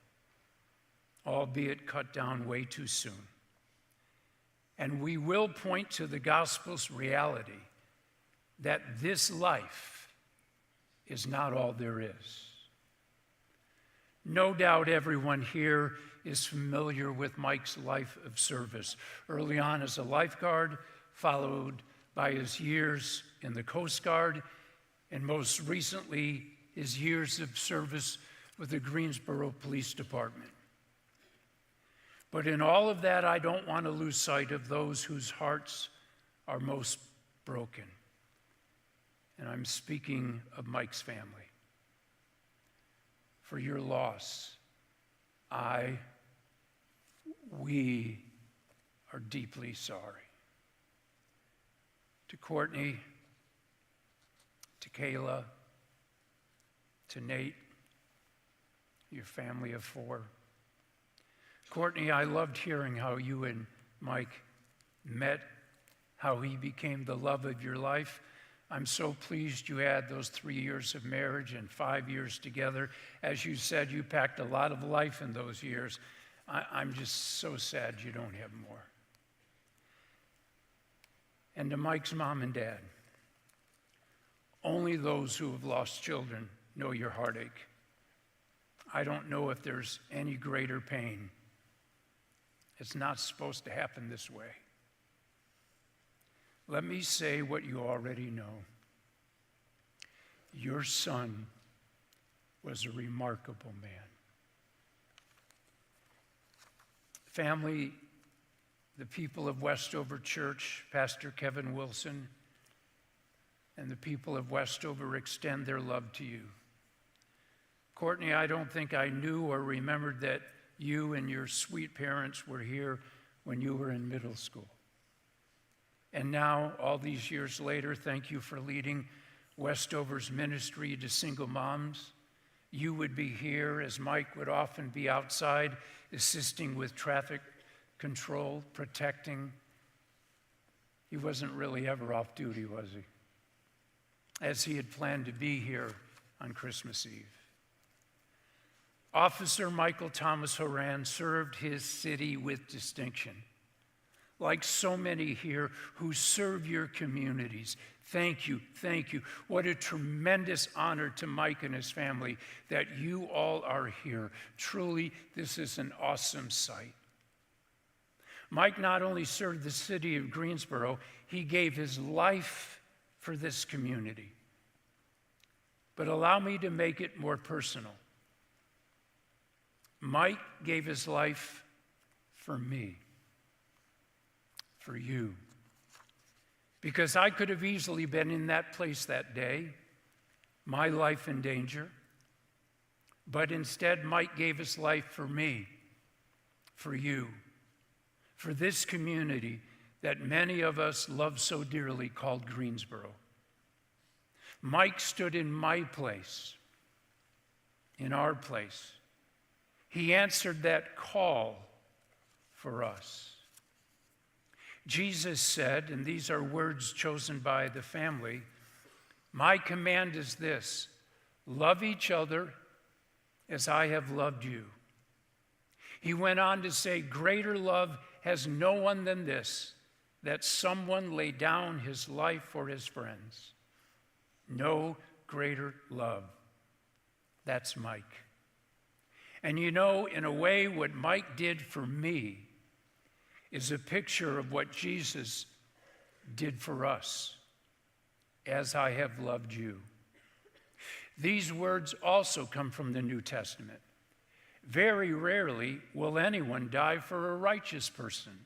albeit cut down way too soon. And we will point to the gospel's reality that this life is not all there is. No doubt everyone here is familiar with Mike's life of service. Early on as a lifeguard, followed by his years in the Coast Guard, and most recently, his years of service with the Greensboro Police Department. But in all of that, I don't want to lose sight of those whose hearts are most broken. And I'm speaking of Mike's family. For your loss, we are deeply sorry. To Courtney, to Kayla, to Nate, your family of 4. Courtney, I loved hearing how you and Mike met, how he became the love of your life. I'm so pleased you had those 3 years of marriage and 5 years together. As you said, you packed a lot of life in those years. I'm just so sad you don't have more. And to Mike's mom and dad, only those who have lost children know your heartache. I don't know if there's any greater pain. It's not supposed to happen this way. let me say what you already know. Your son was a remarkable man. Family, the people of Westover Church, Pastor Kevin Wilson, and the people of Westover extend their love to you. Courtney, I don't think I knew or remembered that you and your sweet parents were here when you were in middle school. And now, all these years later, thank you for leading Westover's ministry to single moms. You would be here as Mike would often be outside assisting with traffic control, protecting. He wasn't really ever off duty, was he? As he had planned to be here on Christmas Eve. Officer Michael Thomas Horan served his city with distinction. Like so many here who serve your communities, thank you, thank you. What a tremendous honor to Mike and his family that you all are here. Truly, this is an awesome sight. Mike not only served the city of Greensboro, he gave his life for this community. But allow me to make it more personal. Mike gave his life for me, for you. Because I could have easily been in that place that day, my life in danger. But instead, Mike gave his life for me, for you, for this community that many of us love so dearly called Greensboro. Mike stood in my place, in our place. He answered that call for us. Jesus said, and these are words chosen by the family, "My command is this, love each other as I have loved you." He went on to say, "Greater love has no one than this, that someone lay down his life for his friends." No greater love. That's Mike. And you know, in a way, what Mike did for me is a picture of what Jesus did for us, as I have loved you. These words also come from the New Testament. Very rarely will anyone die for a righteous person,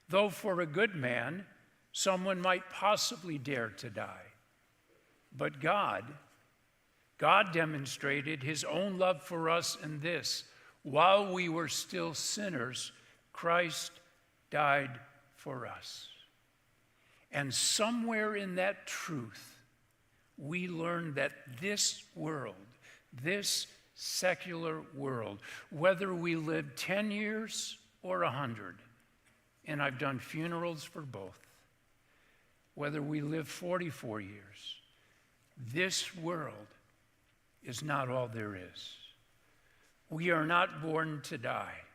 though for a good man, someone might possibly dare to die. But God demonstrated his own love for us in this: while we were still sinners, Christ died for us. And somewhere in that truth, we learn that this world, this secular world, whether we live 10 years or 100, and I've done funerals for both, whether we live 44 years, this world is not all there is. We are not born to die.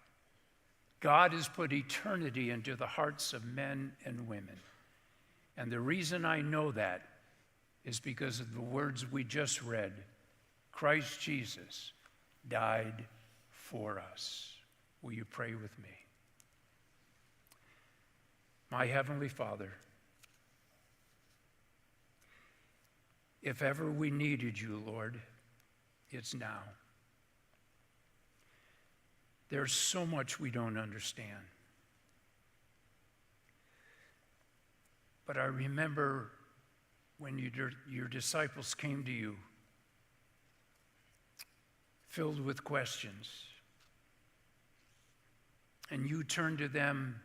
God has put eternity into the hearts of men and women. And the reason I know that is because of the words we just read. Christ Jesus died for us. Will you pray with me? My Heavenly Father, if ever we needed you, Lord, it's now. There's so much we don't understand. But I remember when your disciples came to you, filled with questions, and you turned to them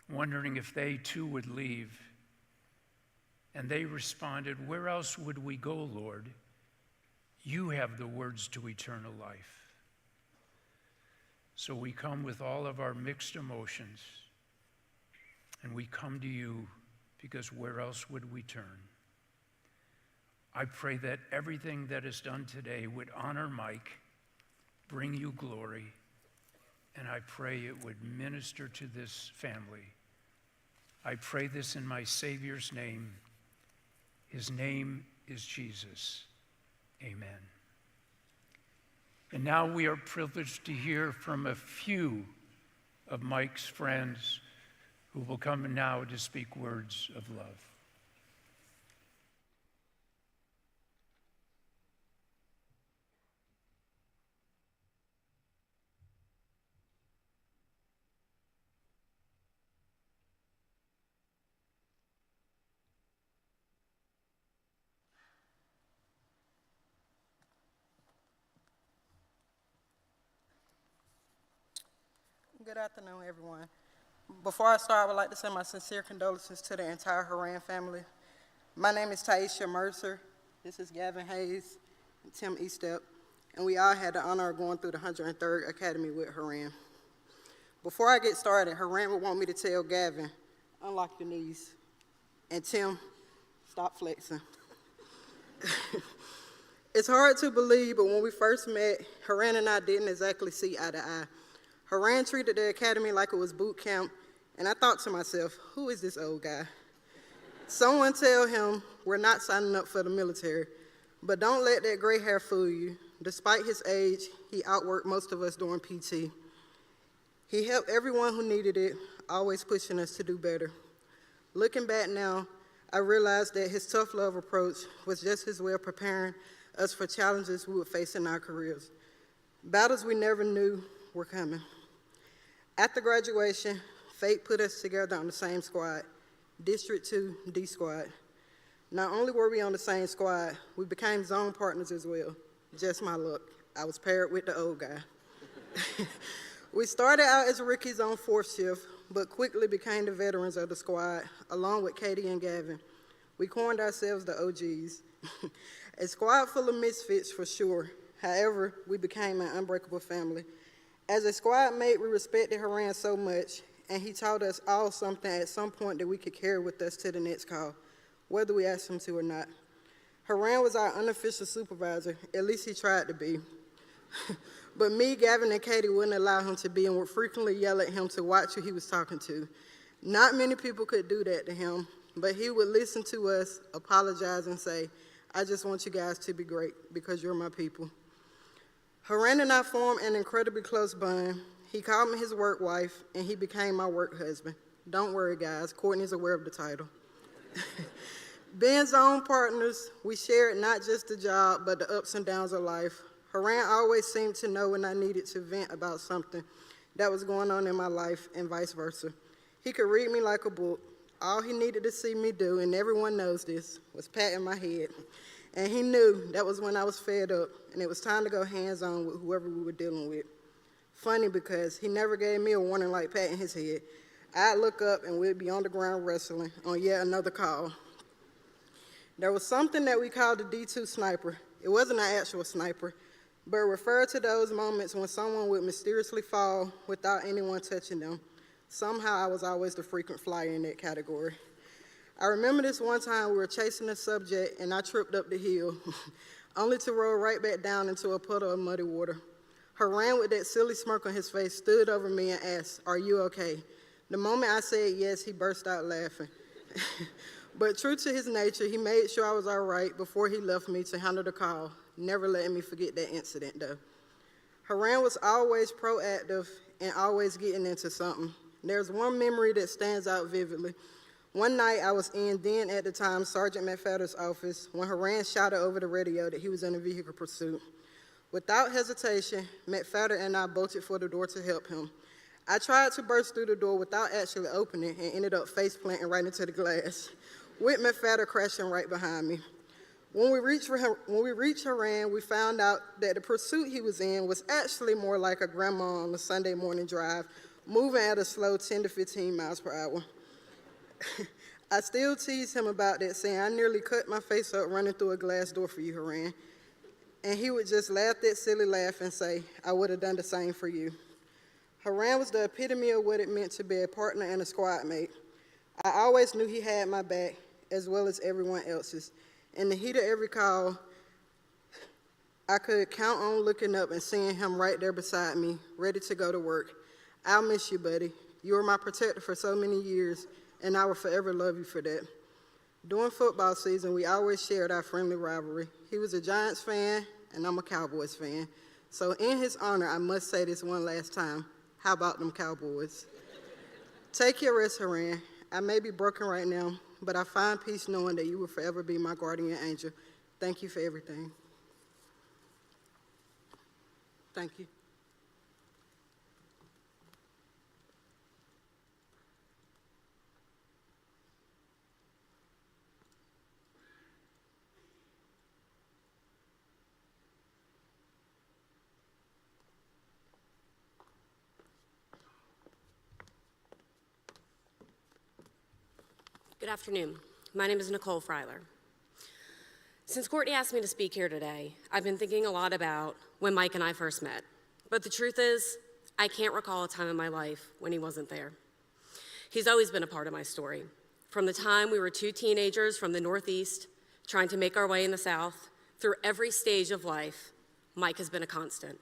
wondering if they too would leave. And they responded, "Where else would we go, Lord? You have the words to eternal life." So we come with all of our mixed emotions, and we come to you because where else would we turn? I pray that everything that is done today would honor Mike, bring you glory, and I pray it would minister to this family. I pray this in my Savior's name. His name is Jesus. Amen. And now we are privileged to hear from a few of Mike's friends who will come now to speak words of love. Good afternoon, everyone. Before I start, I would like to send my sincere condolences to the entire Horan family. My name is Taisha Mercer. This is Gavin Hayes and Tim Eastep, and we all had the honor of going through the 103rd Academy with Horan. Before I get started, Horan would want me to tell Gavin, unlock your knees, and Tim, stop flexing. It's hard to believe, but when we first met, Horan and I didn't exactly see eye to eye. Horan treated the academy like it was boot camp, and I thought to myself, who is this old guy? Someone tell him we're not signing up for the military, but don't let that gray hair fool you. Despite his age, he outworked most of us during PT. He helped everyone who needed it, always pushing us to do better. Looking back now, I realized that his tough love approach was just his way of preparing us for challenges we would face in our careers. Battles we never knew were coming. After graduation, fate put us together on the same squad, District 2 D Squad. Not only were we on the same squad, we became zone partners as well. Just my luck. I was paired with the old guy. We started out as rookies on 4th shift, but quickly became the veterans of the squad, along with Katie and Gavin. We coined ourselves the OGs. A squad full of misfits for sure. However, we became an unbreakable family. As a squad mate, we respected Horan so much, and he taught us all something at some point that we could carry with us to the next call, whether we asked him to or not. Horan was our unofficial supervisor, at least he tried to be. But me, Gavin, and Katie wouldn't allow him to be and would frequently yell at him to watch who he was talking to. Not many people could do that to him, but he would listen to us, apologize, and say, I just want you guys to be great because you're my people. Horan and I formed an incredibly close bond. He called me his work wife, and he became my work husband. Don't worry, guys, Courtney's aware of the title. Being zone partners, we shared not just the job, but the ups and downs of life. Horan always seemed to know when I needed to vent about something that was going on in my life, and vice versa. He could read me like a book. All he needed to see me do, and everyone knows this, was patting my head. And he knew that was when I was fed up, and it was time to go hands-on with whoever we were dealing with. Funny because he never gave me a warning like patting his head. I'd look up and we'd be on the ground wrestling on yet another call. There was something that we called the D2 sniper. It wasn't an actual sniper, but it referred to those moments when someone would mysteriously fall without anyone touching them. Somehow I was always the frequent flyer in that category. I remember this one time we were chasing a subject and I tripped up the hill, only to roll right back down into a puddle of muddy water. Horan, with that silly smirk on his face, stood over me and asked, "Are you okay?" The moment I said yes, he burst out laughing. But true to his nature, he made sure I was all right before he left me to handle the call, never letting me forget that incident though. Horan was always proactive and always getting into something. There's one memory that stands out vividly. One night I was in then at the time Sergeant McFadder's office when Horan shouted over the radio that he was in a vehicle pursuit. Without hesitation, McFadder and I bolted for the door to help him. I tried to burst through the door without actually opening and ended up face planting right into the glass, with McFadder crashing right behind me. When we reached Horan, we found out that the pursuit he was in was actually more like a grandma on a Sunday morning drive, moving at a slow 10 to 15 miles per hour. I still tease him about that, saying, I nearly cut my face up running through a glass door for you, Horan. And he would just laugh that silly laugh and say, I would have done the same for you. Horan was the epitome of what it meant to be a partner and a squad mate. I always knew he had my back, as well as everyone else's. In the heat of every call, I could count on looking up and seeing him right there beside me, ready to go to work. I'll miss you, buddy. You were my protector for so many years, and I will forever love you for that. During football season, we always shared our friendly rivalry. He was a Giants fan, and I'm a Cowboys fan. So in his honor, I must say this one last time. How about them Cowboys? Take your rest, Horan. I may be broken right now, but I find peace knowing that you will forever be my guardian angel. Thank you for everything. Thank you. Good afternoon. My name is Nicole Freiler. Since Courtney asked me to speak here today, I've been thinking a lot about when Mike and I first met. But the truth is, I can't recall a time in my life when he wasn't there. He's always been a part of my story. From the time we were two teenagers from the Northeast, trying to make our way in the South, through every stage of life, Mike has been a constant.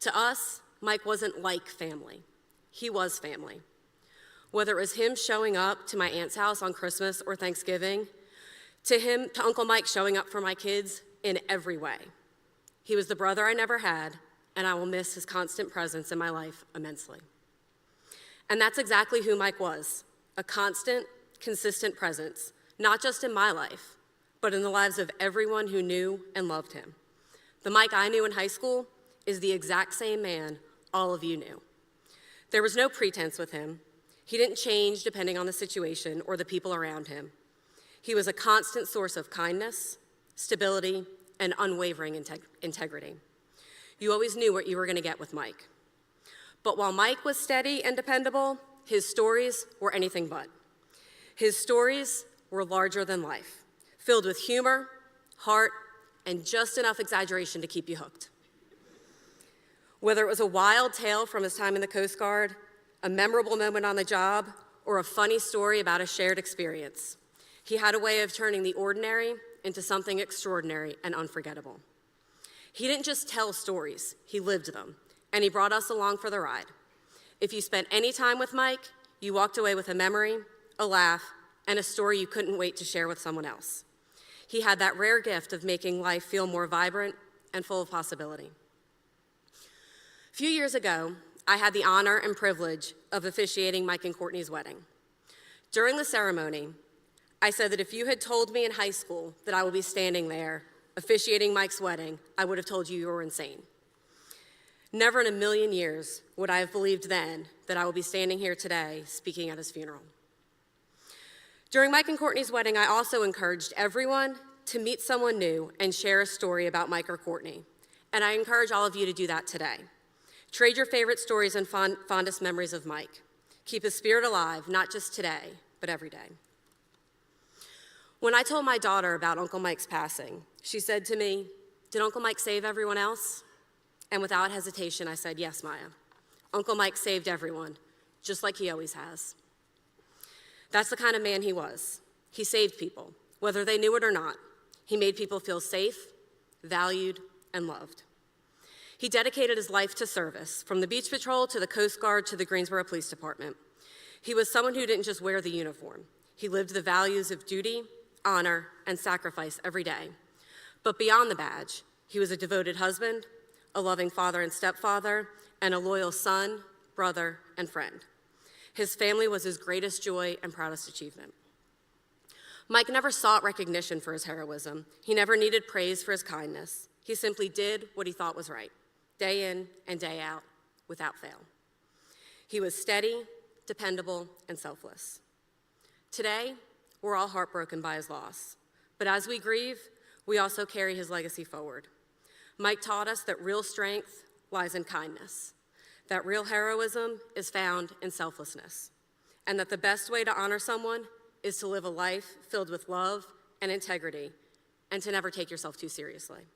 To us, Mike wasn't like family. He was family. Whether it was him showing up to my aunt's house on Christmas or Thanksgiving, to Uncle Mike showing up for my kids in every way. He was the brother I never had, and I will miss his constant presence in my life immensely. And that's exactly who Mike was, a constant, consistent presence, not just in my life, but in the lives of everyone who knew and loved him. The Mike I knew in high school is the exact same man all of you knew. There was no pretense with him. He didn't change depending on the situation or the people around him. He was a constant source of kindness, stability, and unwavering integrity. You always knew what you were going to get with Mike. But while Mike was steady and dependable, his stories were anything but. His stories were larger than life, filled with humor, heart, and just enough exaggeration to keep you hooked. Whether it was a wild tale from his time in the Coast Guard, a memorable moment on the job, or a funny story about a shared experience, he had a way of turning the ordinary into something extraordinary and unforgettable. He didn't just tell stories, he lived them, and he brought us along for the ride. If you spent any time with Mike, you walked away with a memory, a laugh, and a story you couldn't wait to share with someone else. He had that rare gift of making life feel more vibrant and full of possibility. A few years ago, I had the honor and privilege of officiating Mike and Courtney's wedding. During the ceremony, I said that if you had told me in high school that I would be standing there officiating Mike's wedding, I would have told you were insane. Never in a million years would I have believed then that I would be standing here today speaking at his funeral. During Mike and Courtney's wedding, I also encouraged everyone to meet someone new and share a story about Mike or Courtney. And I encourage all of you to do that today. Trade your favorite stories and fondest memories of Mike. Keep his spirit alive, not just today, but every day. When I told my daughter about Uncle Mike's passing, she said to me, "Did Uncle Mike save everyone else?" And without hesitation, I said, "Yes, Maya. Uncle Mike saved everyone, just like he always has." That's the kind of man he was. He saved people, whether they knew it or not. He made people feel safe, valued, and loved. He dedicated his life to service, from the Beach Patrol to the Coast Guard to the Greensboro Police Department. He was someone who didn't just wear the uniform. He lived the values of duty, honor, and sacrifice every day. But beyond the badge, he was a devoted husband, a loving father and stepfather, and a loyal son, brother, and friend. His family was his greatest joy and proudest achievement. Mike never sought recognition for his heroism. He never needed praise for his kindness. He simply did what he thought was right, day in and day out, without fail. He was steady, dependable, and selfless. Today, we're all heartbroken by his loss. But as we grieve, we also carry his legacy forward. Mike taught us that real strength lies in kindness, that real heroism is found in selflessness, and that the best way to honor someone is to live a life filled with love and integrity, and to never take yourself too seriously.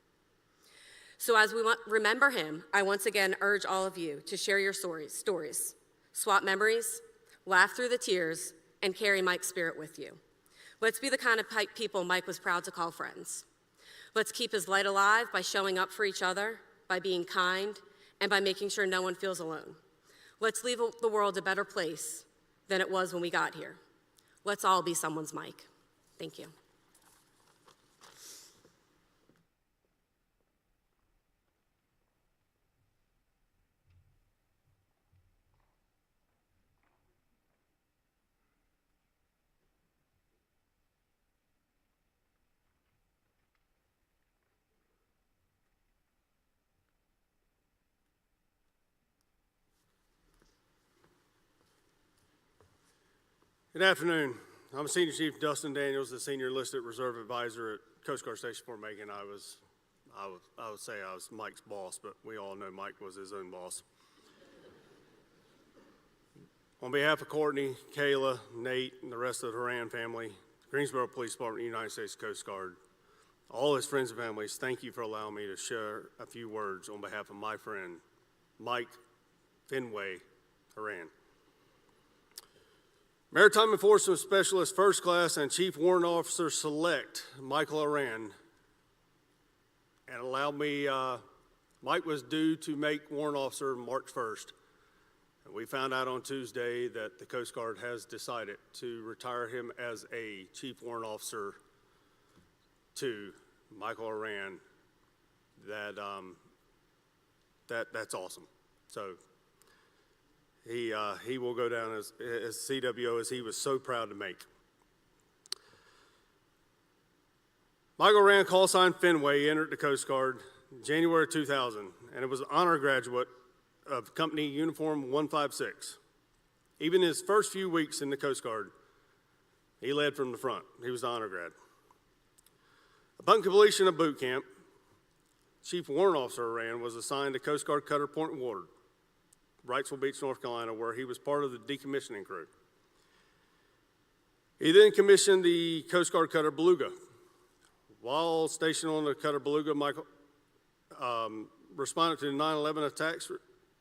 So as we remember him, I once again urge all of you to share your stories, swap memories, laugh through the tears, and carry Mike's spirit with you. Let's be the kind of people Mike was proud to call friends. Let's keep his light alive by showing up for each other, by being kind, and by making sure no one feels alone. Let's leave the world a better place than it was when we got here. Let's all be someone's Mike. Thank you. Good afternoon. I'm Senior Chief Dustin Daniels, the Senior Enlisted Reserve Advisor at Coast Guard Station Fort Macon. I would say I was Mike's boss, but we all know Mike was his own boss. On behalf of Courtney, Kayla, Nate, and the rest of the Horan family, Greensboro Police Department, United States Coast Guard, all his friends and families, thank you for allowing me to share a few words on behalf of my friend, Mike Fenway Horan. Maritime Enforcement Specialist First Class and Chief Warrant Officer Select, Michael Horan, and allow me, Mike was due to make Warrant Officer March 1st. And we found out on Tuesday that the Coast Guard has decided to retire him as a Chief Warrant Officer to Michael Horan. That's awesome. So he will go down as CWO, as he was so proud to make. Michael Horan, call sign Fenway, entered the Coast Guard in January 2000, and it was an honor graduate of Company Uniform 156. Even his first few weeks in the Coast Guard, he led from the front. He was the honor grad. Upon completion of boot camp, Chief Warrant Officer Horan was assigned to Coast Guard Cutter Point Ward, Wrightsville Beach, North Carolina, where he was part of the decommissioning crew. He then commissioned the Coast Guard Cutter Beluga. While stationed on the Cutter Beluga, Michael responded to the 9/11 attacks,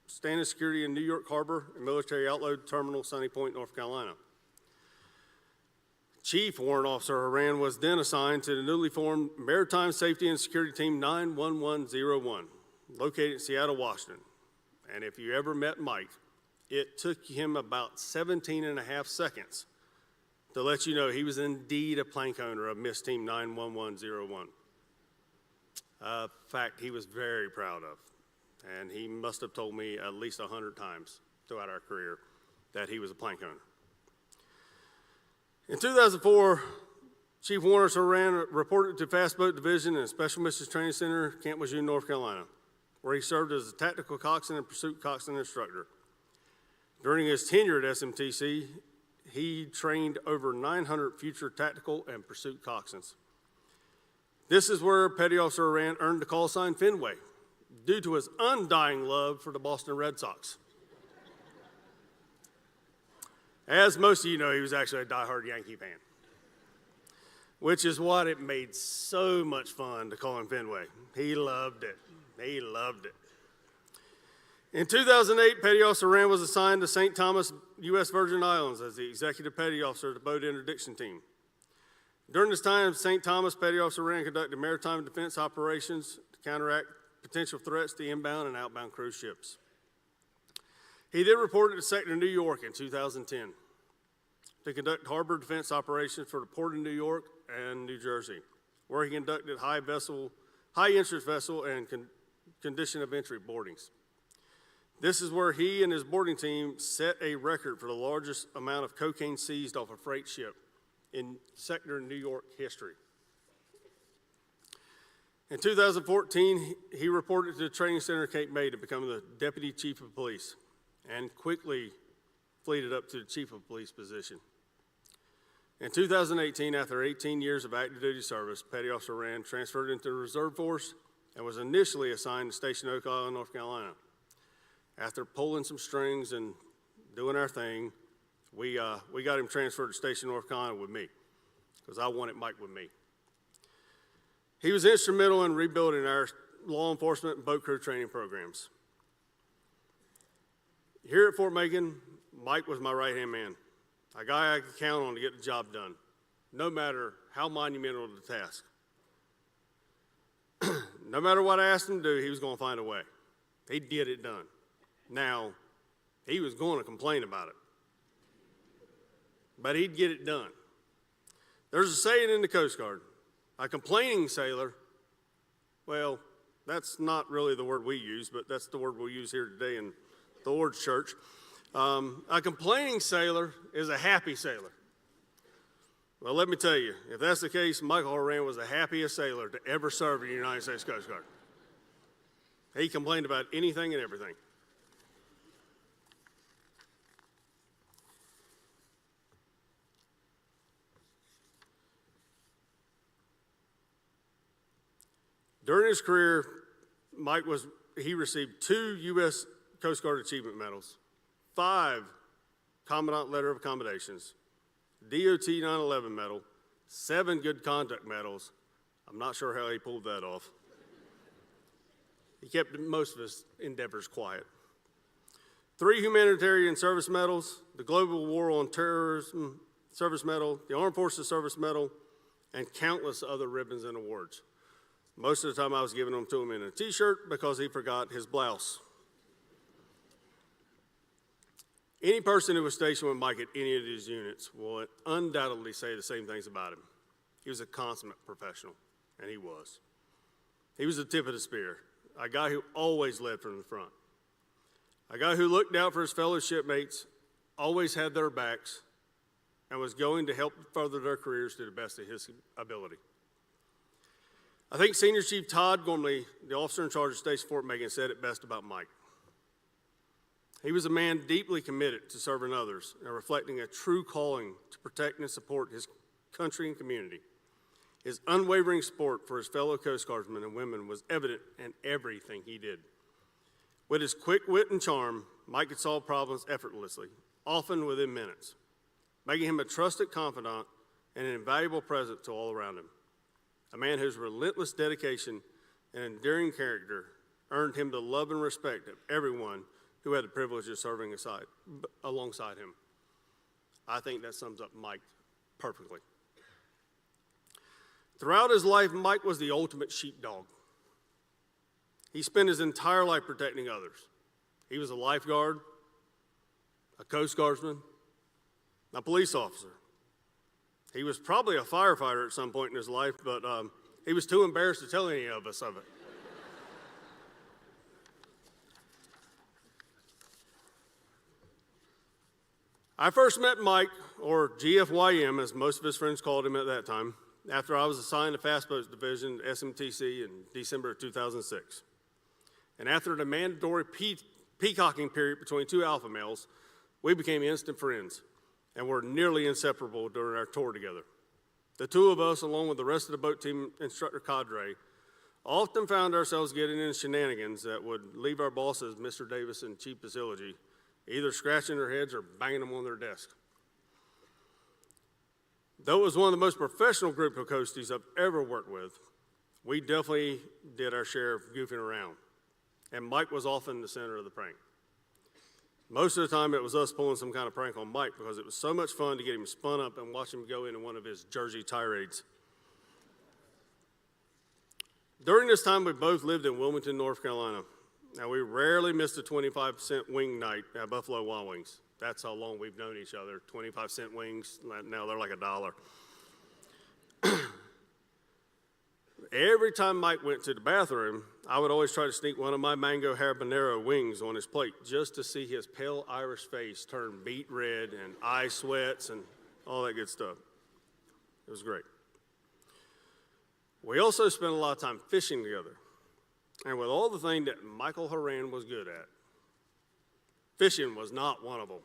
standing security in New York Harbor and Military Outload Terminal, Sunny Point, North Carolina. Chief Warrant Officer Horan was then assigned to the newly formed Maritime Safety and Security Team 91101, located in Seattle, Washington. And if you ever met Mike, it took him about 17 and a half seconds to let you know he was indeed a plank owner of Miss Team 91101. A fact he was very proud of. And he must have told me at least 100 times throughout our career that he was a plank owner. In 2004, Chief Warrant Horan reported to Fast Boat Division and Special Missions Training Center, Camp Lejeune, North Carolina, where he served as a tactical coxswain and pursuit coxswain instructor. During his tenure at SMTC, he trained over 900 future tactical and pursuit coxswains. This is where Petty Officer Horan earned the call sign Fenway, due to his undying love for the Boston Red Sox. As most of you know, he was actually a diehard Yankee fan, which is what it made so much fun to call him Fenway. He loved it. He loved it. In 2008, Petty Officer Horan was assigned to St. Thomas, U.S. Virgin Islands as the Executive Petty Officer of the Boat Interdiction Team. During this time, St. Thomas, Petty Officer Horan conducted maritime defense operations to counteract potential threats to inbound and outbound cruise ships. He then reported to Sector New York in 2010 to conduct harbor defense operations for the Port of New York and New Jersey, where he conducted high interest vessel and condition of entry boardings. This is where he and his boarding team set a record for the largest amount of cocaine seized off a freight ship in Sector New York history. In 2014, he reported to the training center at Cape May to become the Deputy Chief of Police and quickly fleeted up to the Chief of Police position. In 2018, after 18 years of active duty service, Petty Officer Horan transferred into the Reserve Force and was initially assigned to Station Oak Island, North Carolina. After pulling some strings and doing our thing, we got him transferred to Station North Carolina with me, because I wanted Mike with me. He was instrumental in rebuilding our law enforcement and boat crew training programs. Here at Fort Macon, Mike was my right-hand man, a guy I could count on to get the job done, no matter how monumental the task. No matter what I asked him to do, he was going to find a way. He'd get it done. Now, he was going to complain about it, but he'd get it done. There's a saying in the Coast Guard, a complaining sailor, well, that's not really the word we use, but that's the word we'll use here today in the Lord's Church. A complaining sailor is a happy sailor. Well, let me tell you, if that's the case, Michael Horan was the happiest sailor to ever serve in the United States Coast Guard. He complained about anything and everything. During his career, he received 2 U.S. Coast Guard Achievement Medals, 5 Commandant Letter of Accommodations, DOT 9/11 Medal, 7 Good Conduct Medals. I'm not sure how he pulled that off. He kept most of his endeavors quiet. 3 Humanitarian Service Medals, the Global War on Terrorism Service Medal, the Armed Forces Service Medal, and countless other ribbons and awards. Most of the time I was giving them to him in a t-shirt because he forgot his blouse. Any person who was stationed with Mike at any of these units will undoubtedly say the same things about him. He was a consummate professional, and he was. He was the tip of the spear, a guy who always led from the front, a guy who looked out for his fellow shipmates, always had their backs, and was going to help further their careers to the best of his ability. I think Senior Chief Todd Gormley, the officer in charge of Station Fort Megan, said it best about Mike. He was a man deeply committed to serving others and reflecting a true calling to protect and support his country and community. His unwavering support for his fellow Coast Guardsmen and women was evident in everything he did. With his quick wit and charm, Mike could solve problems effortlessly, often within minutes, making him a trusted confidant and an invaluable presence to all around him. A man whose relentless dedication and enduring character earned him the love and respect of everyone who had the privilege of serving alongside him. I think that sums up Mike perfectly. Throughout his life, Mike was the ultimate sheepdog. He spent his entire life protecting others. He was a lifeguard, a Coast Guardsman, a police officer. He was probably a firefighter at some point in his life, but he was too embarrassed to tell any of us of it. I first met Mike, or Wfmy, as most of his friends called him at that time, after I was assigned to Fast Boats Division at SMTC in December of 2006. And after the mandatory peacocking period between 2 alpha males, we became instant friends and were nearly inseparable during our tour together. The 2 of us, along with the rest of the boat team instructor cadre, often found ourselves getting into shenanigans that would leave our bosses, Mr. Davis and Chief Basilici, either scratching their heads or banging them on their desk. Though it was one of the most professional group of coasties I've ever worked with, we definitely did our share of goofing around, and Mike was often the center of the prank. Most of the time it was us pulling some kind of prank on Mike because it was so much fun to get him spun up and watch him go into one of his Jersey tirades. During this time, we both lived in Wilmington, North Carolina. Now, we rarely missed a 25-cent wing night at Buffalo Wild Wings. That's how long we've known each other. 25-cent wings, now they're like $1. Every time Mike went to the bathroom, I would always try to sneak one of my mango habanero wings on his plate just to see his pale Irish face turn beet red and eye sweats and all that good stuff. It was great. We also spent a lot of time fishing together. And with all the things that Michael Horan was good at, fishing was not one of them.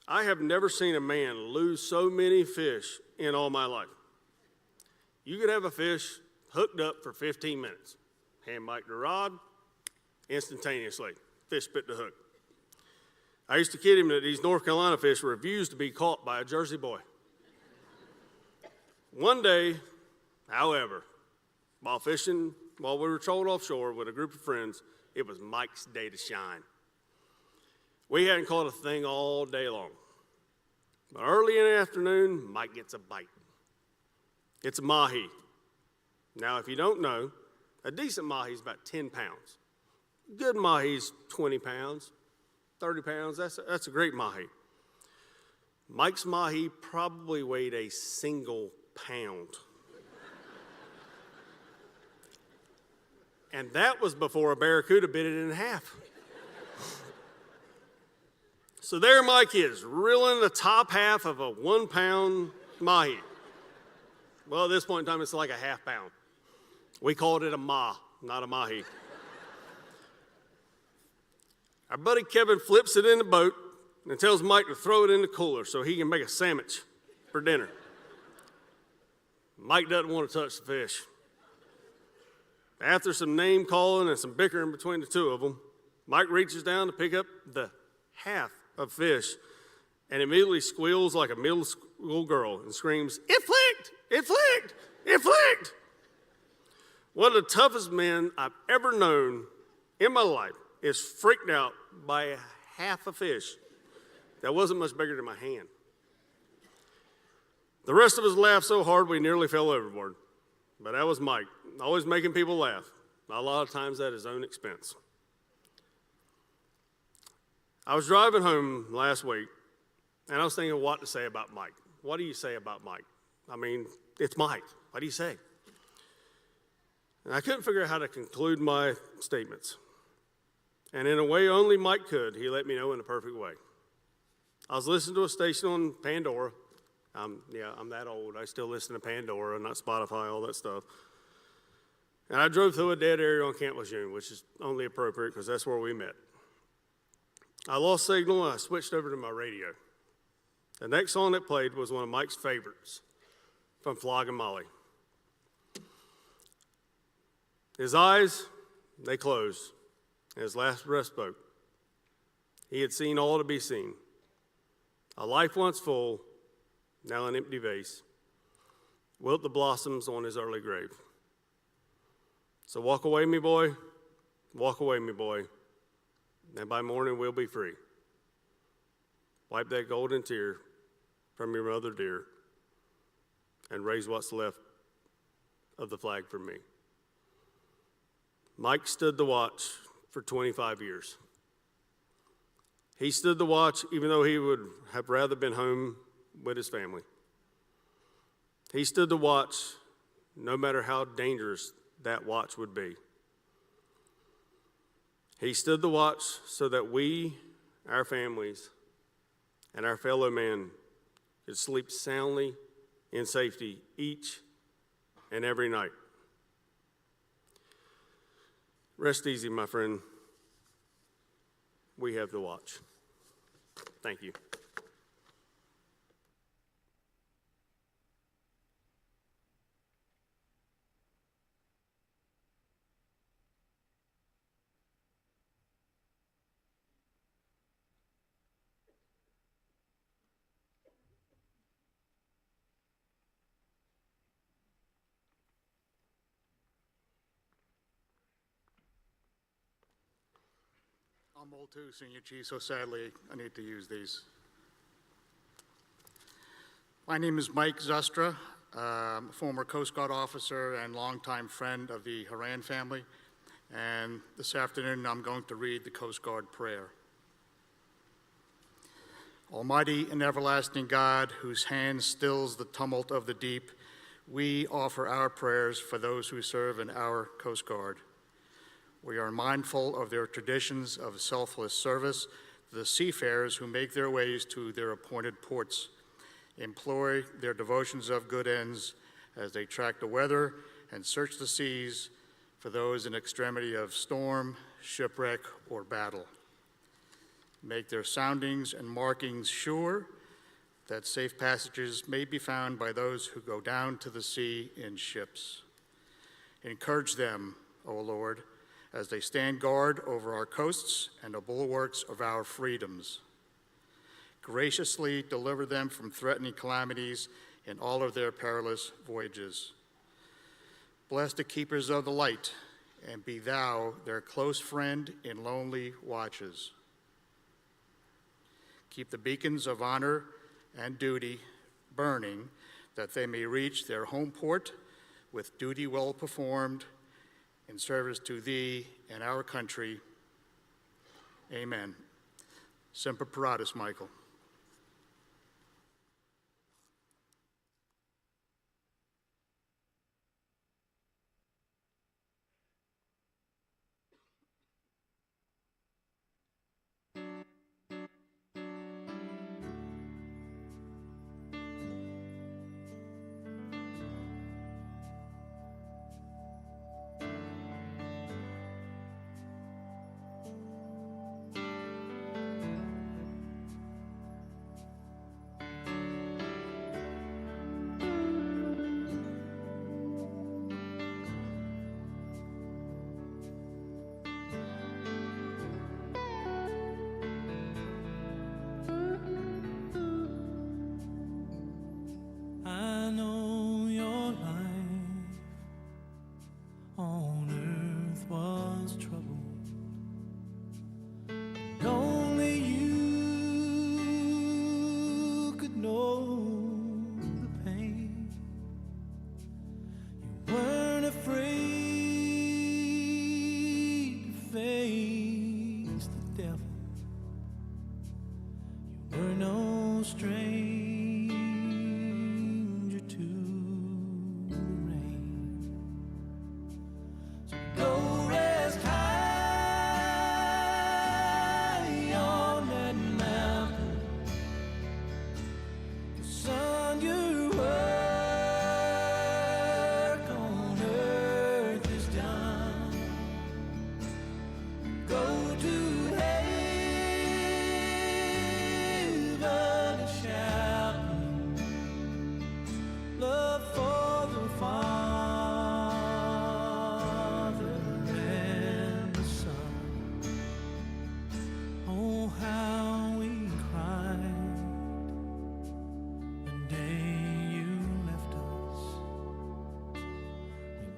I have never seen a man lose so many fish in all my life. You could have a fish hooked up for 15 minutes. Hand Mike the rod, instantaneously, fish bit the hook. I used to kid him that these North Carolina fish refused to be caught by a Jersey boy. One day, however, while we were trolling offshore with a group of friends, it was Mike's day to shine. We hadn't caught a thing all day long. But early in the afternoon, Mike gets a bite. It's a mahi. Now, if you don't know, a decent mahi is about 10 pounds. Good mahi's 20 pounds, 30 pounds. That's a great mahi. Mike's mahi probably weighed a single pound. And that was before a barracuda bit it in half. So there Mike is, reeling the top half of a 1 pound mahi. Well, at this point in time, it's like a half pound. We called it a ma, not a mahi. Our buddy Kevin flips it in the boat and tells Mike to throw it in the cooler so he can make a sandwich for dinner. Mike doesn't want to touch the fish. After some name calling and some bickering between the two of them, Mike reaches down to pick up the half of fish and immediately squeals like a middle school girl and screams, "It flicked! It flicked! It flicked!" One of the toughest men I've ever known in my life is freaked out by a half a fish that wasn't much bigger than my hand. The rest of us laughed so hard we nearly fell overboard. But that was Mike, always making people laugh, a lot of times at his own expense. I was driving home last week, and I was thinking what to say about Mike. What do you say about Mike? I mean, it's Mike. What do you say? And I couldn't figure out how to conclude my statements. And in a way only Mike could, he let me know in a perfect way. I was listening to a station on Pandora. I'm that old. I still listen to Pandora, not Spotify, all that stuff. And I drove through a dead area on Camp Lejeune, which is only appropriate because that's where we met. I lost signal and I switched over to my radio. The next song that played was one of Mike's favorites from Flogging Molly. His eyes, they closed, and his last breath spoke. He had seen all to be seen. A life once full, now an empty vase, wilt the blossoms on his early grave. So walk away, me boy, and by morning we'll be free. Wipe that golden tear from your mother dear, and raise what's left of the flag for me. Mike stood the watch for 25 years. He stood the watch even though he would have rather been home with his family. He stood the watch no matter how dangerous that watch would be. He stood the watch so that we, our families, and our fellow men could sleep soundly in safety each and every night. Rest easy, my friend. We have the watch. Thank you. I'm old too, Senior Chief, so sadly I need to use these. My name is Mike Zustra. I'm a former Coast Guard officer and longtime friend of the Horan family. And this afternoon I'm going to read the Coast Guard prayer. Almighty and everlasting God, whose hand stills the tumult of the deep, we offer our prayers for those who serve in our Coast Guard. We are mindful of their traditions of selfless service to the seafarers who make their ways to their appointed ports, employ their devotions of good ends as they track the weather and search the seas for those in extremity of storm, shipwreck, or battle. Make their soundings and markings sure that safe passages may be found by those who go down to the sea in ships. Encourage them, O Lord, as they stand guard over our coasts and the bulwarks of our freedoms. Graciously deliver them from threatening calamities in all of their perilous voyages. Bless the keepers of the light, and be thou their close friend in lonely watches. Keep the beacons of honor and duty burning, that they may reach their home port with duty well performed in service to thee and our country. Amen. Semper Paratus, Michael.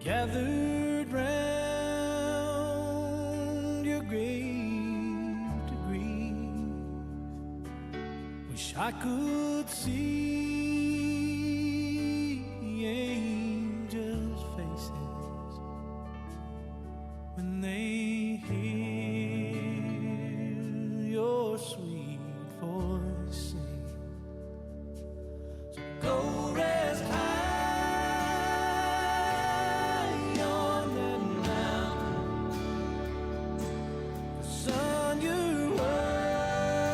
gathered round your grave to grieve. Wish I could see angels' faces when they hear your sweet voice sing. So go rest high on that mountain. The sun, your work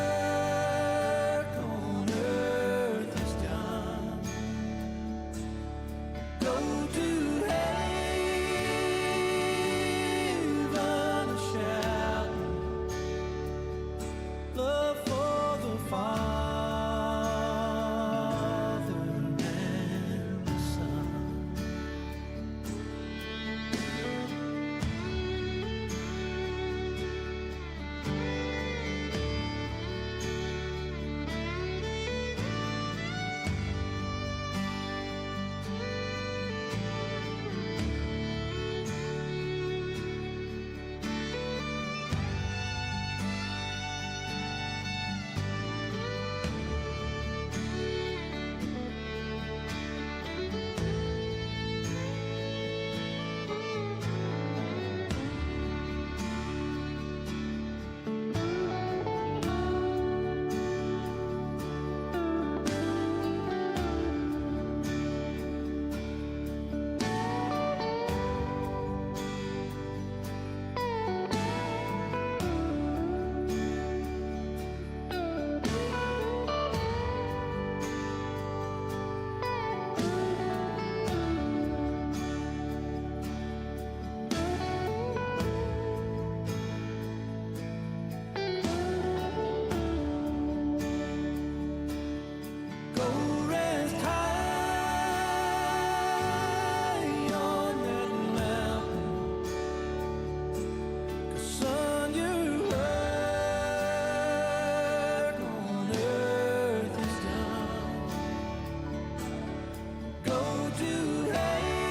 on earth is done. Go to heaven a shouting, love for the Father and the Son. Go rest high on that mountain. 'Cause son, your work on earth is done. Go to heaven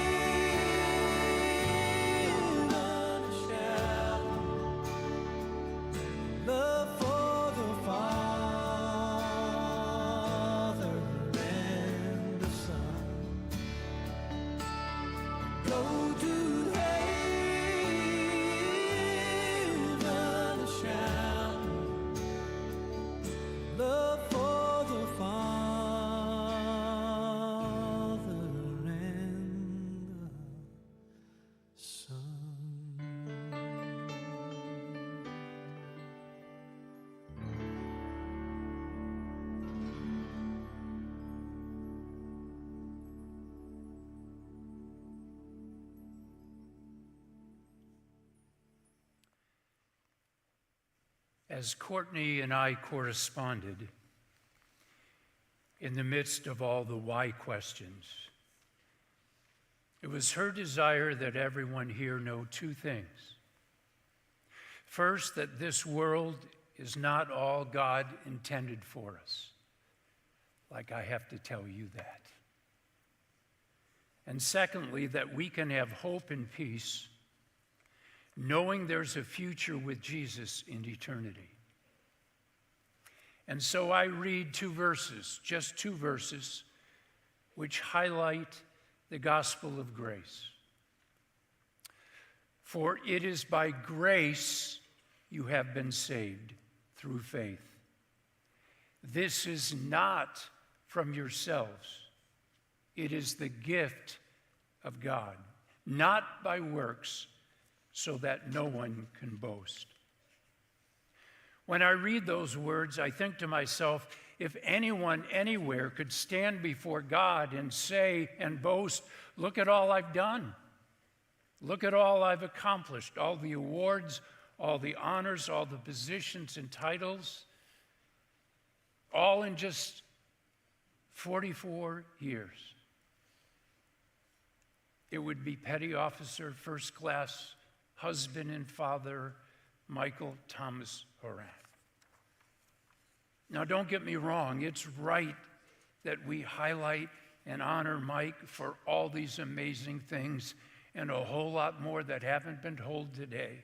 a shouting, love for the Father and the Son. Go to heaven a shouting, love for the Father and the Son. As Courtney and I corresponded, in the midst of all the why questions, it was her desire that everyone here know two things. First, that this world is not all God intended for us, like I have to tell you that. And secondly, that we can have hope and peace, knowing there's a future with Jesus in eternity. And so I read two verses, just two verses, which highlight the gospel of grace. For it is by grace you have been saved through faith. This is not from yourselves. It is the gift of God, not by works, so that no one can boast. When I read those words, I think to myself, if anyone anywhere could stand before God and say and boast, look at all I've done. Look at all I've accomplished, all the awards, all the honors, all the positions and titles, all in just 44 years. It would be Petty Officer, First Class, husband and father, Michael Thomas Horan. Now, don't get me wrong, it's right that we highlight and honor Mike for all these amazing things and a whole lot more that haven't been told today,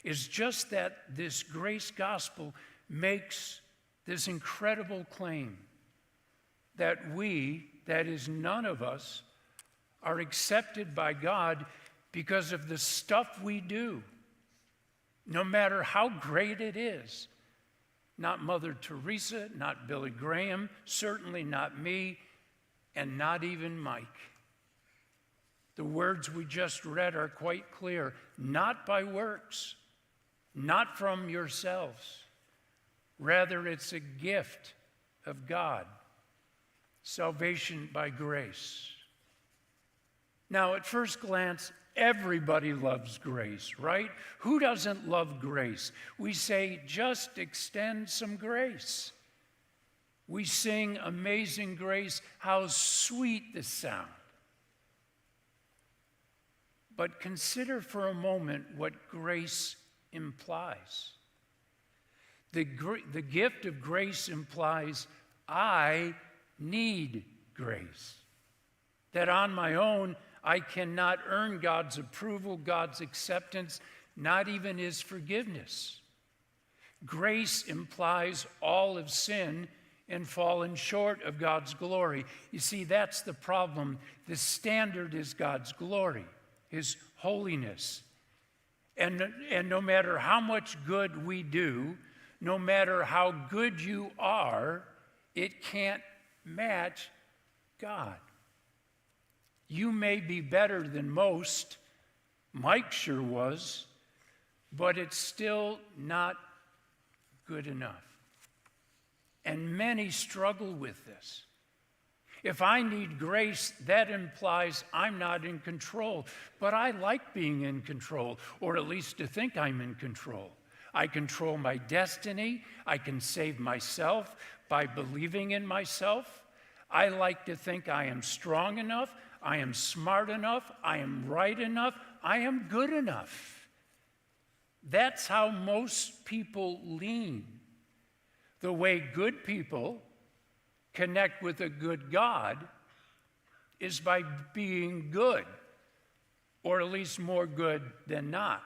is just that this grace gospel makes this incredible claim that we, that is none of us, are accepted by God because of the stuff we do, no matter how great it is. Not Mother Teresa, not Billy Graham, certainly not me, and not even Mike. The words we just read are quite clear. Not by works, not from yourselves. Rather, it's a gift of God. Salvation by grace. Now, at first glance, everybody loves grace, right? Who doesn't love grace? We say, just extend some grace. We sing Amazing Grace, how sweet the sound. But consider for a moment what grace implies. The gift of grace implies I need grace. That on my own, I cannot earn God's approval, God's acceptance, not even his forgiveness. Grace implies all have sinned and fallen short of God's glory. You see, that's the problem. The standard is God's glory, his holiness. And no matter how much good we do, no matter how good you are, it can't match God. You may be better than most, Mike sure was, but it's still not good enough. And many struggle with this. If I need grace, that implies I'm not in control. But I like being in control, or at least to think I'm in control. I control my destiny. I can save myself by believing in myself. I like to think I am strong enough. I am smart enough. I am right enough. I am good enough. That's how most people lean. The way good people connect with a good God is by being good, or at least more good than not.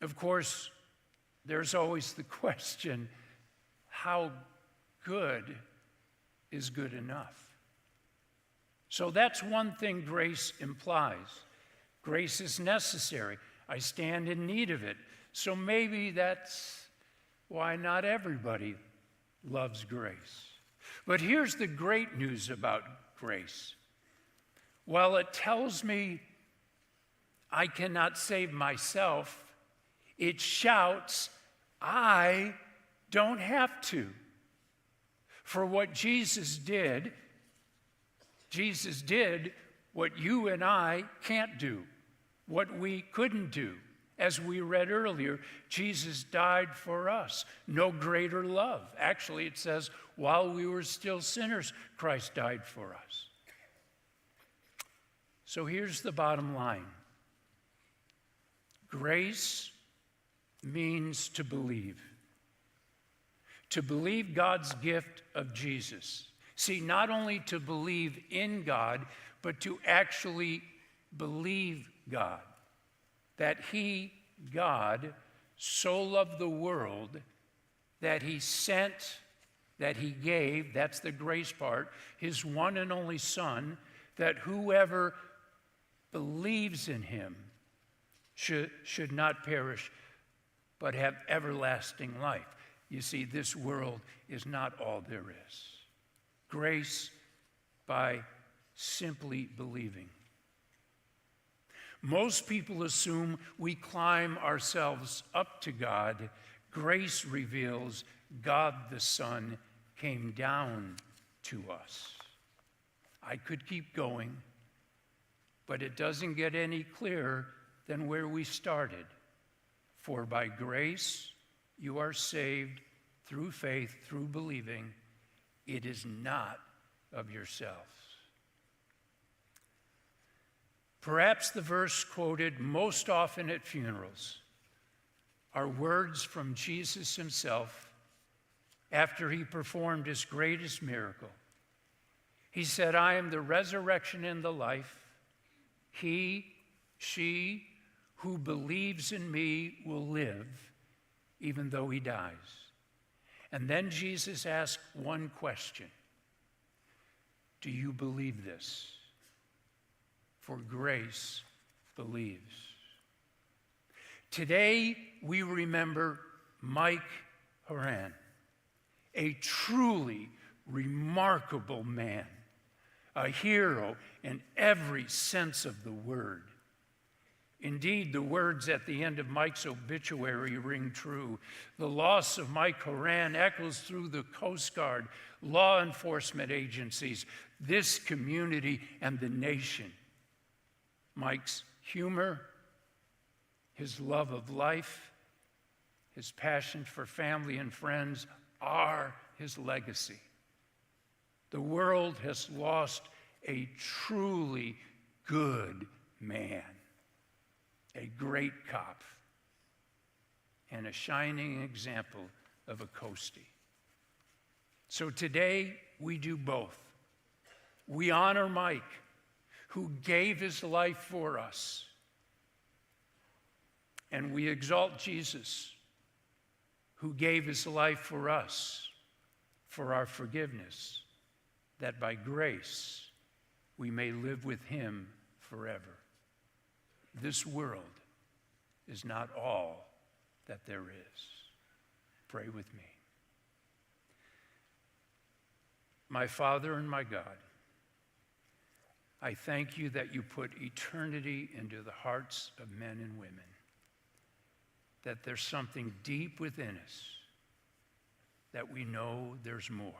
Of course, there's always the question, how good is good enough? So that's one thing grace implies. Grace is necessary. I stand in need of it. So maybe that's why not everybody loves grace. But here's the great news about grace. While it tells me I cannot save myself, it shouts, I don't have to. For what Jesus did what you and I can't do, what we couldn't do. As we read earlier, Jesus died for us. No greater love. Actually, it says, while we were still sinners, Christ died for us. So here's the bottom line. Grace means to believe. To believe God's gift of Jesus. See, not only to believe in God, but to actually believe God. That he, God, so loved the world that he sent, that he gave, that's the grace part, his one and only Son, that whoever believes in him should not perish, but have everlasting life. You see, this world is not all there is. Grace by simply believing. Most people assume we climb ourselves up to God. Grace reveals God the Son came down to us. I could keep going, but it doesn't get any clearer than where we started. For by grace you are saved through faith, through believing. It is not of yourselves. Perhaps the verse quoted most often at funerals are words from Jesus himself after he performed his greatest miracle. He said, I am the resurrection and the life. She who believes in me will live even though he dies. And then Jesus asked one question. Do you believe this? For grace believes. Today we remember Mike Horan, a truly remarkable man, a hero in every sense of the word. Indeed, the words at the end of Mike's obituary ring true. The loss of Mike Horan echoes through the Coast Guard, law enforcement agencies, this community, and the nation. Mike's humor, his love of life, his passion for family and friends are his legacy. The world has lost a truly good man, a great cop, and a shining example of a coastie. So today, we do both. We honor Mike, who gave his life for us, and we exalt Jesus, who gave his life for us, for our forgiveness, that by grace we may live with him forever. This world is not all that there is. Pray with me. My Father and my God, I thank you that you put eternity into the hearts of men and women, that there's something deep within us that we know there's more.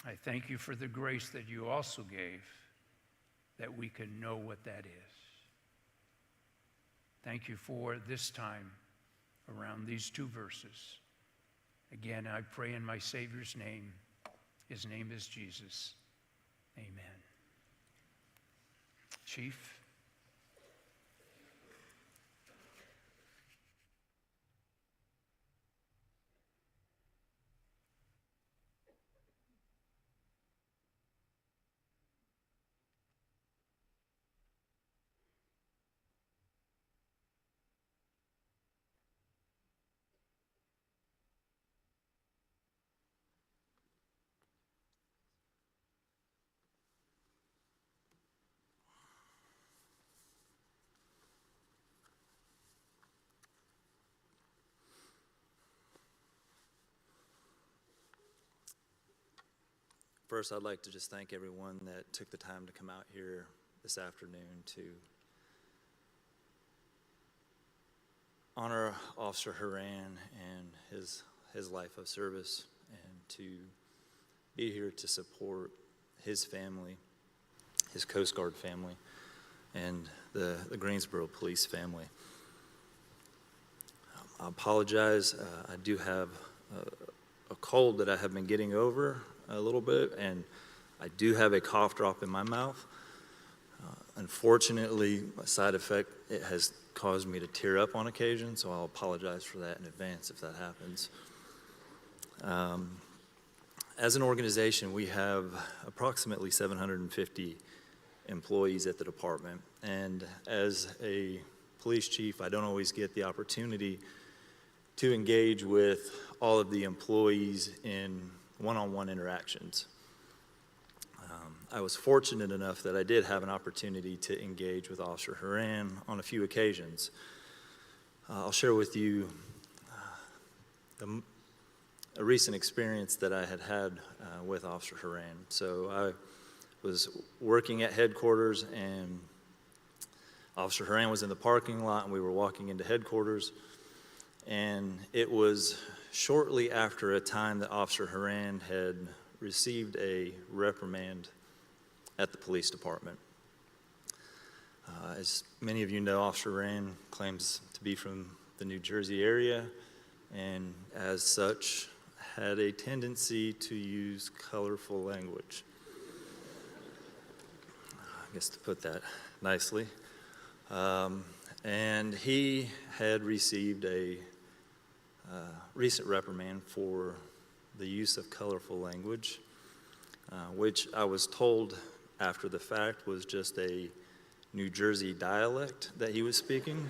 I thank you for the grace that you also gave, that we can know what that is. Thank you for this time around these two verses. Again, I pray in my Savior's name. His name is Jesus. Amen. Chief. First, I'd like to just thank everyone that took the time to come out here this afternoon to honor Officer Horan and his life of service, and to be here to support his family, his Coast Guard family, and the Greensboro police family. I apologize. I do have a cold that I have been getting over a little bit, and I do have a cough drop in my mouth. Unfortunately, a side effect, it has caused me to tear up on occasion, so I'll apologize for that in advance if that happens. As an organization, we have approximately 750 employees at the department, and as a police chief, I don't always get the opportunity to engage with all of the employees in one-on-one interactions. I was fortunate enough that I did have an opportunity to engage with Officer Horan on a few occasions. I'll share with you a recent experience that I had with Officer Horan. So I was working at headquarters, and Officer Horan was in the parking lot, and we were walking into headquarters, and it was shortly after a time that Officer Horan had received a reprimand at the police department. As many of you know, Officer Horan claims to be from the New Jersey area, and as such had a tendency to use colorful language. I guess to put that nicely. And he had received a recent reprimand for the use of colorful language, which I was told after the fact was just a New Jersey dialect that he was speaking.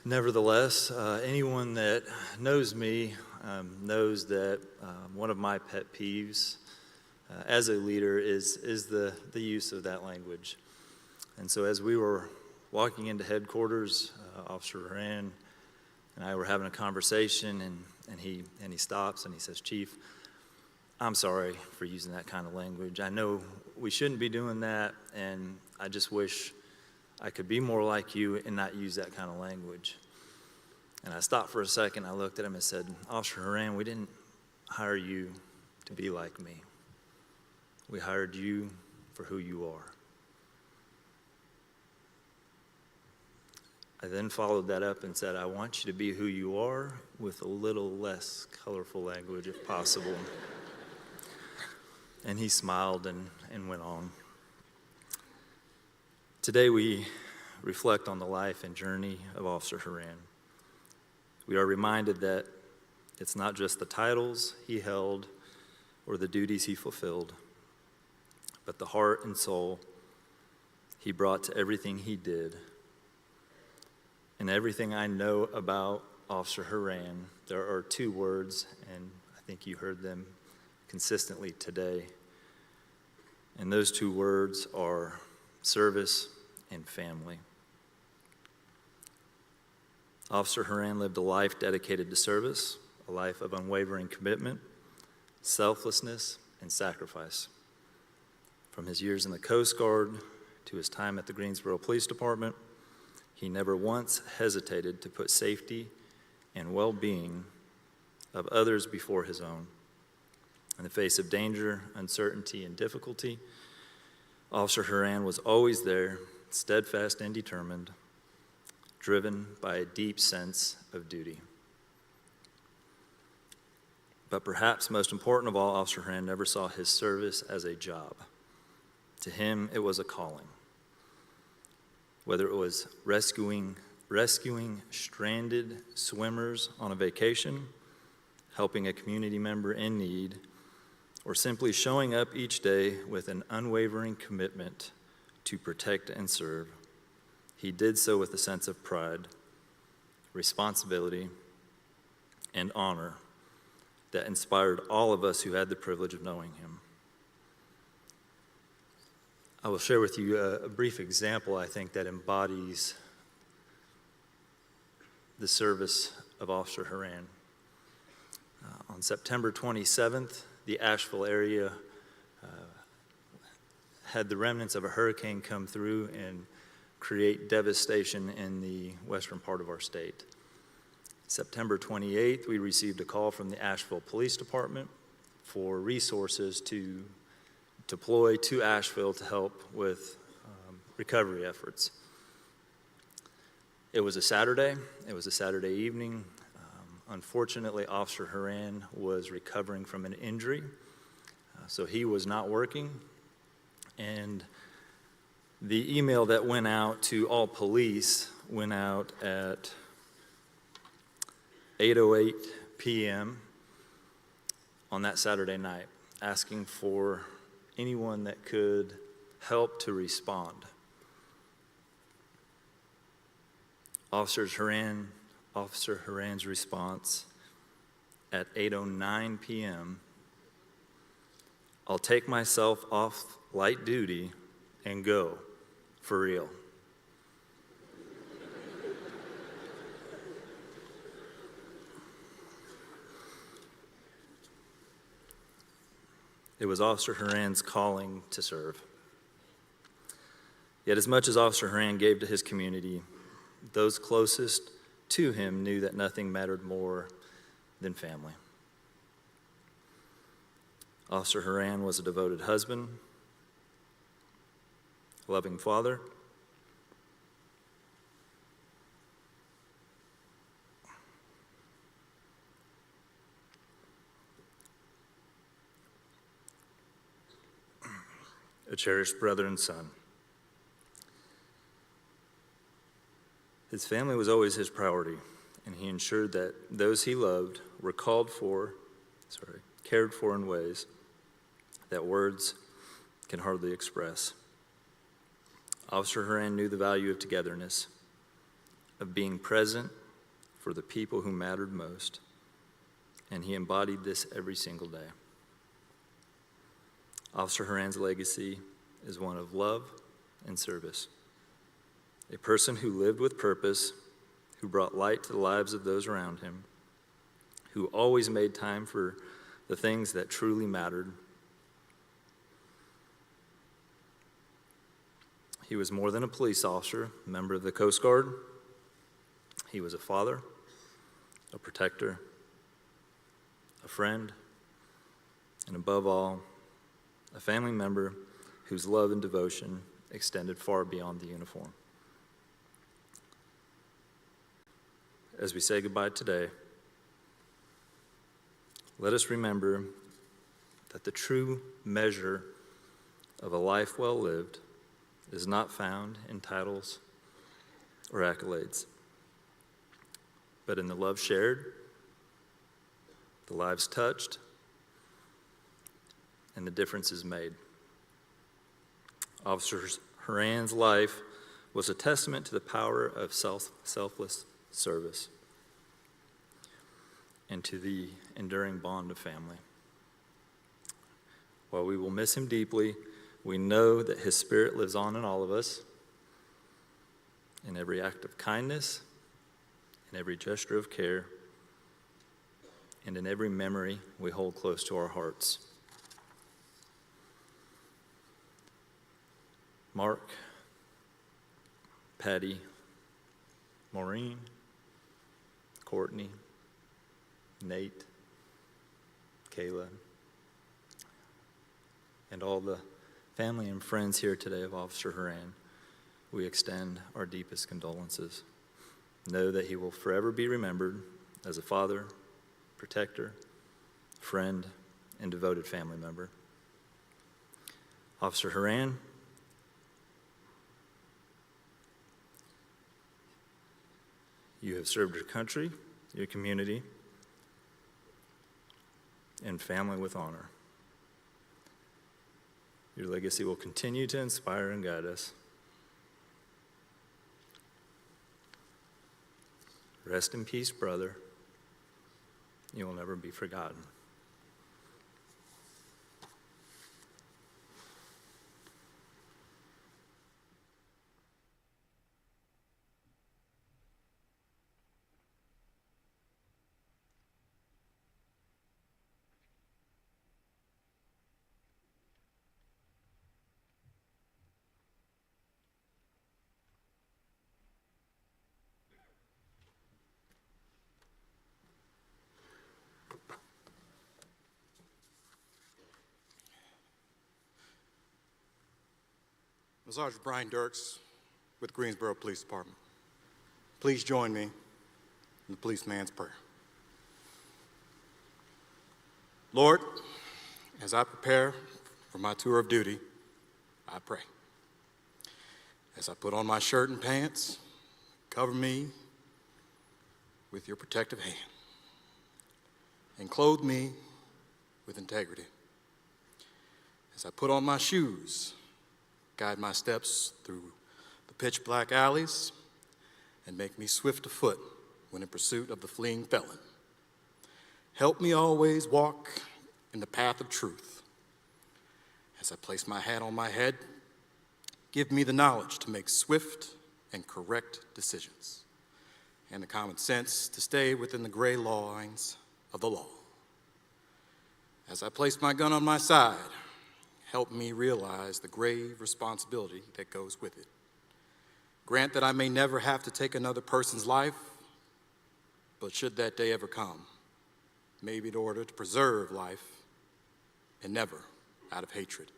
Nevertheless, anyone that knows me knows that one of my pet peeves as a leader is the use of that language. And so as we were walking into headquarters, Officer Horan and I were having a conversation, and he stops and he says, "Chief, I'm sorry for using that kind of language. I know we shouldn't be doing that, and I just wish I could be more like you and not use that kind of language." And I stopped for a second. I looked at him and said, "Officer Horan, we didn't hire you to be like me. We hired you for who you are." I then followed that up and said, "I want you to be who you are with a little less colorful language if possible." And he smiled and went on. Today we reflect on the life and journey of Officer Horan. We are reminded that it's not just the titles he held or the duties he fulfilled, but the heart and soul he brought to everything he did. And everything I know about Officer Horan, there are two words, and I think you heard them consistently today. And those two words are service and family. Officer Horan lived a life dedicated to service, a life of unwavering commitment, selflessness, and sacrifice. From his years in the Coast Guard to his time at the Greensboro Police Department, he never once hesitated to put safety and well-being of others before his own. In the face of danger, uncertainty, and difficulty, Officer Horan was always there, steadfast and determined, driven by a deep sense of duty. But perhaps most important of all, Officer Horan never saw his service as a job. To him, it was a calling. Whether it was rescuing stranded swimmers on a vacation, helping a community member in need, or simply showing up each day with an unwavering commitment to protect and serve, he did so with a sense of pride, responsibility, and honor that inspired all of us who had the privilege of knowing him. I will share with you a brief example, I think, that embodies the service of Officer Horan. On September 27th, the Asheville area had the remnants of a hurricane come through and create devastation in the western part of our state. September 28th, we received a call from the Asheville Police Department for resources to deploy to Asheville to help with recovery efforts. It was a Saturday. It was a Saturday evening. Unfortunately, Officer Horan was recovering from an injury, so he was not working. And the email that went out to all police went out at 8:08 p.m. on that Saturday night, asking for anyone that could help to respond. Officer Horan's response at 8:09 p.m., "I'll take myself off light duty and go, for real." It was Officer Horan's calling to serve. Yet as much as Officer Horan gave to his community, those closest to him knew that nothing mattered more than family. Officer Horan was a devoted husband, a loving father, a cherished brother and son. His family was always his priority, and he ensured that those he loved were cared for in ways that words can hardly express. Officer Horan knew the value of togetherness, of being present for the people who mattered most, and he embodied this every single day. Officer Horan's legacy is one of love and service. A person who lived with purpose, who brought light to the lives of those around him, who always made time for the things that truly mattered. He was more than a police officer, a member of the Coast Guard. He was a father, a protector, a friend, and above all, a family member whose love and devotion extended far beyond the uniform. As we say goodbye today, let us remember that the true measure of a life well lived is not found in titles or accolades, but in the love shared, the lives touched, and the differences made. Officer Horan's life was a testament to the power of selfless service and to the enduring bond of family. While we will miss him deeply, we know that his spirit lives on in all of us, in every act of kindness, in every gesture of care, and in every memory we hold close to our hearts. Mark, Patty, Maureen, Courtney, Nate, Kayla, and all the family and friends here today of Officer Horan, we extend our deepest condolences. Know that he will forever be remembered as a father, protector, friend, and devoted family member. Officer Horan, you have served your country, your community, and family with honor. Your legacy will continue to inspire and guide us. Rest in peace, brother. You will never be forgotten. Sergeant Brian Dirks with Greensboro Police Department. Please join me in the policeman's prayer. Lord, as I prepare for my tour of duty, I pray. As I put on my shirt and pants, cover me with your protective hand and clothe me with integrity. As I put on my shoes, guide my steps through the pitch black alleys and make me swift of foot when in pursuit of the fleeing felon. Help me always walk in the path of truth. As I place my hat on my head, give me the knowledge to make swift and correct decisions and the common sense to stay within the gray lines of the law. As I place my gun on my side, help me realize the grave responsibility that goes with it. Grant that I may never have to take another person's life, but should that day ever come, maybe in order to preserve life and never out of hatred.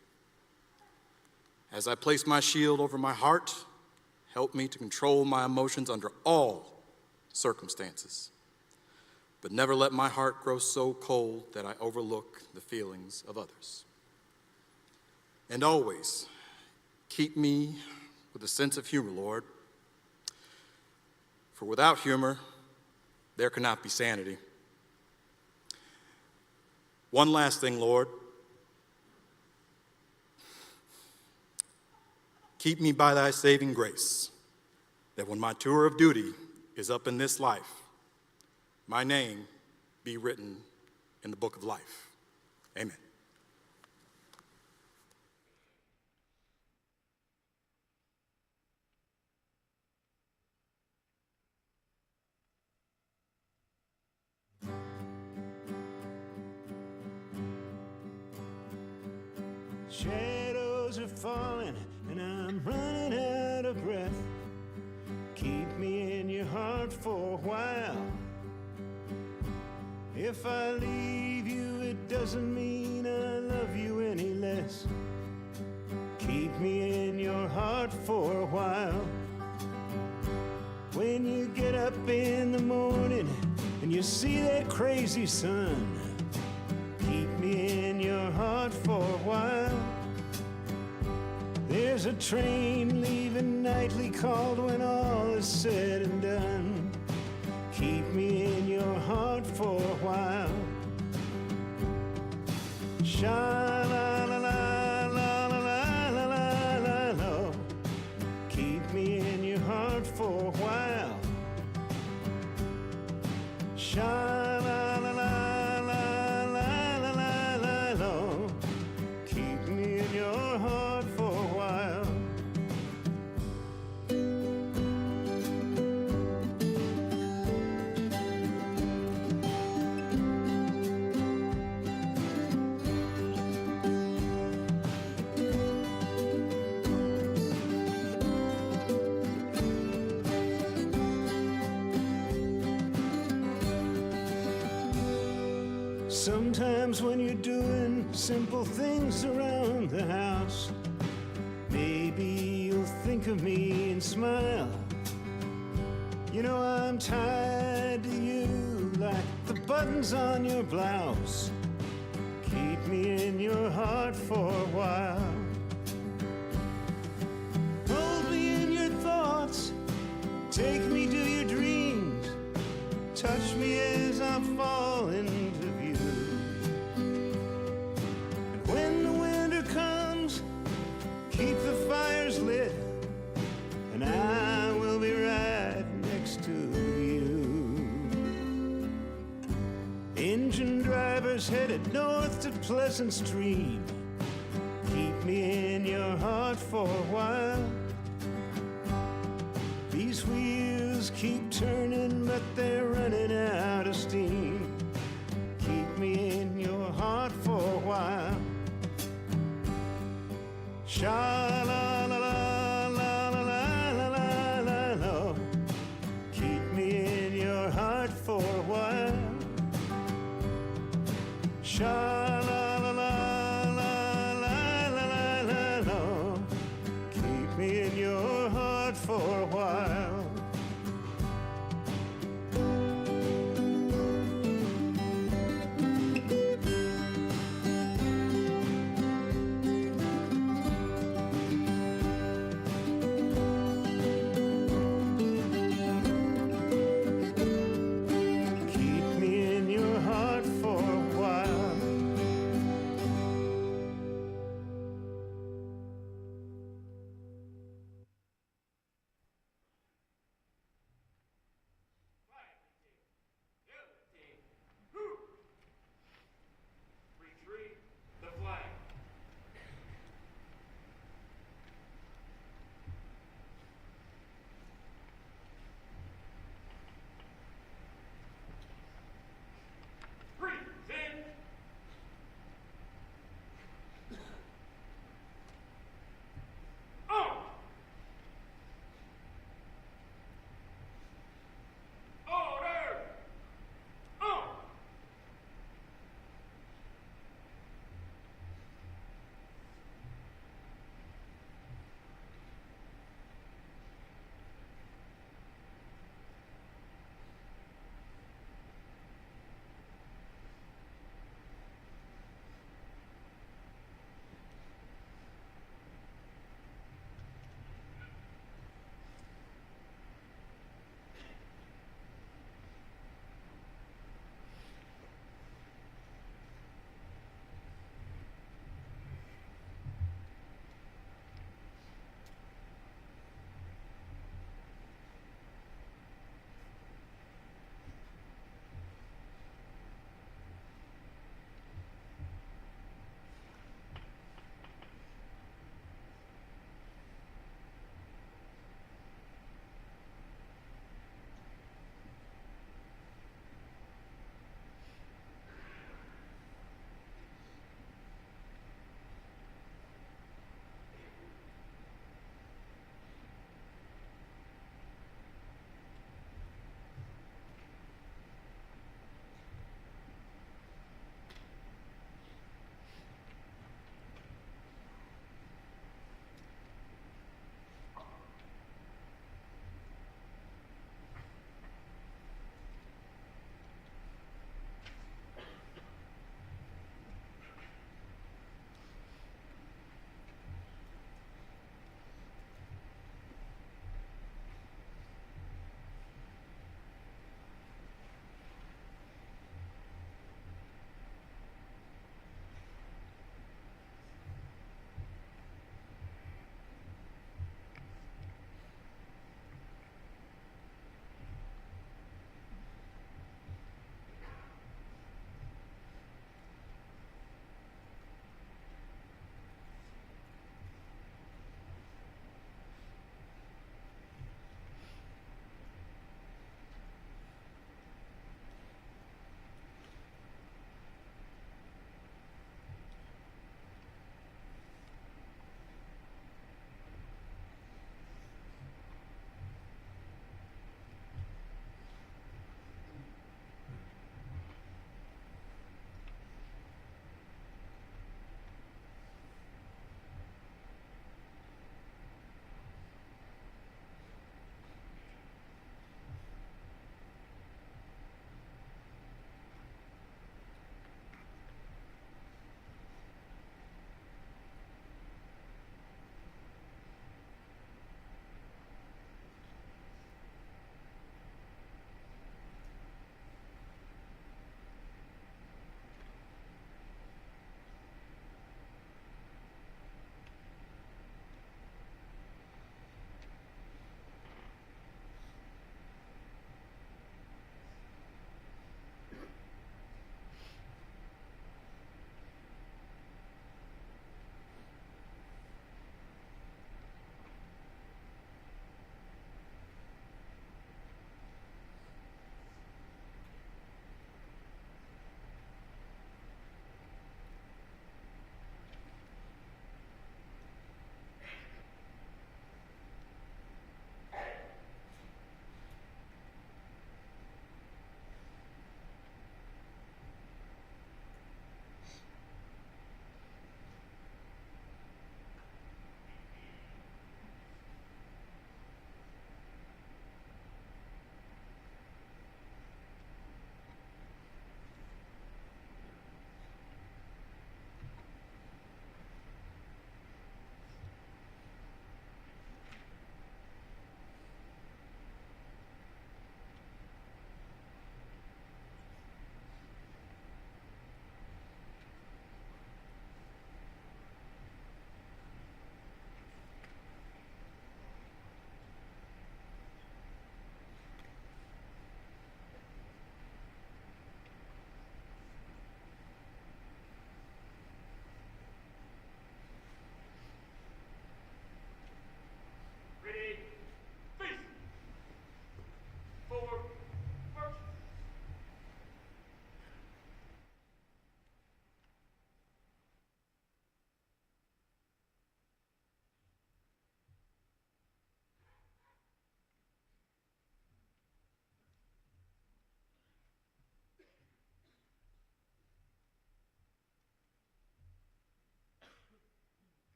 As I place my shield over my heart, help me to control my emotions under all circumstances, but never let my heart grow so cold that I overlook the feelings of others. And always keep me with a sense of humor, Lord. For without humor, there cannot be sanity. One last thing, Lord. Keep me by thy saving grace, that when my tour of duty is up in this life, my name be written in the book of life. Amen. Shadows are falling and I'm running out of breath. Keep me in your heart for a while. If I leave you, it doesn't mean I love you any less. Keep me in your heart for a while. When you get up in the morning and you see that crazy sun, keep me in your heart for a while. There's a train leaving nightly called when all is said and done. Keep me in your heart for a while. Sha-la-la-la-la-la-la-la-la-la. Keep me in your heart for a while. Sha-la-la-la-la-la-la-la-la. Keep me in your heart for a while. Sometimes when you're doing simple things around the house, maybe you'll think of me and smile. You know I'm tied to you like the buttons on your blouse. Keep me in your heart for a while. Hold me in your thoughts, take me to your dreams, touch me as I fall into view. And when the winter comes, keep the fires lit, and I will be right next to you. Engine drivers headed north to Pleasant Stream, keep me in your heart for a while. These wheels keep turning, but they're running out of steam. Keep me in your heart for a while. Sha-la-la-la-la-la-la-la-la. Keep me in your heart for a while. Sha-la-la-la-la-la-la-la. Keep me in your heart for a while. Keep me in your heart for a while.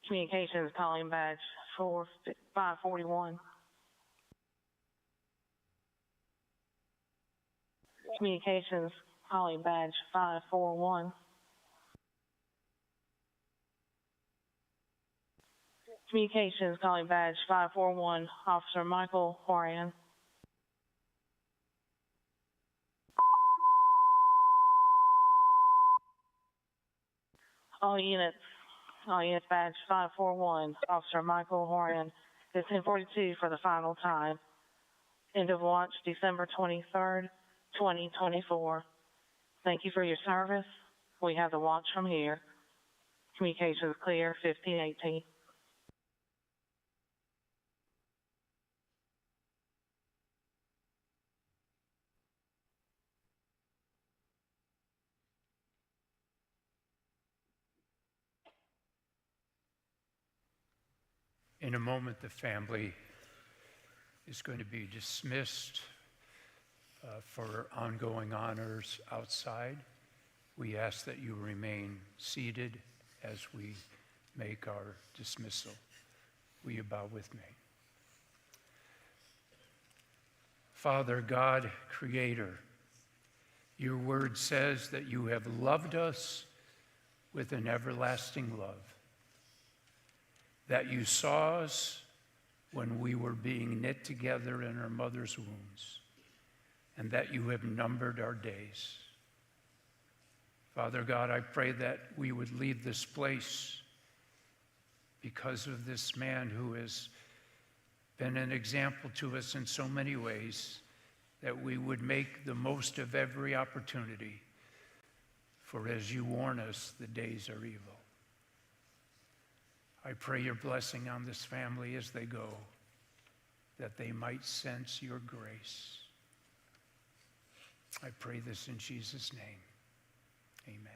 Communications calling badge 541. Communications calling badge 541. Communications calling badge 541, Officer Michael Horan. All units badge 541, Officer Michael Horan. It's 10:42 for the final time. End of watch, December 23rd, 2024. Thank you for your service. We have the watch from here. Communications clear, 1518. In a moment, the family is going to be dismissed for ongoing honors outside. We ask that you remain seated as we make our dismissal. Will you bow with me? Father God, Creator, your word says that you have loved us with an everlasting love, that you saw us when we were being knit together in our mother's wombs, and that you have numbered our days. Father God, I pray that we would leave this place because of this man who has been an example to us in so many ways, that we would make the most of every opportunity, for as you warn us, the days are evil. I pray your blessing on this family as they go, that they might sense your grace. I pray this in Jesus' name. Amen.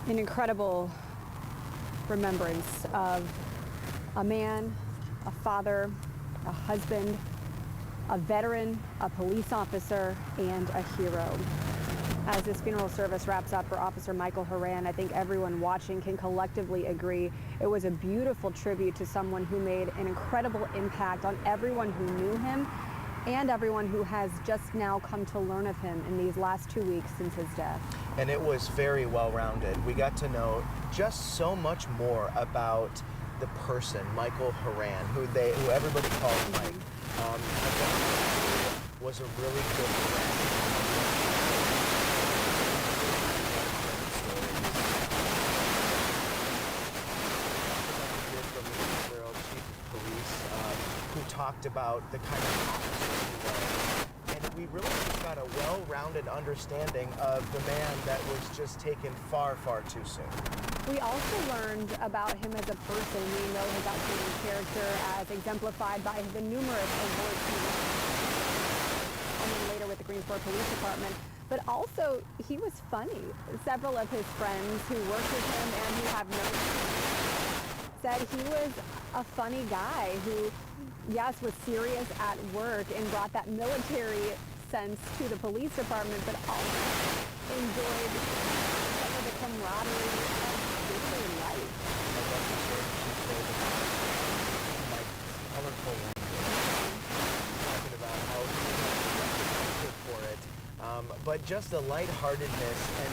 An incredible remembrance of a man, a father, a husband, a veteran, a police officer, and a hero. As this funeral service wraps up for Officer Michael Horan, I think everyone watching can collectively agree it was a beautiful tribute to someone who made an incredible impact on everyone who knew him and everyone who has just now come to learn of him in these last 2 weeks since his death. And it was very well-rounded. We got to know just so much more about the person, Michael Horan, who everybody calls Mike. Was a really good friend. Who talked about the kind of officer he was. And we really just got a well-rounded understanding of the man that was just taken far, far too soon. We also learned about him as a person. We know his outstanding character as exemplified by the numerous awards he won, and then later with the Greensboro Police Department. But also, he was funny. Several of his friends who worked with him and who have known him said he was a funny guy who, yes, was serious at work and brought that military sense to the police department, but also enjoyed some of the camaraderie of daily life. I love the story she told about Mike's colorful language, talking about how he was good for it. But just the lightheartedness, and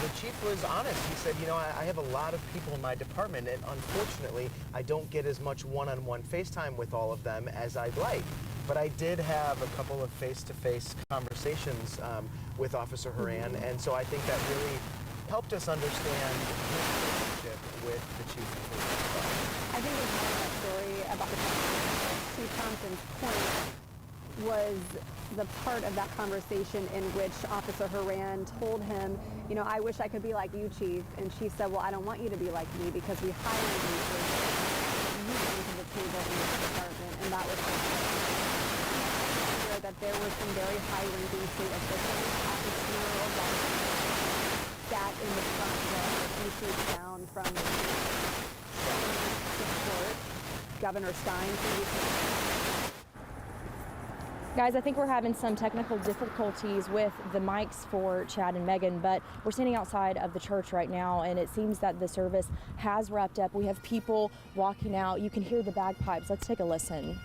the chief was honest. He said, I have a lot of people in my department, and unfortunately, I don't get as much one-on-one FaceTime with all of them as I'd like. But I did have a couple of face-to-face conversations with Officer Horan, and so I think that really helped us understand his relationship with the chief of police. I think it's that story about the Chief Thompson's point was the part of that conversation in which Officer Horan told him, I wish I could be like you, Chief. And she said, well, I don't want you to be like me because we hired you for you came to the table in this department, and that was clear that there were some very high-ranking state officials at the funeral that sat in the front row a few seats down from support Governor Stein previously. Guys, I think we're having some technical difficulties with the mics for Chad and Megan, but we're standing outside of the church right now, and it seems that the service has wrapped up. We have people walking out. You can hear the bagpipes. Let's take a listen.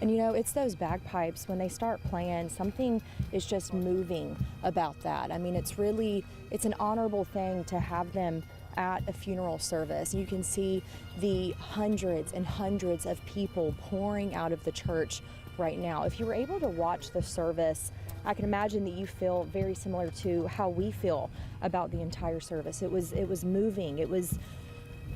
And it's those bagpipes, when they start playing, something is just moving about that. I mean, it's an honorable thing to have them at a funeral service. You can see the hundreds and hundreds of people pouring out of the church right now. If you were able to watch the service, I can imagine that you feel very similar to how we feel about the entire service. It was moving. It was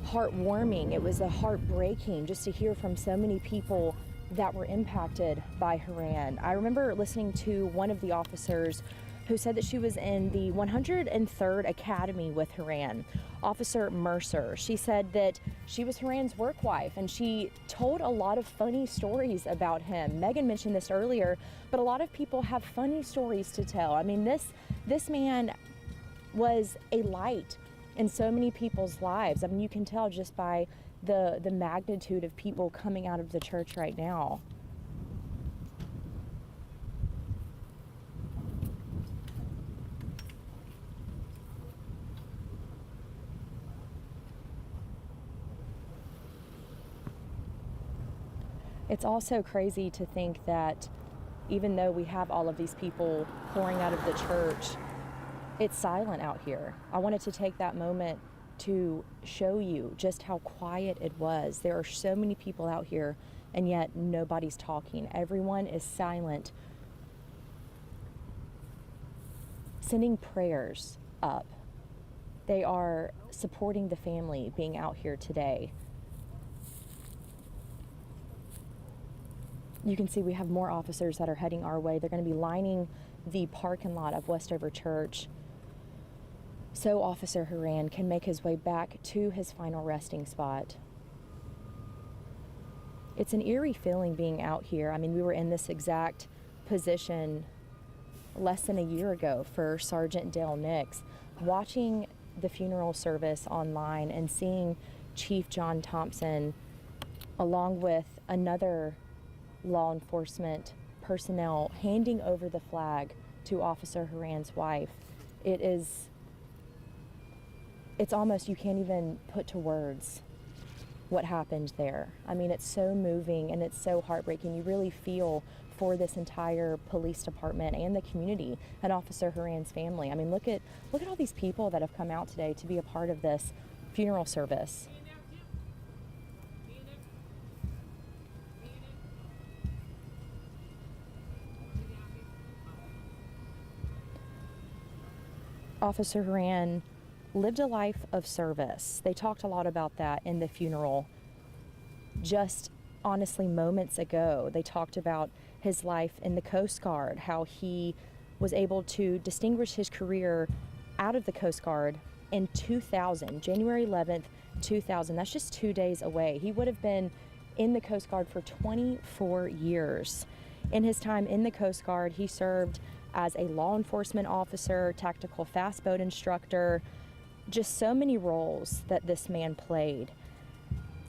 heartwarming. It was heartbreaking just to hear from so many people that were impacted by Horan. I remember listening to one of the officers who said that she was in the 103rd Academy with Horan, Officer Mercer. She said that she was Horan's work wife, and she told a lot of funny stories about him. Megan mentioned this earlier, but a lot of people have funny stories to tell. I mean, this man was a light in so many people's lives. I mean, you can tell just by the magnitude of people coming out of the church right now. It's also crazy to think that even though we have all of these people pouring out of the church, it's silent out here. I wanted to take that moment to show you just how quiet it was. There are so many people out here, and yet nobody's talking. Everyone is silent, sending prayers up They are supporting the family being out here today. You can see we have more officers that are heading our way. They're going to be lining the parking lot of Westover Church so Officer Horan can make his way back to his final resting spot. It's an eerie feeling being out here. I mean, we were in this exact position less than a year ago for Sergeant Dale Nix. Watching the funeral service online and seeing Chief John Thompson along with another law enforcement personnel handing over the flag to Officer Horan's wife, it's almost, you can't even put to words what happened there. I mean, it's so moving and it's so heartbreaking. You really feel for this entire police department and the community and Officer Horan's family. I mean, look at all these people that have come out today to be a part of this funeral service. Officer Horan lived a life of service. They talked a lot about that in the funeral. Just honestly moments ago, they talked about his life in the Coast Guard, how he was able to distinguish his career out of the Coast Guard in 2000, January 11th, 2000. That's just 2 days away. He would have been in the Coast Guard for 24 years. In his time in the Coast Guard, he served as a law enforcement officer, tactical fast boat instructor, just so many roles that this man played.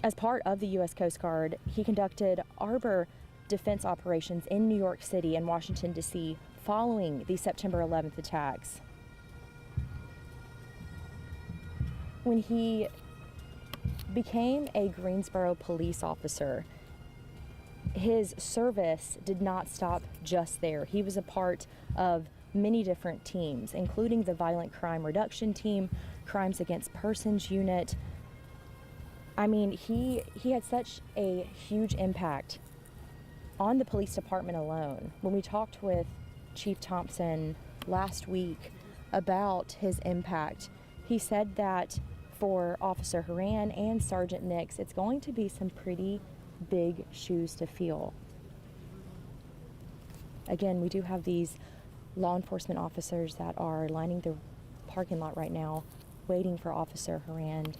As part of the U.S. Coast Guard, he conducted arbor defense operations in New York City and Washington, D.C. following the September 11th attacks. When he became a Greensboro police officer, his service did not stop just there. He was a part of many different teams, including the Violent Crime Reduction Team, Crimes Against Persons Unit. I mean, he had such a huge impact on the police department alone. When we talked with Chief Thompson last week about his impact, he said that for Officer Horan and Sergeant Nix, it's going to be some pretty big shoes to fill. Again, we do have these law enforcement officers that are lining the parking lot right now, waiting for Officer Horan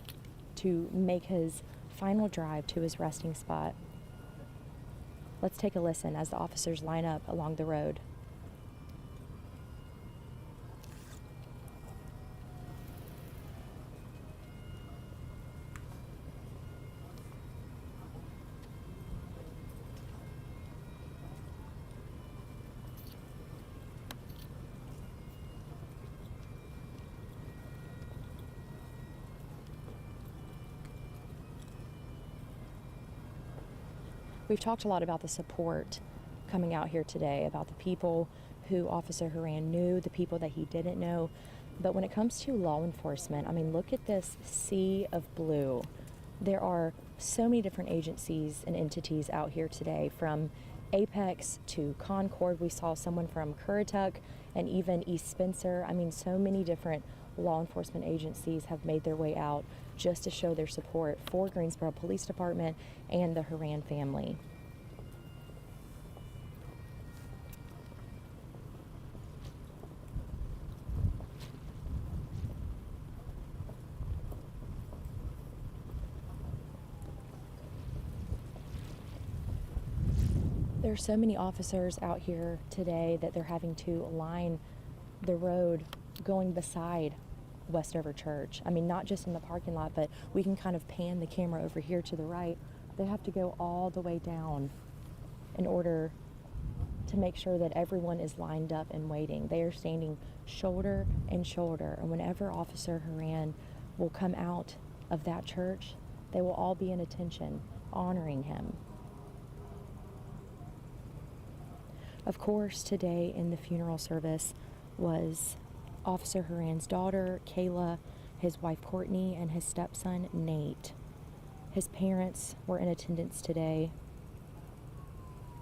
to make his final drive to his resting spot. Let's take a listen as the officers line up along the road. We've talked a lot about the support coming out here today, about the people who Officer Horan knew, the people that he didn't know. But when it comes to law enforcement, I mean, look at this sea of blue. There are so many different agencies and entities out here today, from Apex to Concord. We saw someone from Currituck and even East Spencer. I mean, so many different law enforcement agencies have made their way out just to show their support for Greensboro Police Department and the Horan family. There are so many officers out here today that they're having to line the road going beside Westover Church. I mean, not just in the parking lot, but we can kind of pan the camera over here to the right. They have to go all the way down in order to make sure that everyone is lined up and waiting. They are standing shoulder and shoulder, and whenever Officer Horan will come out of that church, they will all be in attention, honoring him. Of course, today in the funeral service was Officer Horan's daughter, Kayla, his wife, Courtney, and his stepson, Nate. His parents were in attendance today.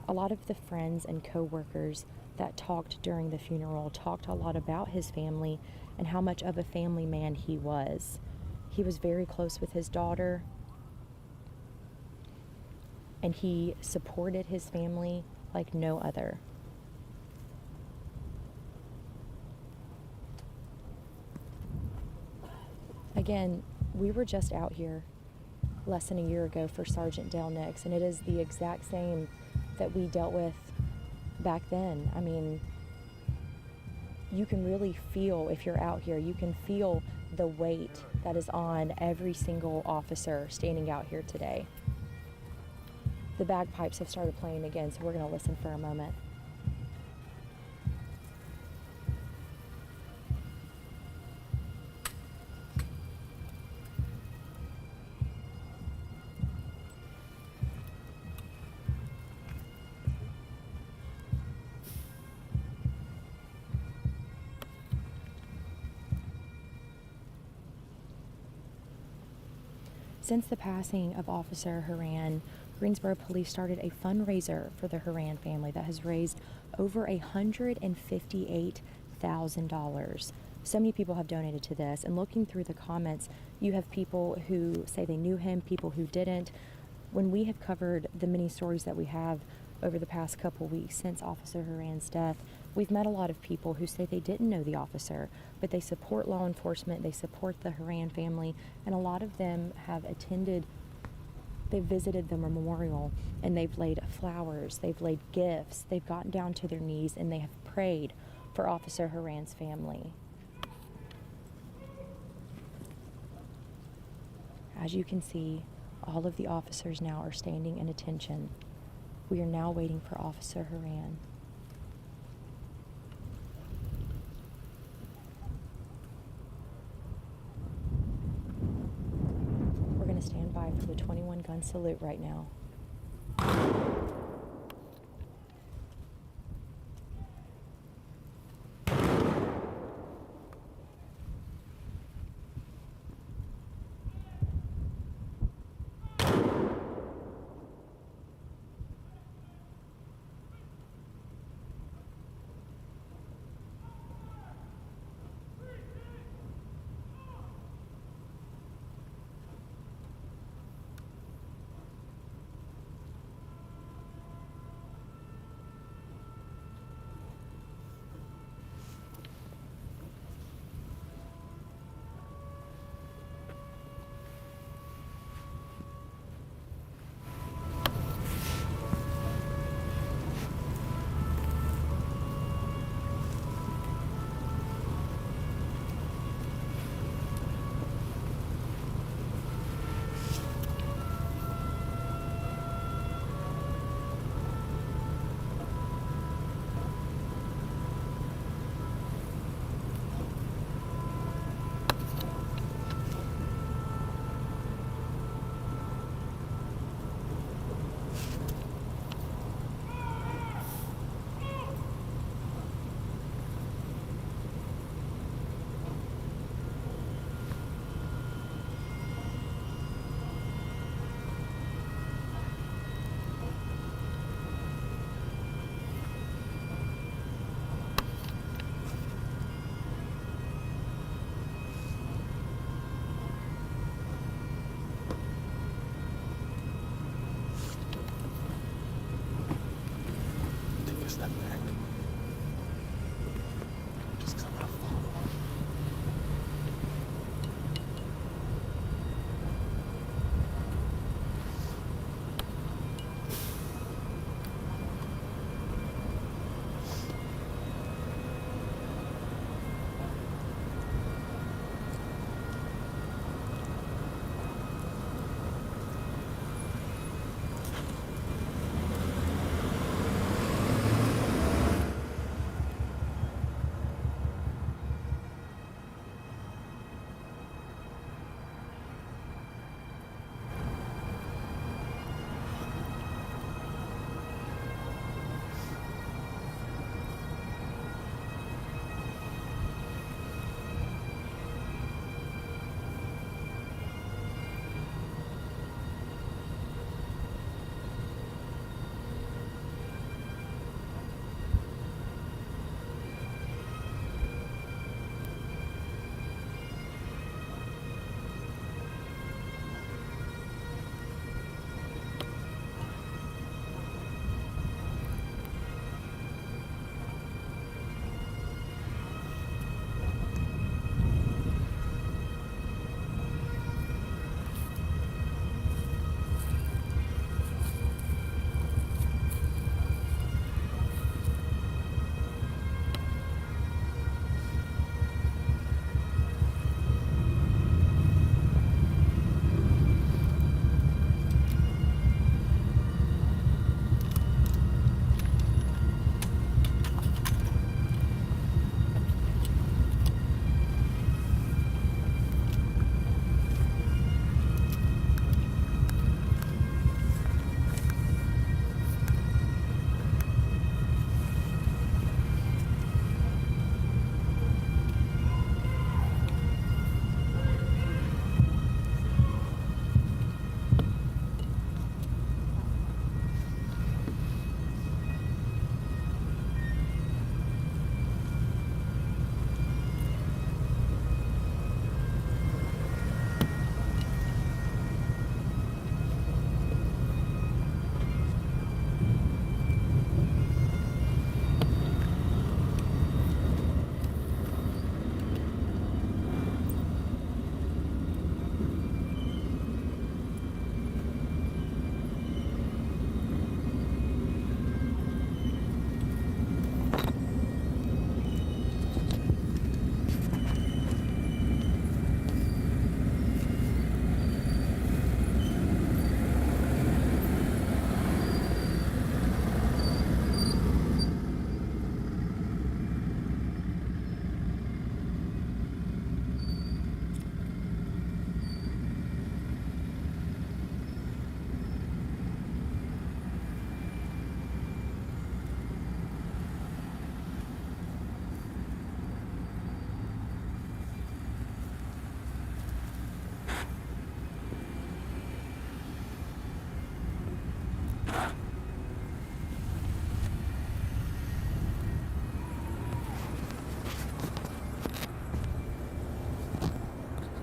A lot of the friends and co-workers that talked during the funeral, talked a lot about his family and how much of a family man he was. He was very close with his daughter, and he supported his family like no other. Again, we were just out here less than a year ago for Sergeant Dale Nix, and it is the exact same that we dealt with back then. I mean, you can really feel, if you're out here, you can feel the weight that is on every single officer standing out here today. The bagpipes have started playing again, so we're going to listen for a moment. Since the passing of Officer Horan, Greensboro Police started a fundraiser for the Horan family that has raised over $158,000. So many people have donated to this, and looking through the comments, you have people who say they knew him, people who didn't. When we have covered the many stories that we have over the past couple weeks since Officer Horan's death, we've met a lot of people who say they didn't know the officer, but they support law enforcement, they support the Horan family, and a lot of them have attended, they've visited the memorial, and they've laid flowers, they've laid gifts, they've gotten down to their knees, and they have prayed for Officer Horan's family. As you can see, all of the officers now are standing in attention. We are now waiting for Officer Horan. We're going to stand by for the 21-gun salute right now.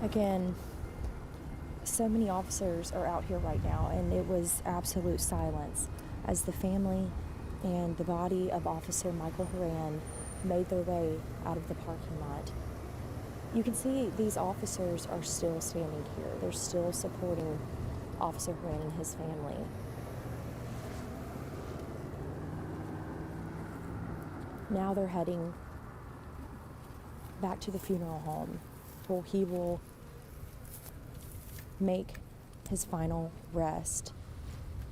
Again, so many officers are out here right now, and it was absolute silence as the family and the body of Officer Michael Horan made their way out of the parking lot. You can see these officers are still standing here. They're still supporting Officer Horan and his family. Now they're heading back to the funeral home where he will make his final rest.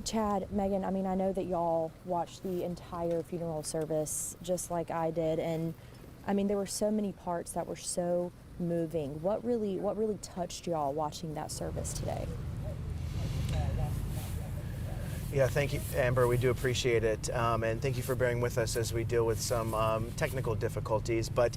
Chad, Megan, I mean, I know that y'all watched the entire funeral service just like I did, and I mean, there were so many parts that were so moving. What really touched y'all watching that service today? Yeah, thank you, Amber. We do appreciate it. And thank you for bearing with us as we deal with some technical difficulties. But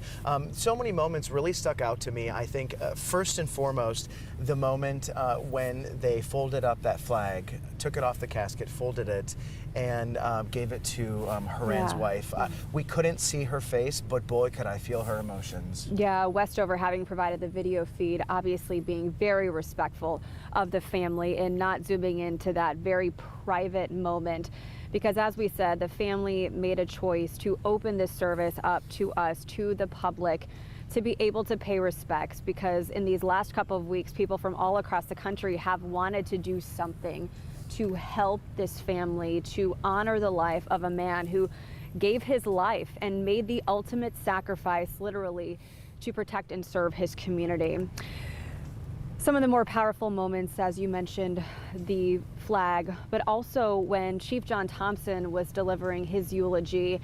so many moments really stuck out to me. I think first and foremost, the moment when they folded up that flag, took it off the casket, folded it, and gave it to Horan's wife. We couldn't see her face, but boy, could I feel her emotions. Yeah, Westover, having provided the video feed, obviously being very respectful of the family and not zooming into that very private moment, because as we said, the family made a choice to open this service up to us, to the public, to be able to pay respects, because in these last couple of weeks, people from all across the country have wanted to do something to help this family, to honor the life of a man who gave his life and made the ultimate sacrifice, literally, to protect and serve his community. Some of the more powerful moments, as you mentioned, the flag, but also when Chief John Thompson was delivering his eulogy,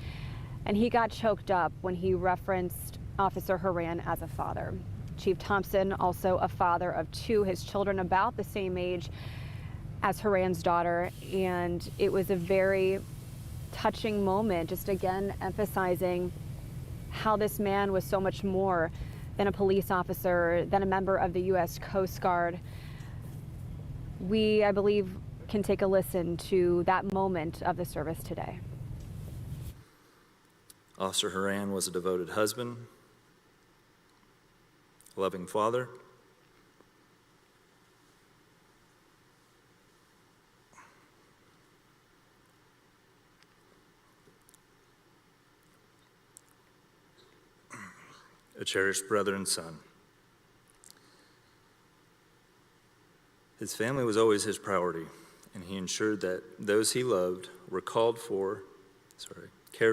and he got choked up when he referenced Officer Horan as a father. Chief Thompson, also a father of two, his children about the same age as Horan's daughter, and it was a very touching moment, just again emphasizing how this man was so much more than a police officer, than a member of the U.S. Coast Guard. We, I believe, can take a listen to that moment of the service today. Officer Horan was a devoted husband, a loving father, a cherished brother and son. His family was always his priority, and he ensured that those he loved were cared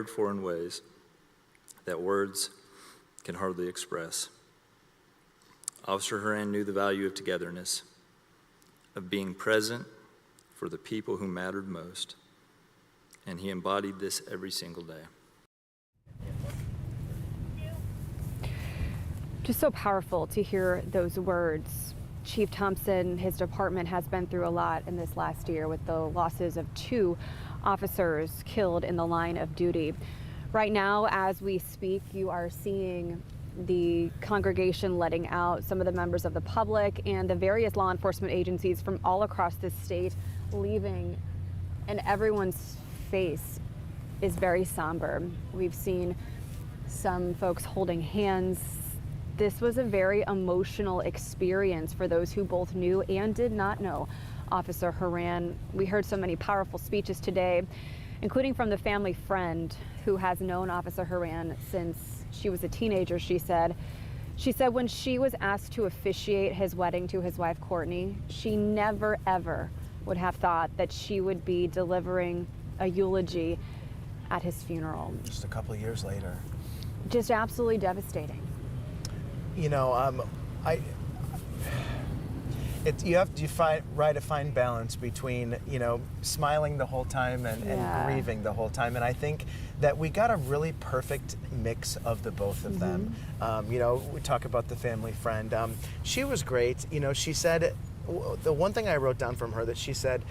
for in ways that words can hardly express. Officer Horan knew the value of togetherness, of being present for the people who mattered most, and he embodied this every single day. Just so powerful to hear those words. Chief Thompson, his department has been through a lot in this last year with the losses of 2 officers killed in the line of duty. Right now, as we speak, you are seeing the congregation letting out some of the members of the public and the various law enforcement agencies from all across the state leaving, and everyone's face is very somber. We've seen some folks holding hands. This was a very emotional experience for those who both knew and did not know Officer Horan. We heard so many powerful speeches today, including from the family friend who has known Officer Horan since she was a teenager. She said when she was asked to officiate his wedding to his wife, Courtney, she never, ever would have thought that she would be delivering a eulogy at his funeral. Just a couple of years later. Just absolutely devastating. You know, you have to write a fine balance between, you know, smiling the whole time and grieving the whole time. And I think that we got a really perfect mix of the both of them. You know, we talk about the family friend. She was great. You know, she said, the one thing I wrote down from her that she said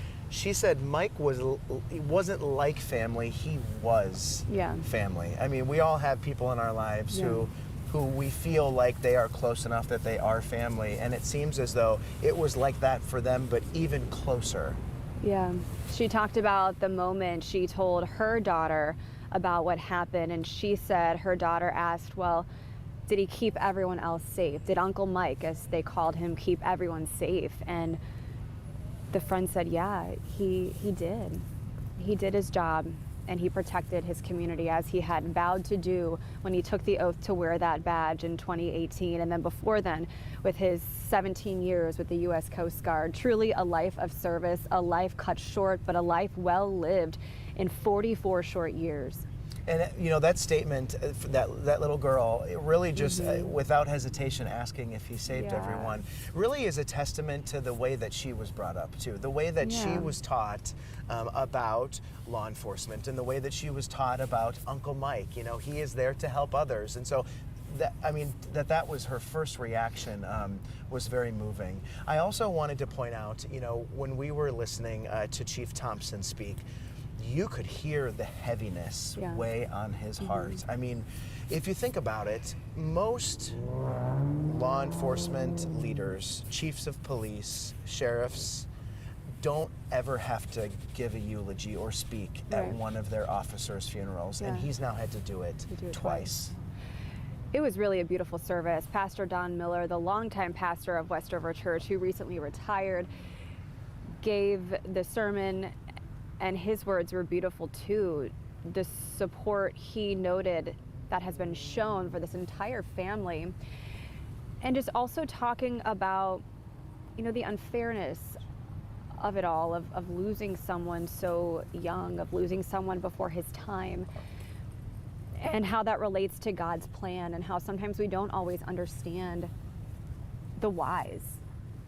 Mike wasn't like family, he was family. I mean, we all have people in our lives who we feel like they are close enough that they are family, and it seems as though it was like that for them, but even closer. Yeah, she talked about the moment she told her daughter about what happened, and she said her daughter asked, well, Did he keep everyone else safe? Did Uncle Mike, as they called him, keep everyone safe? And the friend said, yeah, he did. He did his job, and he protected his community as he had vowed to do when he took the oath to wear that badge in 2018. And then before then, with his 17 years with the U.S. Coast Guard. Truly a life of service, a life cut short, but a life well lived in 44 short years. And you know, that statement, that little girl, it really just, without hesitation, asking if he saved everyone, really is a testament to the way that she was brought up too, the way that she was taught about law enforcement, and the way that she was taught about Uncle Mike. You know, he is there to help others, and so. That was her first reaction was very moving. I also wanted to point out, you know, when we were listening to Chief Thompson speak, you could hear the heaviness weigh on his heart. I mean, if you think about it, most law enforcement leaders, chiefs of police, sheriffs, don't ever have to give a eulogy or speak at one of their officers' funerals, and he's now had to do it twice. It was really a beautiful service. Pastor Don Miller, the longtime pastor of Westover Church, who recently retired, gave the sermon, and his words were beautiful too. The support he noted that has been shown for this entire family, and just also talking about, you know, the unfairness of it all, of losing someone so young, of losing someone before his time, and how that relates to God's plan, and how sometimes we don't always understand the whys,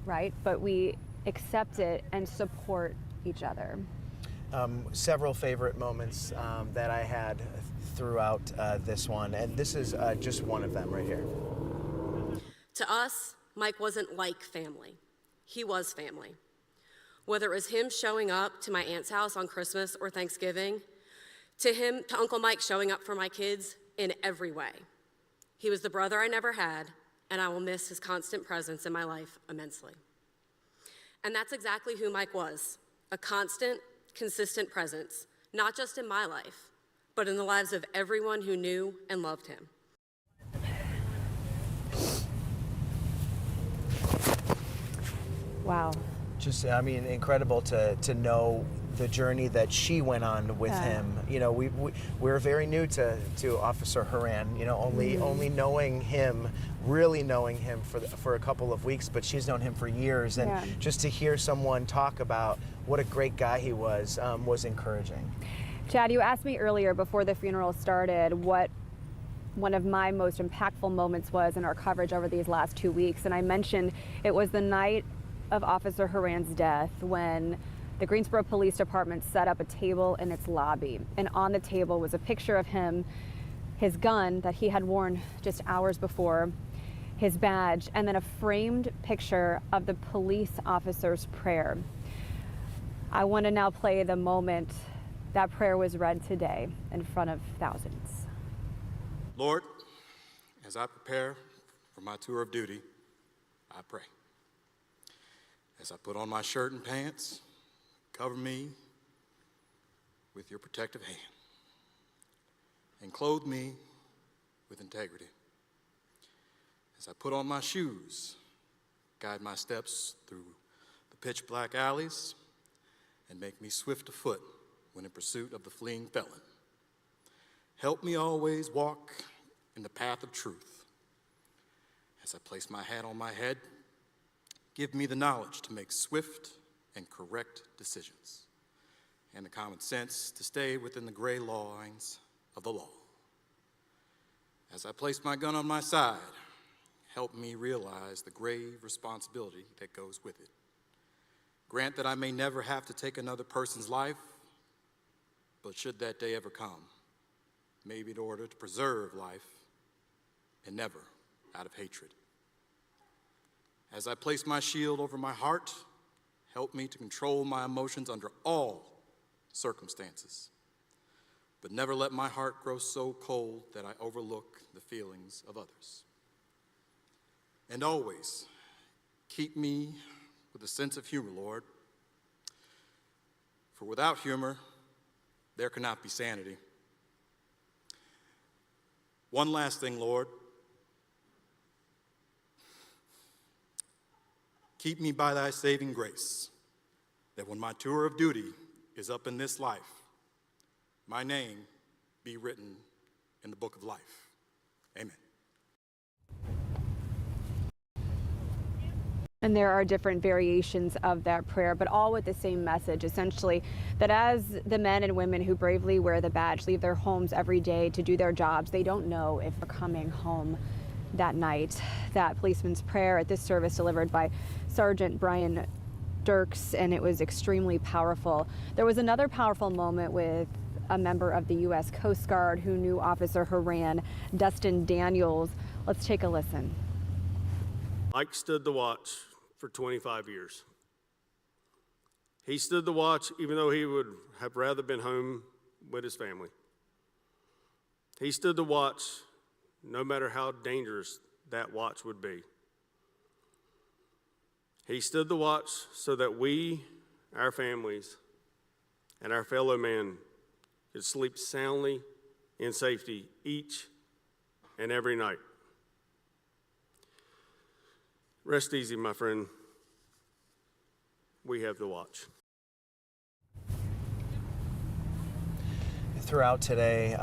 right? But we accept it and support each other. Several favorite moments that I had throughout this one, and this is just one of them right here. To us, Mike wasn't like family. He was family. Whether it was him showing up to my aunt's house on Christmas or Thanksgiving, to Uncle Mike showing up for my kids in every way. He was the brother I never had, and I will miss his constant presence in my life immensely. And that's exactly who Mike was, a constant, consistent presence, not just in my life, but in the lives of everyone who knew and loved him. Wow. Just, I mean, incredible to know the journey that she went on with him. You know, we're very new to Officer Horan. You know, only knowing him, really knowing him for a couple of weeks, but she's known him for years, and just to hear someone talk about what a great guy he was encouraging. Chad, you asked me earlier before the funeral started what one of my most impactful moments was in our coverage over these last 2 weeks, and I mentioned it was the night of Officer Horan's death when the Greensboro Police Department set up a table in its lobby, and on the table was a picture of him, his gun that he had worn just hours before, his badge, and then a framed picture of the police officer's prayer. I want to now play the moment that prayer was read today in front of thousands. Lord, as I prepare for my tour of duty, I pray. As I put on my shirt and pants, cover me with your protective hand and clothe me with integrity. As I put on my shoes, guide my steps through the pitch black alleys and make me swift of foot when in pursuit of the fleeing felon. Help me always walk in the path of truth. As I place my hat on my head, give me the knowledge to make swift and correct decisions, and the common sense to stay within the gray lines of the law. As I place my gun on my side, help me realize the grave responsibility that goes with it. Grant that I may never have to take another person's life, but should that day ever come, maybe in order to preserve life and never out of hatred. As I place my shield over my heart, help me to control my emotions under all circumstances, but never let my heart grow so cold that I overlook the feelings of others. And always keep me with a sense of humor, Lord, for without humor, there cannot be sanity. One last thing, Lord, Keep me by thy saving grace, that when my tour of duty is up in this life, my name be written in the book of life. Amen. And there are different variations of that prayer, but all with the same message, essentially, that as the men and women who bravely wear the badge leave their homes every day to do their jobs, they don't know if they're coming home that night. That policeman's prayer at this service delivered by Sergeant Brian Dirks, and it was extremely powerful. There was another powerful moment with a member of the U.S. Coast Guard who knew Officer Horan, Dustin Daniels. Let's take a listen. Mike stood the watch for 25 years. He stood the watch even though he would have rather been home with his family. He stood the watch no matter how dangerous that watch would be. He stood the watch so that we, our families, and our fellow men could sleep soundly in safety each and every night. Rest easy, my friend. We have the watch. Throughout today,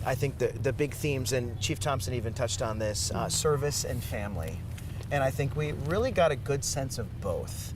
I think the big themes, and Chief Thompson even touched on this, service and family. And I think we really got a good sense of both,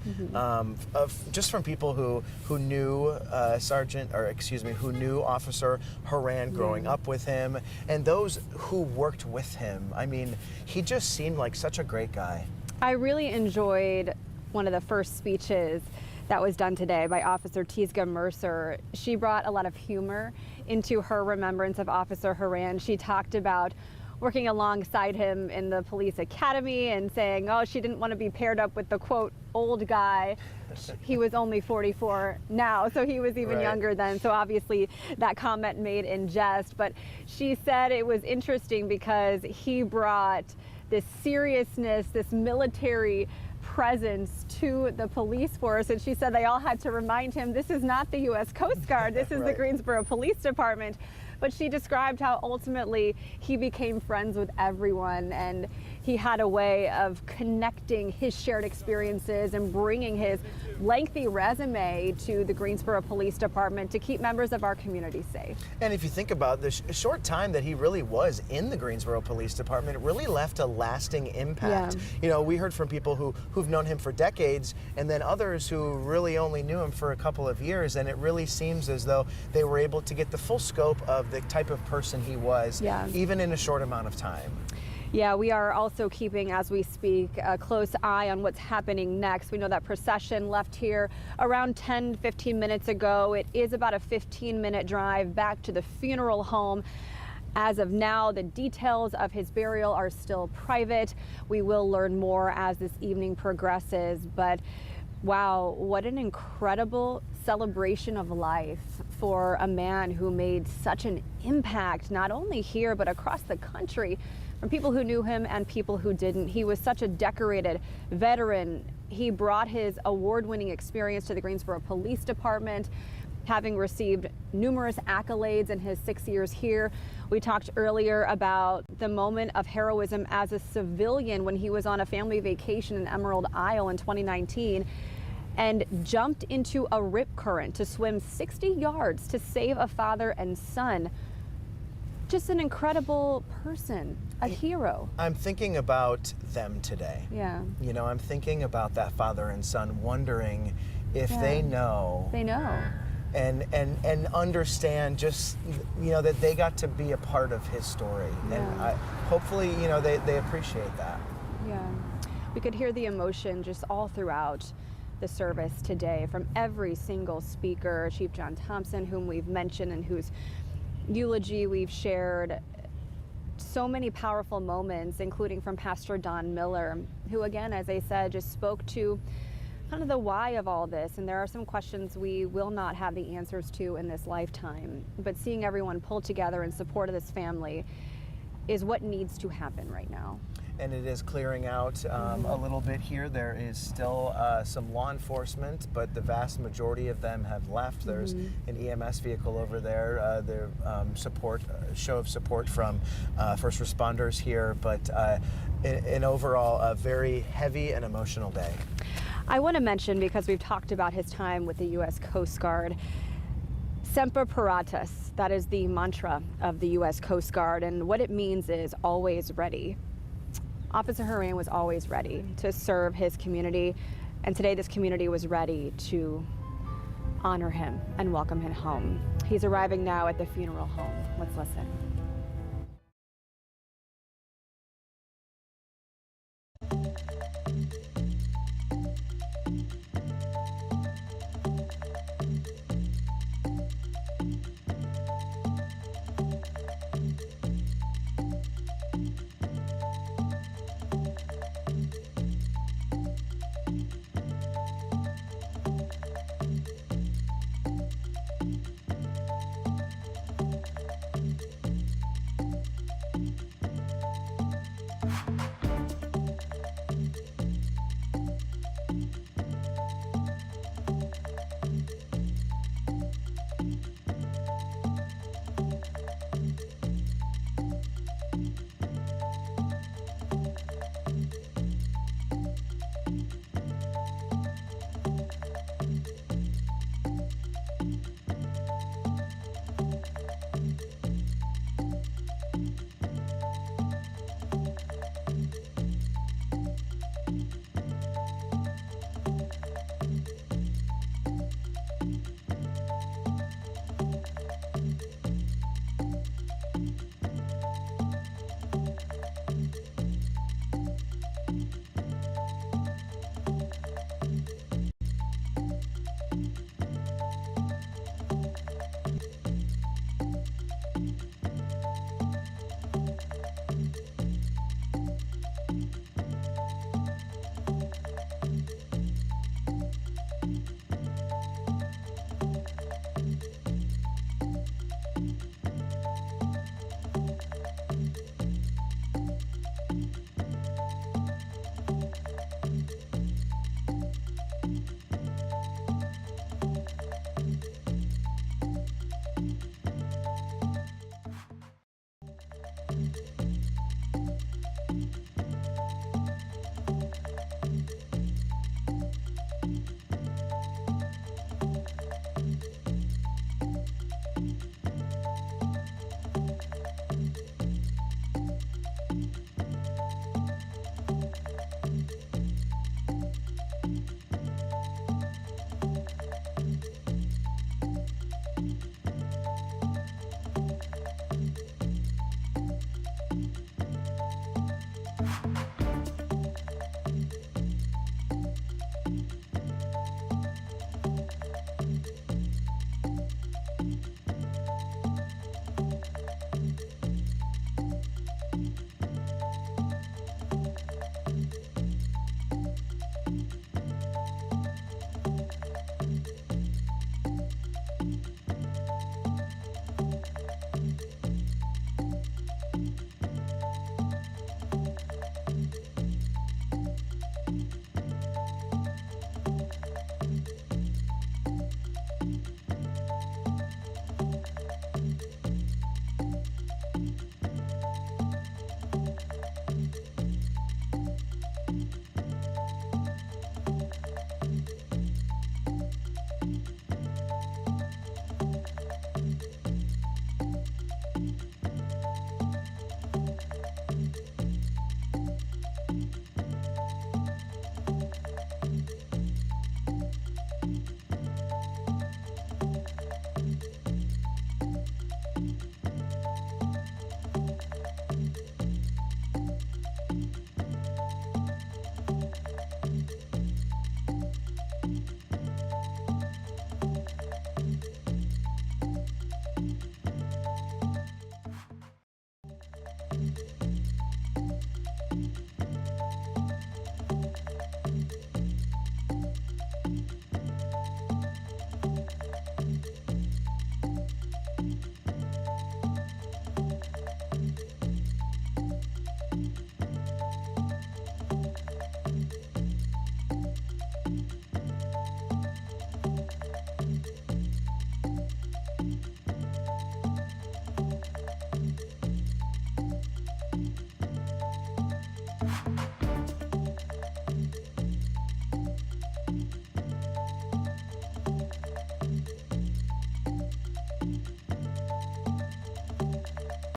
just from people who knew who knew Officer Horan growing up with him, and those who worked with him. I mean, he just seemed like such a great guy. I really enjoyed one of the first speeches that was done today by Officer Tisga Mercer. She brought a lot of humor into her remembrance of Officer Horan. She talked about working alongside him in the police academy and saying, oh, she didn't want to be paired up with the, quote, old guy. He was only 44 now, so he was even younger then. So obviously that comment made in jest. But she said it was interesting because he brought this seriousness, this military presence to the police force, and she said they all had to remind him, this is not the U.S. Coast Guard, this is the Greensboro Police Department. But she described how ultimately he became friends with everyone, and he had a way of connecting his shared experiences and bringing his lengthy resume to the Greensboro Police Department to keep members of our community safe. And if you think about the short time that he really was in the Greensboro Police Department, it really left a lasting impact. Yeah. You know, we heard from people who've known him for decades, and then others who really only knew him for a couple of years, and it really seems as though they were able to get the full scope of the type of person he was, even in a short amount of time. Yeah, we are also keeping, as we speak, a close eye on what's happening next. We know that procession left here around 10-15 minutes ago. It is about a 15-minute drive back to the funeral home. As of now, the details of his burial are still private. We will learn more as this evening progresses, but wow, what an incredible celebration of life for a man who made such an impact, not only here, but across the country, from people who knew him and people who didn't. He was such a decorated veteran. He brought his award-winning experience to the Greensboro Police Department, having received numerous accolades in his 6 years here. We talked earlier about the moment of heroism as a civilian when he was on a family vacation in Emerald Isle in 2019 and jumped into a rip current to swim 60 yards to save a father and son. Just an incredible person, a hero. I'm thinking about them today. Yeah. You know, I'm thinking about that father and son, wondering if they know. They know. And understand just, you know, that they got to be a part of his story. And hopefully, you know, they appreciate that. Yeah. We could hear the emotion just all throughout the service today from every single speaker. Chief John Thompson, whom we've mentioned and whose eulogy we've shared. So many powerful moments, including from Pastor Don Miller, who again, as I said, just spoke to kind of the why of all this. And there are some questions we will not have the answers to in this lifetime, but seeing everyone pull together in support of this family is what needs to happen right now. And it is clearing out a little bit here. There is still some law enforcement, but the vast majority of them have left. There's an EMS vehicle over there. Their show of support from first responders here, but in overall, a very heavy and emotional day. I want to mention, because we've talked about his time with the U.S. Coast Guard, Semper Paratus, that is the mantra of the U.S. Coast Guard, and what it means is always ready. Officer Horan was always ready to serve his community, and today this community was ready to honor him and welcome him home. He's arriving now at the funeral home. Let's listen.